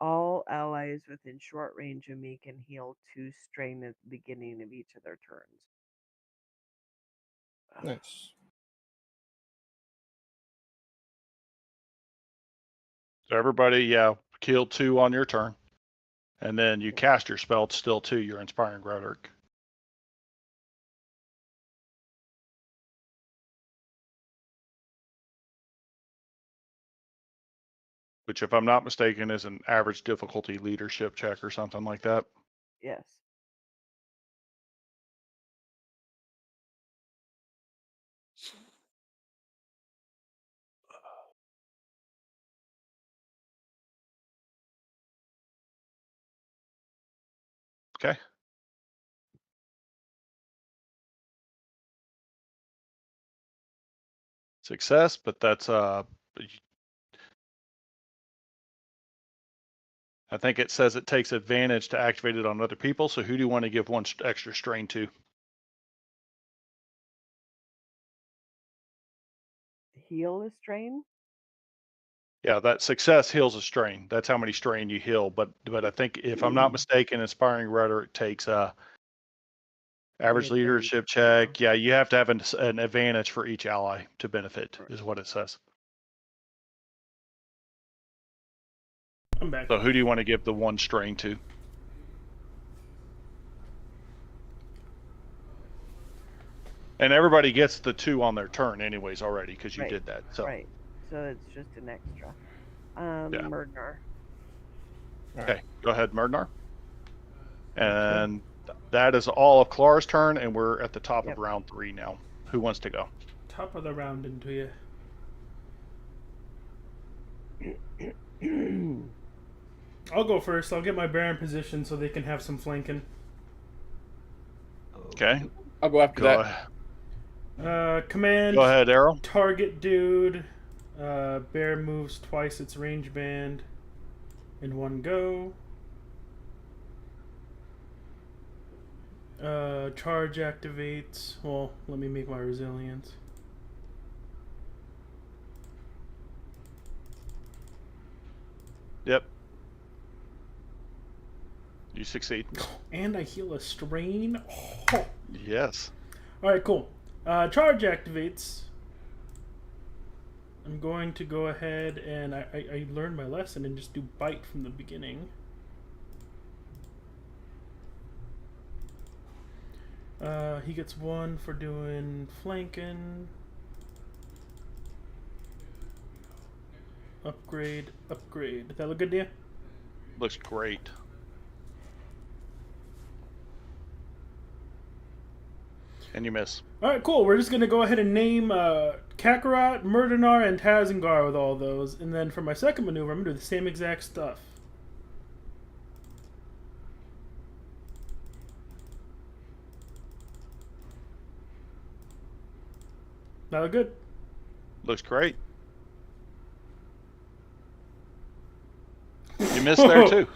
all allies within short range of me can heal 2 strain at the beginning of each of their turns. Nice. So everybody, yeah, kill 2 on your turn. And then you cast your spell, it's still 2, your Inspiring Rhetoric. Which, if I'm not mistaken, is an average difficulty leadership check or something like that. Yes. Okay. Success, but that's I think it says it takes advantage to activate it on other people. So who do you want to give 1 extra strain to? Heal a strain? Yeah, that success heals a strain. That's how many strain you heal. But I think, if I'm not mistaken, Inspiring Rhetoric takes average leadership check. Yeah, you have to have an advantage for each ally to benefit, is what it says. I'm back. So who do you want to give the 1 strain to? And everybody gets the 2 on their turn anyways already, because you did that. So Right. So it's just an extra. Yeah. Murdnar. Okay, go ahead, Murdnar. And that is all of Clara's turn, and we're at the top of round 3 now. Who wants to go? Top of the round into you. I'll go first. I'll get my bear in position so they can have some flanking. Okay. I'll go after that. Command. Go ahead, Arrow. Target dude. Bear moves twice its range band in 1 go. Charge activates. Well, let me make my resilience. Yep. You succeed. And I heal a strain. Oh. Yes. All right, cool. Charge activates. I'm going to go ahead and I learned my lesson and just do bite from the beginning. He gets 1 for doing flanking. Upgrade. Did that look good to you? Looks great. And you miss. All right, cool. We're just going to go ahead and name Kakarot, Murdernar, and Tazengar with all those. And then for my second maneuver, I'm going to do the same exact stuff. That look good? Looks great. You missed there too.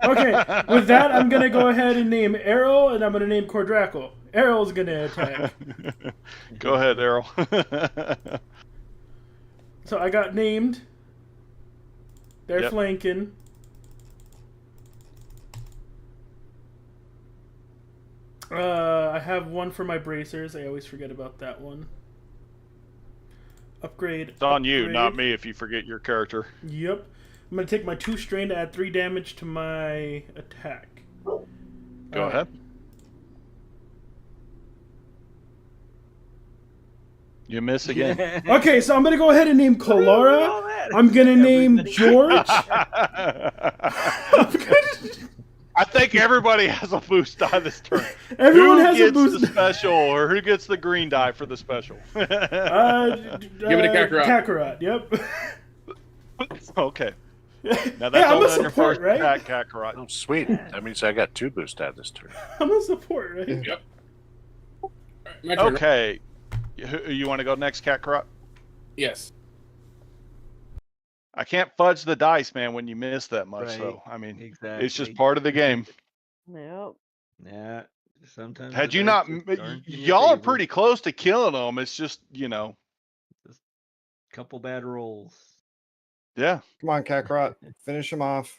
Okay, with that, I'm going to go ahead and name Arrow, and I'm going to name Cordrackle. Arrow's going to attack. Go ahead, Arrow. So I got named. They're flanking. I have 1 for my bracers. I always forget about that one. Upgrade. It's on you, not me, if you forget your character. Yep. I'm going to take my 2 strain to add 3 damage to my attack. Go ahead. You miss again. Okay, so I'm going to go ahead and name Kalara. I'm going to name George. I think everybody has a boost die this turn. Everyone who has gets a boost the special, or who gets the green die for the special? Give it to Kakarot. Kakarot, yep. Okay. Now that's I'm all a on your support, first right? attack, Kakarot. Oh, sweet. That means I got 2 boost die this turn. I'm a support, right? Yep. My turn. Okay. You want to go next, Cat Corrupt? Yes. I can't fudge the dice, man, when you miss that much. Right. So, I mean, Exactly. it's just part of the game. Yep. Yeah. Sometimes Had the you dice not, just aren't in your y'all are favor. pretty close to killing them. It's just, Just a couple bad rolls. Yeah. Come on, Kakarot. Finish him off.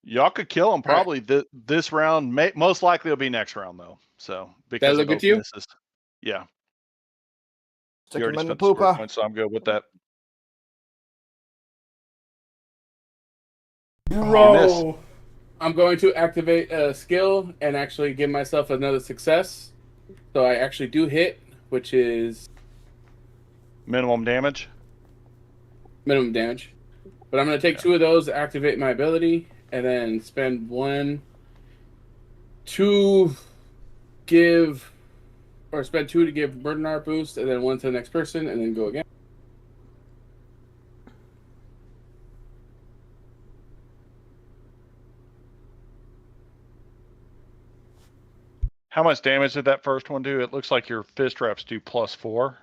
Y'all could kill them probably this round. Most likely it'll be next round, though. So, because look of good those to you? misses. Yeah. Stick You him already in the spent the score poopa. point, so I'm good with that. Bro. I'm going to activate a skill and actually give myself another success. So I actually do hit, which is Minimum damage. minimum damage. But I'm going to take 2 of those to activate my ability, and then spend 1 to give, or spend 2 to give Burdenar boost, and then 1 to the next person, and then go again. How much damage did that first one do? It looks like your fist traps do +4.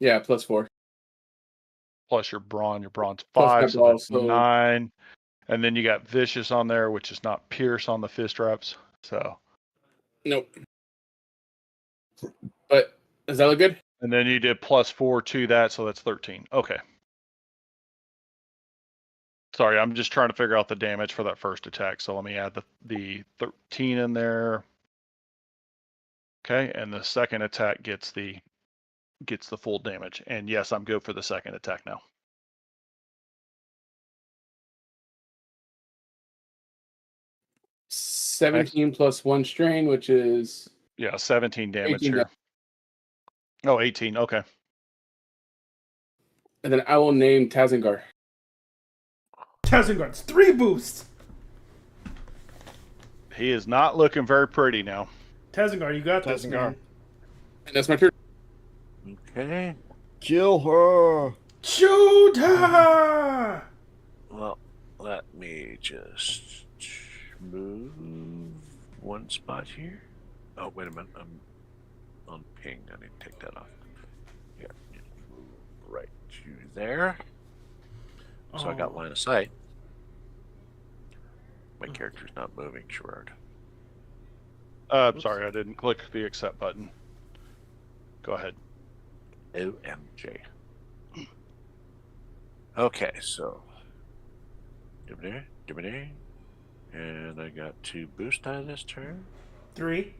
Yeah, +4. Plus your brawn. Your brawn's Plus 5, my so brawl, that's so 9. And then you got vicious on there, which is not pierce on the fist traps. So. Nope. But does that look good? And then you did +4 to that, so that's 13. Okay. Sorry, I'm just trying to figure out the damage for that first attack. So let me add the 13 in there. Okay, and the second attack gets the full damage. And yes, I'm good for the second attack now. $17 plus 1 strain, which is 17 damage 18 here. Oh, 18. Okay. And then I will name Tazengar. Tazengar's 3 boosts. He is not looking very pretty now. Tazengar, you got this, man. And that's my turn. Okay. Kill her. Shoot her! Well, let me just move 1 spot here. Oh, wait a minute. I'm on ping. I need to take that off. Yeah. Move right to there. So I got line of sight. My character's not moving, Sherrard. Sorry, I didn't click the accept button. Go ahead. OMG. Okay, so. And I got 2 boost die this turn. 3.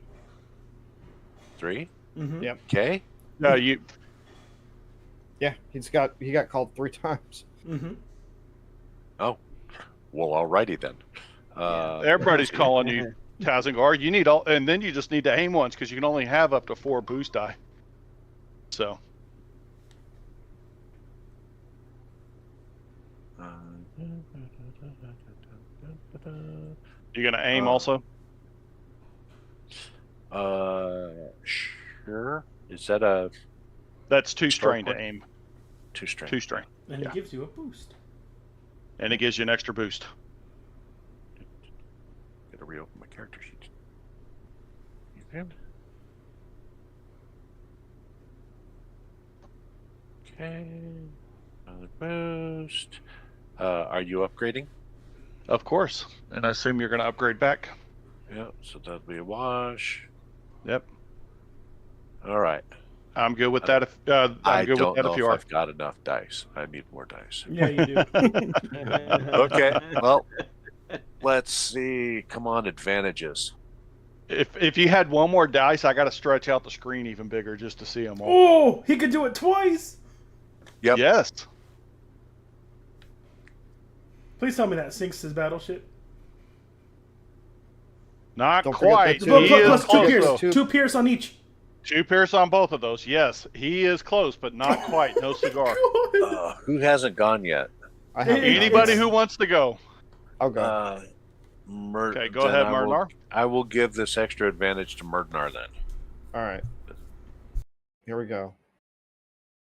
3? Mm-hmm. Yep. Okay. You. Yeah, he got called 3 times. Mm-hmm. Oh, well, alrighty then. Everybody's calling you Tazengar. You need all, and then you just need to aim once because you can only have up to 4 boost die. So. You gonna aim also? Sure. Is that a? That's 2 strain to aim. 2 strain. 2 strain. And it gives you a boost. And it gives you an extra boost. Gotta reopen my character sheet. You can. Okay. Another boost. Are you upgrading? Of course. And I assume you're gonna upgrade back. Yeah, so that'll be a wash. Yep. All right. I'm good with that. I good don't with that know if you if are. I've got enough dice. I need more dice. Yeah, you do. Okay. Well, let's see. Come on, advantages. If you had one more dice, I got to stretch out the screen even bigger just to see them all. Oh, he could do it twice. Yep. Yes. Please tell me that sinks his battleship. Not Don't forget quite. that He too. is Plus 2 close, pierce. though. 2 pierce on each. 2 pierce on both of those. Yes, he is close, but not quite. No cigar. Who hasn't gone yet? I have Anybody who wants to go. I'll go. Okay, go ahead, Murnar. I will give this extra advantage to Murnar then. All right. Here we go.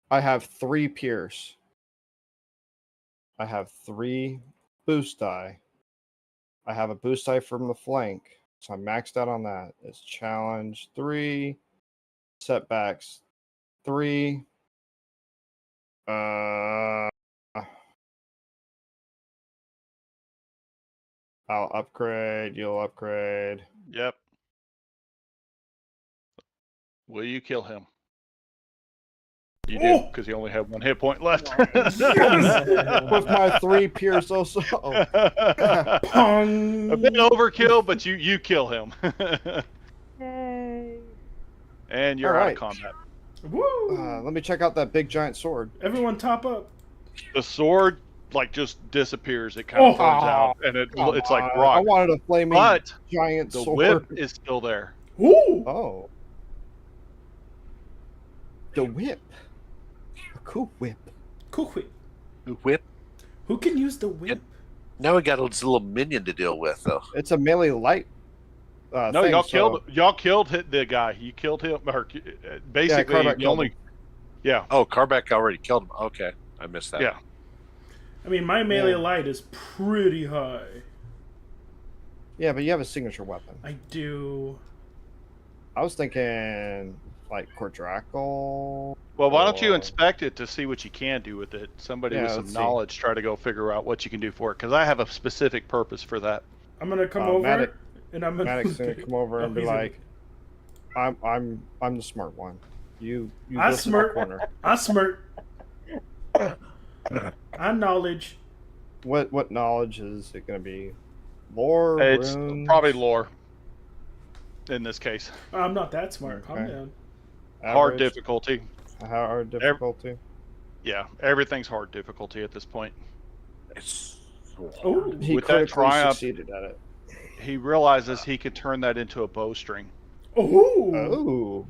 I have 3 pierce. I have 3 boost die. I have a boost die from the flank. So I'm maxed out on that. It's challenge 3. setbacks 3. I'll upgrade. You'll upgrade. Yep. Will you kill him? You do, because he only had 1 hit point left. With my 3 pierce also. A bit overkill, but you kill him. Yay. And you're out of combat. Woo! Let me check out that big giant sword. Everyone top up. The sword just disappears. It kind of burns out, and it's like rock. I wanted a flaming giant the sword. whip is still there. Ooh! Oh. The whip. A cool whip. Cool whip. The whip. Who can use the whip? Now we got a little minion to deal with, though. It's a melee light. No, y'all killed the guy. You killed him. Or basically, Carback killed him. Yeah. Oh, Carback already killed him. Okay, I missed that. Yeah. I mean, my melee light is pretty high. Yeah, but you have a signature weapon. I do. I was thinking like Cordrackle. Well, why don't you inspect it to see what you can do with it? Somebody with some knowledge try to go figure out what you can do for it, because I have a specific purpose for that. I'm gonna come over, and I'm gonna. Maddox's gonna come over and be like, "I'm the smart one. You I go smirk. corner. I smirk. I knowledge. What knowledge is it gonna be? Lore. It's runes? probably lore. In this case, I'm not that smart. Calm down. Hard difficulty. Hard difficulty. Yeah, everything's hard difficulty at this point. It's he with that triumph, succeeded at it. He realizes he could turn that into a bowstring. Oh.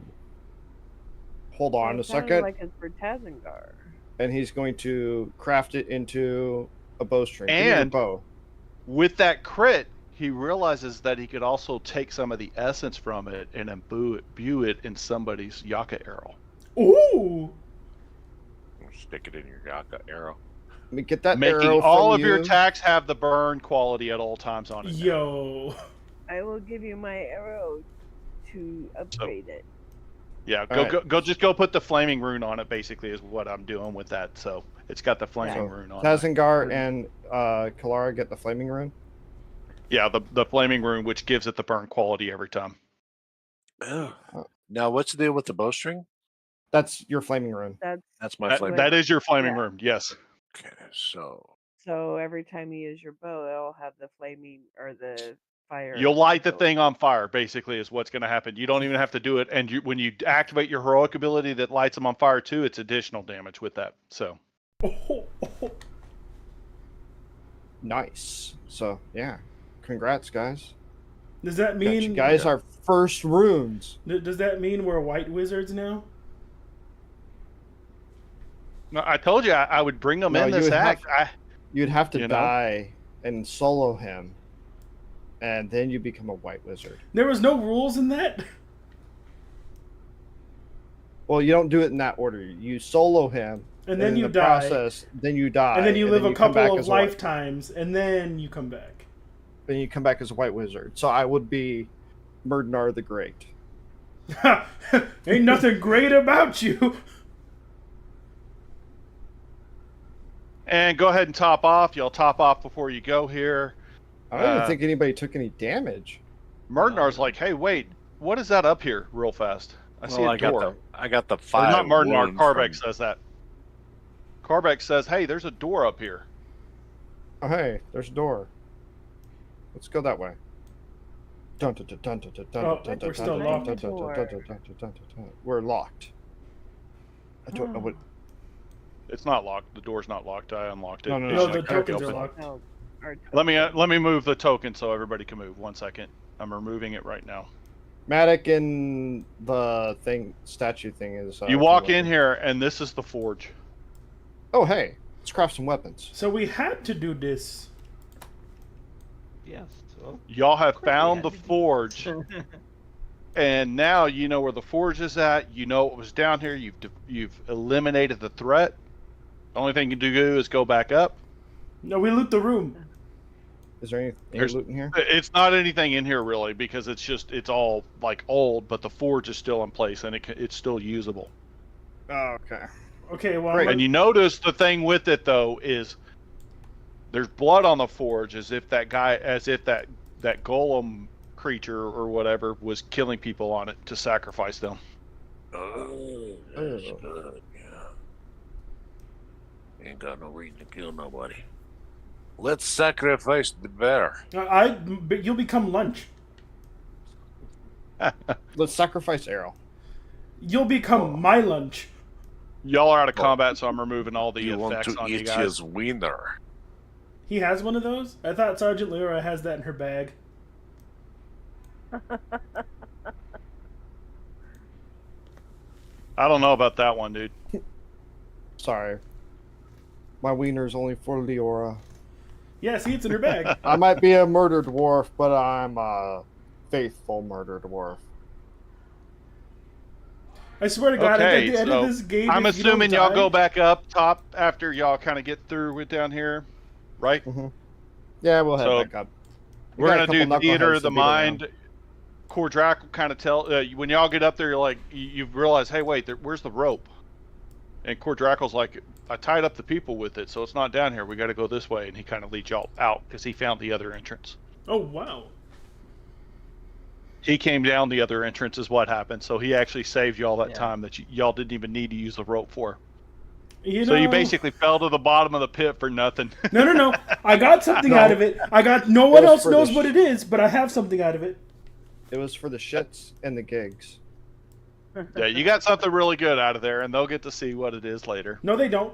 Hold on a second. Like it's for Tazengar. And he's going to craft it into a bowstring. And bow. With that crit, he realizes that he could also take some of the essence from it and imbue it in somebody's Yaka arrow. Ooh! Stick it in your Yaka arrow. Let me get that Making arrow all from of your attacks have the burn quality at all times on it. Yo. I will give you my arrow to upgrade it. Yeah, go put the flaming rune on it, basically, is what I'm doing with that. So it's got the flaming rune on it. Tazengar and Kalara get the flaming rune? Yeah, the flaming rune, which gives it the burn quality every time. Oh. Now, what's the deal with the bowstring? That's your flaming rune. That's my flaming rune. That is your flaming rune, yes. Okay, so every time you use your bow, it'll have the flaming or the fire. You'll light the thing on fire, basically, is what's going to happen. You don't even have to do it. And when you activate your heroic ability that lights them on fire, too, it's additional damage with that. So. Nice. So, yeah. Congrats, guys. Does that mean you guys are first runes? Does that mean we're white wizards now? No, I told you I would bring them in this act. You'd have to die and solo him, and then you become a white wizard. There was no rules in that? Well, you don't do it in that order. You solo him, and then you die. Then you die, and then you live a couple of lifetimes, and then you come back. Then you come back as a white wizard. So I would be Murdnar the Great. Ain't nothing great about you. And go ahead and top off. Y'all top off before you go here. I don't even think anybody took any damage. Murdnar's like, hey, wait, what is that up here real fast? I see a door. I got the 5. Or not Murdnar, Carbeck says that. Carbeck says, hey, there's a door up here. Oh, hey, there's a door. Let's go that way. We're still locked. We're locked. I don't know what. It's not locked. The door's not locked. I unlocked it. No, the tokens are locked. No, let me move the token so everybody can move. 1 second. I'm removing it right now. Matic and the statue thing is. You walk in here, and this is the forge. Oh, hey, let's craft some weapons. So we had to do this. Yes. So. Y'all have found the forge, and now you know where the forge is at. You know what was down here. You've eliminated the threat. The only thing you can do is go back up. No, we loot the room. Is there any loot in here? It's not anything in here really because it's all like old, but the forge is still in place and it's still usable. Oh, okay. Okay, well, and you notice the thing with it though is there's blood on the forge, as if that golem creature or whatever was killing people on it to sacrifice them. Oh, that's good. Yeah. Ain't got no reason to kill nobody. Let's sacrifice the bear. You'll become lunch. Let's sacrifice Arrow. You'll become my lunch. Y'all are out of combat, so I'm removing all the you effects want to on eat you guys. his wiener. He has one of those? I thought Sergeant Lyra has that in her bag. I don't know about that one, dude. Sorry. My wiener's only for Leora. Yeah, see, it's in her bag. I might be a murder dwarf, but I'm a faithful murder dwarf. I swear to God, okay, at the end of this game, I'm assuming y'all go back up top after y'all kind of get through with down here, right? Mm-hmm. Yeah, we'll head back up. We're going to do Theater of the Mind. Cordrak will kind of tell, when y'all get up there, you're like, you realize, hey, wait, where's the rope? And Cordrackle's like, I tied up the people with it, so it's not down here. We got to go this way. And he kind of leads y'all out because he found the other entrance. Oh, wow. He came down the other entrance is what happened. So he actually saved y'all that time that y'all didn't even need to use the rope for. So you basically fell to the bottom of the pit for nothing. No. I got something out of it. No one else knows what it is, but I have something out of it. It was for the shits and the gigs. Yeah, you got something really good out of there, and they'll get to see what it is later. No, they don't.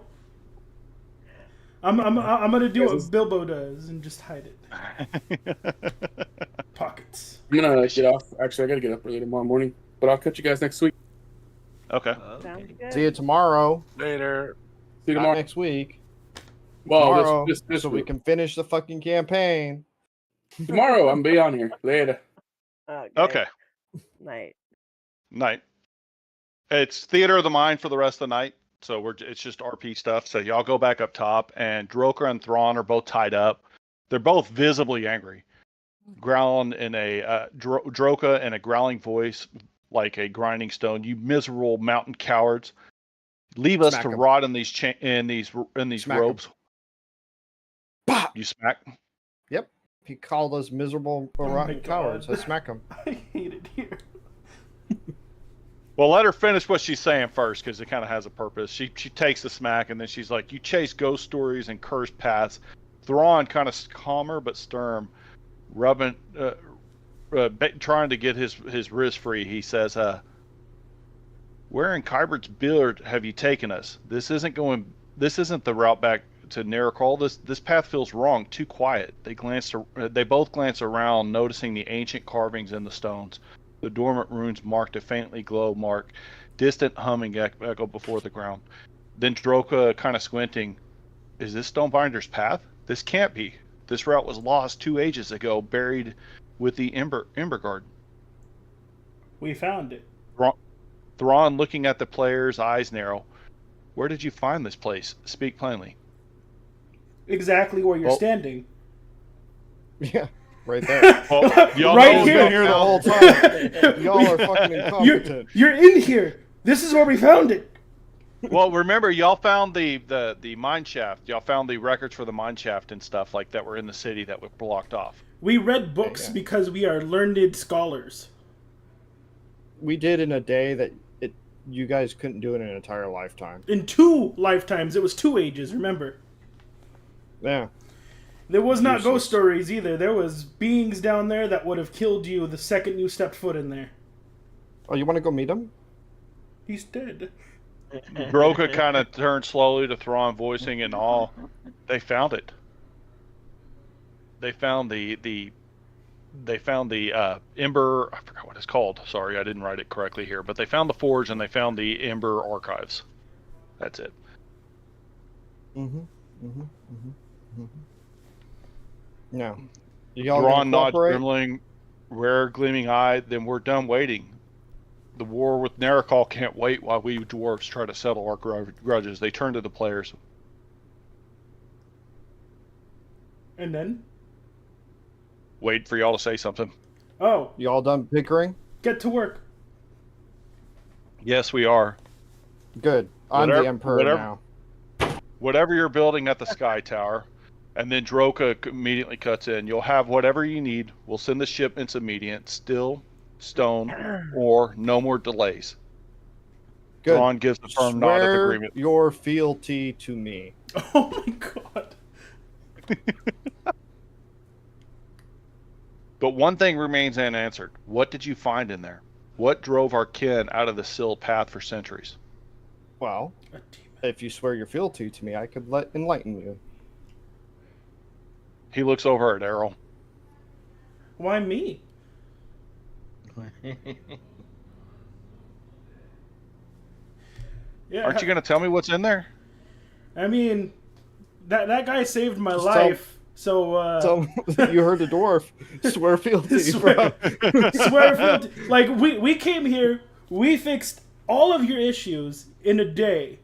I'm gonna do what Bilbo does and just hide it. Pockets. I'm gonna get off. Actually, I gotta get up early tomorrow morning, but I'll catch you guys next week. Okay. See you tomorrow. Later. See you tomorrow. Next week. Well, tomorrow, this so we can finish the fucking campaign. Tomorrow, I'm be on here. Later. Okay. Night. It's Theater of the Mind for the rest of the night. So it's just RP stuff. So y'all go back up top, and Droka and Thrawn are both tied up. They're both visibly angry, growling in a Droka in a growling voice like a grinding stone. You miserable mountain cowards! Leave us to rot in these ropes. You smack. Yep. He called us miserable rotten cowards. I smack him. I hate it here. Well, let her finish what she's saying first, because it kind of has a purpose. She takes the smack, and then she's like, you chase ghost stories and cursed paths. Thrawn, kind of calmer but stern, rubbing, trying to get his wrist free. He says, where in Kybert's beard have you taken us? This isn't the route back to Naracol. This path feels wrong, too quiet. They both glance around, noticing the ancient carvings in the stones. The dormant runes marked a faintly glow mark, distant humming echo before the ground. Then Droka, kind of squinting, is this Stonebinder's path? This can't be. This route was lost 2 ages ago, buried with the Ember Garden. We found it. Thrawn, looking at the players, eyes narrow. Where did you find this place? Speak plainly. Exactly where you're standing. Yeah. Right there. Well, y'all right here. Been here the whole time. Y'all are fucking incompetent. You're in here. This is where we found it. Well, remember, y'all found the mine shaft. Y'all found the records for the mine shaft and stuff like that were in the city that were blocked off. We read books because we are learned scholars. We did in a day that you guys couldn't do in an entire lifetime. In 2 lifetimes. It was 2 ages, remember? Yeah. There was not ghost stories either. There was beings down there that would have killed you the second you stepped foot in there. Oh, you want to go meet him? He's dead. Droka kind of turned slowly to Thrawn, voicing in awe. They found it. They found the Ember. I forgot what it's called. Sorry, I didn't write it correctly here. But they found the forge and they found the Ember archives. That's it. No. Thrawn nods, trembling, rare gleaming eye. Then we're done waiting. The war with Naracol can't wait while we dwarves try to settle our grudges. They turn to the players. And then? Wait for y'all to say something. Oh, You all done bickering? get to work. Yes, we are. Good. I'm the emperor now. Whatever you're building at the Sky Tower, and then Droka immediately cuts in. You'll have whatever you need. We'll send the shipments immediate. Steel, stone, or no more delays. Good. Ron gives the firm nod of agreement. Swear your fealty to me. Oh my god. But one thing remains unanswered. What did you find in there? What drove our kin out of the sealed path for centuries? Well, if you swear your fealty to me, I could enlighten you. He looks over at Errol. Why me? Yeah. Aren't you going to tell me what's in there? I mean, that guy saved my life. So you heard the dwarf. Swear fealty. Swear fealty. Like we came here, we fixed all of your issues in a day.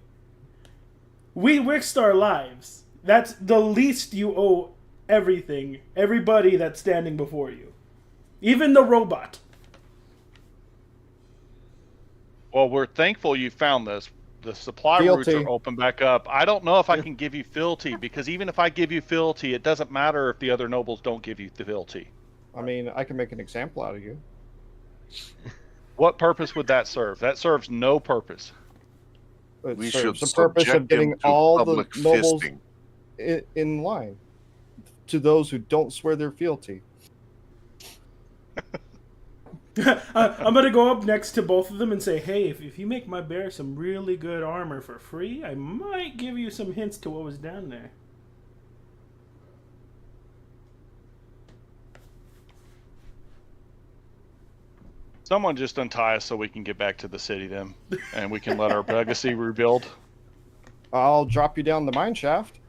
We risked our lives. That's the least you owe everything. Everybody that's standing before you. Even the robot. Well, we're thankful you found this. The supply routes are open back up. I don't know if I can give you fealty, because even if I give you fealty, it doesn't matter if the other nobles don't give you the fealty. I mean, I can make an example out of you. What purpose would that serve? That serves no purpose. It serves the purpose of getting all the nobles in line to those who don't swear their fealty. I'm gonna go up next to both of them and say, hey, if you make my bear some really good armor for free, I might give you some hints to what was down there. Someone just untie us so we can get back to the city then, and we can let our legacy rebuild. I'll drop you down the mine shaft.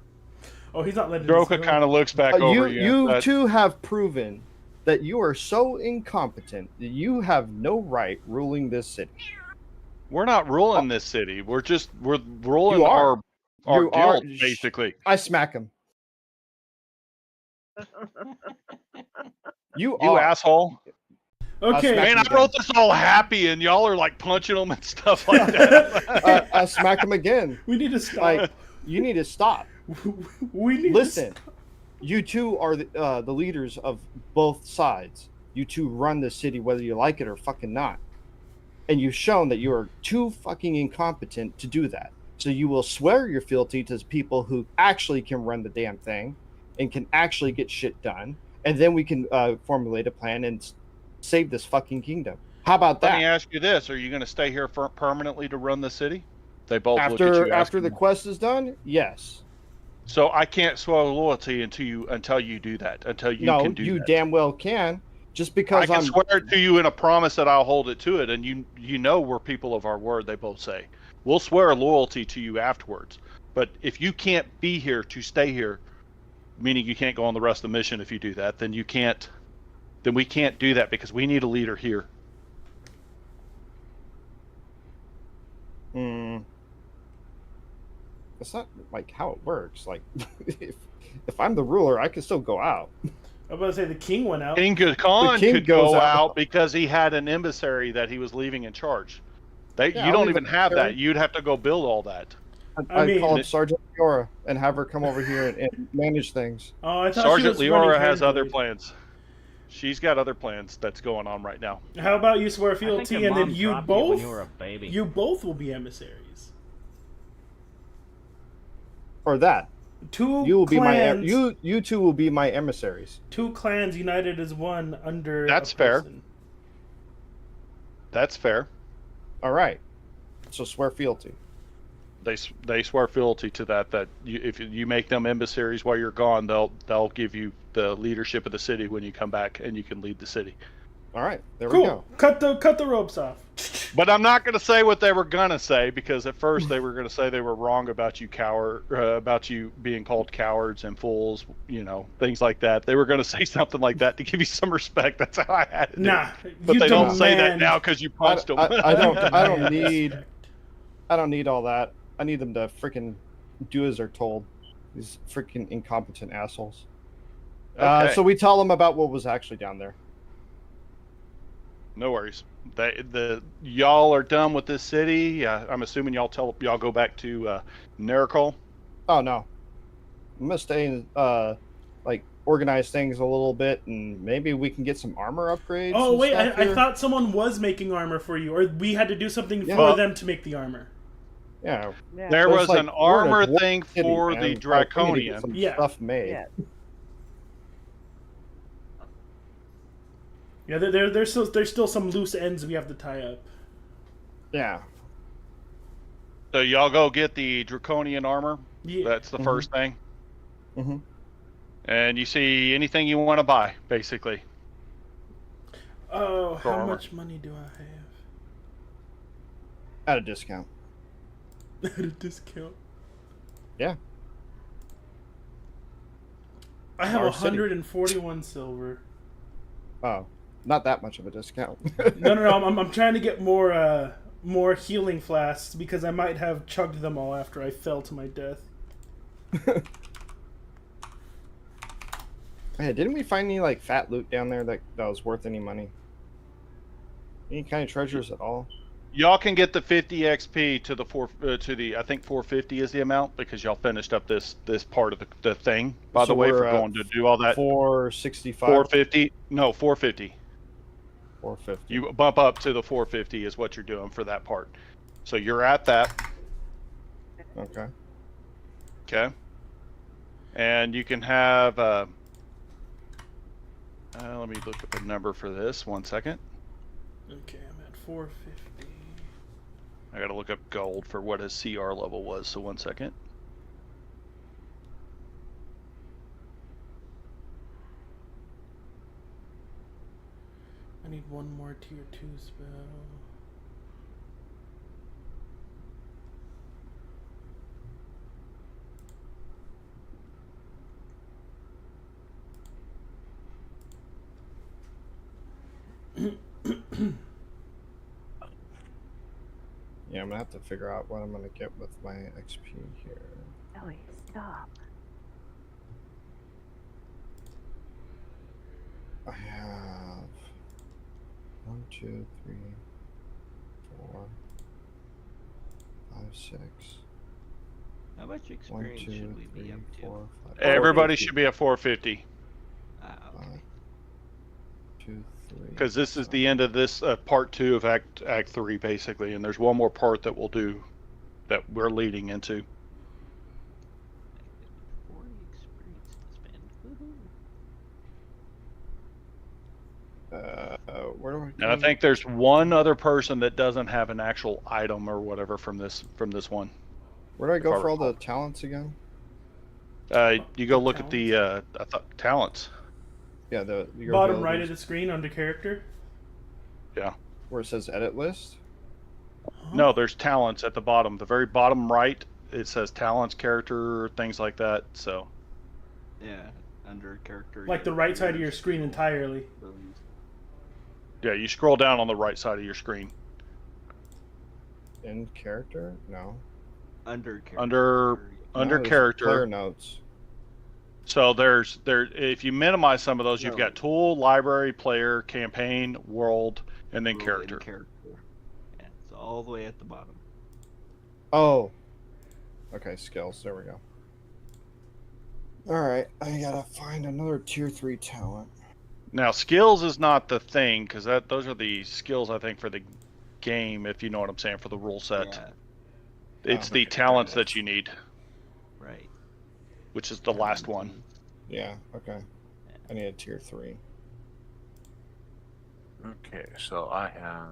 Oh, he's not letting Droka kind of looks back over you. You two have proven that you are so incompetent that you have no right ruling this city. We're not ruling this city. We're ruling our guild, basically. I smack him. You asshole. Okay. Man, I wrote this all happy, and y'all are like punching them and stuff like that. I smack him again. We need to stop. Like, you need to stop. We need Listen. You two are the leaders of both sides. You two run the city whether you like it or fucking not. And you've shown that you are too fucking incompetent to do that. So you will swear your fealty to people who actually can run the damn thing and can actually get shit done. And then we can formulate a plan and save this fucking kingdom. How about that? Let me ask you this. Are you going to stay here permanently to run the city? They both look at you after the quest is done, yes. So I can't swear loyalty until you do that. Until you can do that. No, you damn well can. Just because I can swear it to you in a promise that I'll hold it to it, and you know we're people of our word. They both say we'll swear loyalty to you afterwards. But if you can't be here to stay here, meaning you can't go on the rest of the mission, if you do that, then you can't. Then we can't do that because we need a leader here. That's not like how it works. Like, if I'm the ruler, I can still go out. I'm about to say the king went out. King Khan could go out because he had an emissary that he was leaving in charge. You don't even have that. You'd have to go build all that. I called Sergeant Leora and have her come over here and manage things. Oh, I thought Sergeant Leora has other plans. She's got other plans that's going on right now. How about you swear fealty and then you both will be emissaries. Or that. You two will be my emissaries. Two clans united as one under. That's fair. That's fair. All right. So swear fealty. They swear fealty to that. That if you make them emissaries while you're gone, they'll give you the leadership of the city when you come back, and you can lead the city. All right, there we go. Cut the ropes off. But I'm not going to say what they were going to say, because at first they were going to say they were wrong about you about you being called cowards and fools, things like that. They were going to say something like that to give you some respect. That's how I had it. Nah, but they don't say that now because you punched them. I don't need all that. I need them to freaking do as they're told. These freaking incompetent assholes. Okay. So we tell them about what was actually down there. No worries. Y'all are done with this city. I'm assuming y'all go back to Nericol. Oh no, I'm gonna stay and organize things a little bit, and maybe we can get some armor upgrades. Oh and wait, stuff I here. thought someone was making armor for you, or we had to do something Yeah. for them to make the armor. Yeah. There was an armor thing for the man. Draconian. Some stuff made. Yeah. Yeah, there's still some loose ends we have to tie up. Yeah. So y'all go get the Draconian armor. Yeah. That's the first thing. Mm-hmm. And you see anything you want to buy, basically. Oh, how armor. much money do I have? At a discount. At a discount. Yeah. I have Our city. 141 silver. Oh, not that much of a discount. No. I'm trying to get more healing flasks because I might have chugged them all after I fell to my death. Hey, didn't we find any fat loot down there that was worth any money? Any kind of treasures at all? Y'all can get the 50 XP to the I think 450 is the amount because y'all finished up this part of the thing. By the way, for going to do all that. 465. 450? No, 450. 450. You bump up to the 450 is what you're doing for that part. So you're at that. Okay. Okay. And you can have. Let me look up a number for this. 1 second. Okay, I'm at 450. I gotta look up gold for what his CR level was. So 1 second. I need one more tier 2 spell. Yeah, I'm gonna have to figure out what I'm gonna get with my XP here. Ellie, stop. I have 1, 2, 3, 4, 5, 6. How much 1, experience 2, should we 3, be up to? 4, 5. Everybody should be at 450. Okay. 2, 3. Because this is the end of this part 2 of Act 3, basically, and there's one more part that we'll do that we're leading into. 40 experience to spend. Where do I go? And I think there's one other person that doesn't have an actual item or whatever from this one. Where do I go for all the talents again? You go look at the talents. Yeah, your bottom abilities. right of the screen under character. Yeah. Where it says edit list. No, there's talents at the bottom. The very bottom right, it says talents, character, things like that. So. Yeah, under character. Like the right side of your screen entirely. Yeah, you scroll down on the right side of your screen. In character? No. Under character. Under character. Player notes. So if you minimize some of those, you've got tool, library, player, campaign, world, and then character. Yeah, it's all the way at the bottom. Oh. Okay, skills. There we go. All right, I gotta find another tier 3 talent. Now, skills is not the thing because those are the skills I think for the game, if you know what I'm saying, for the rule set. Yeah. It's the talents that you need. Right. Which is the last one. Yeah, okay. I need a tier 3. Okay, so I have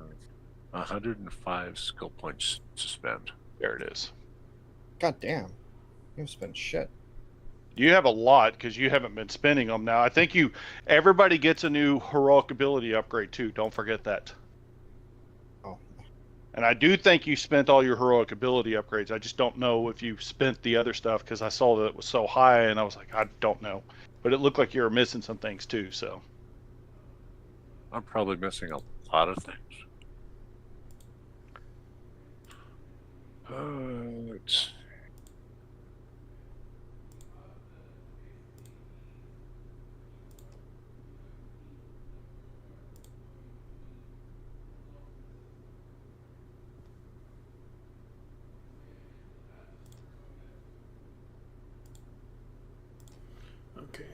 105 skill points to spend. There it is. God damn. You haven't spent shit. You have a lot because you haven't been spending them now. I think everybody gets a new heroic ability upgrade too. Don't forget that. Oh. And I do think you spent all your heroic ability upgrades. I just don't know if you spent the other stuff because I saw that it was so high and I was like, I don't know. But it looked like you were missing some things too, so. I'm probably missing a lot of things. Let's... Okay.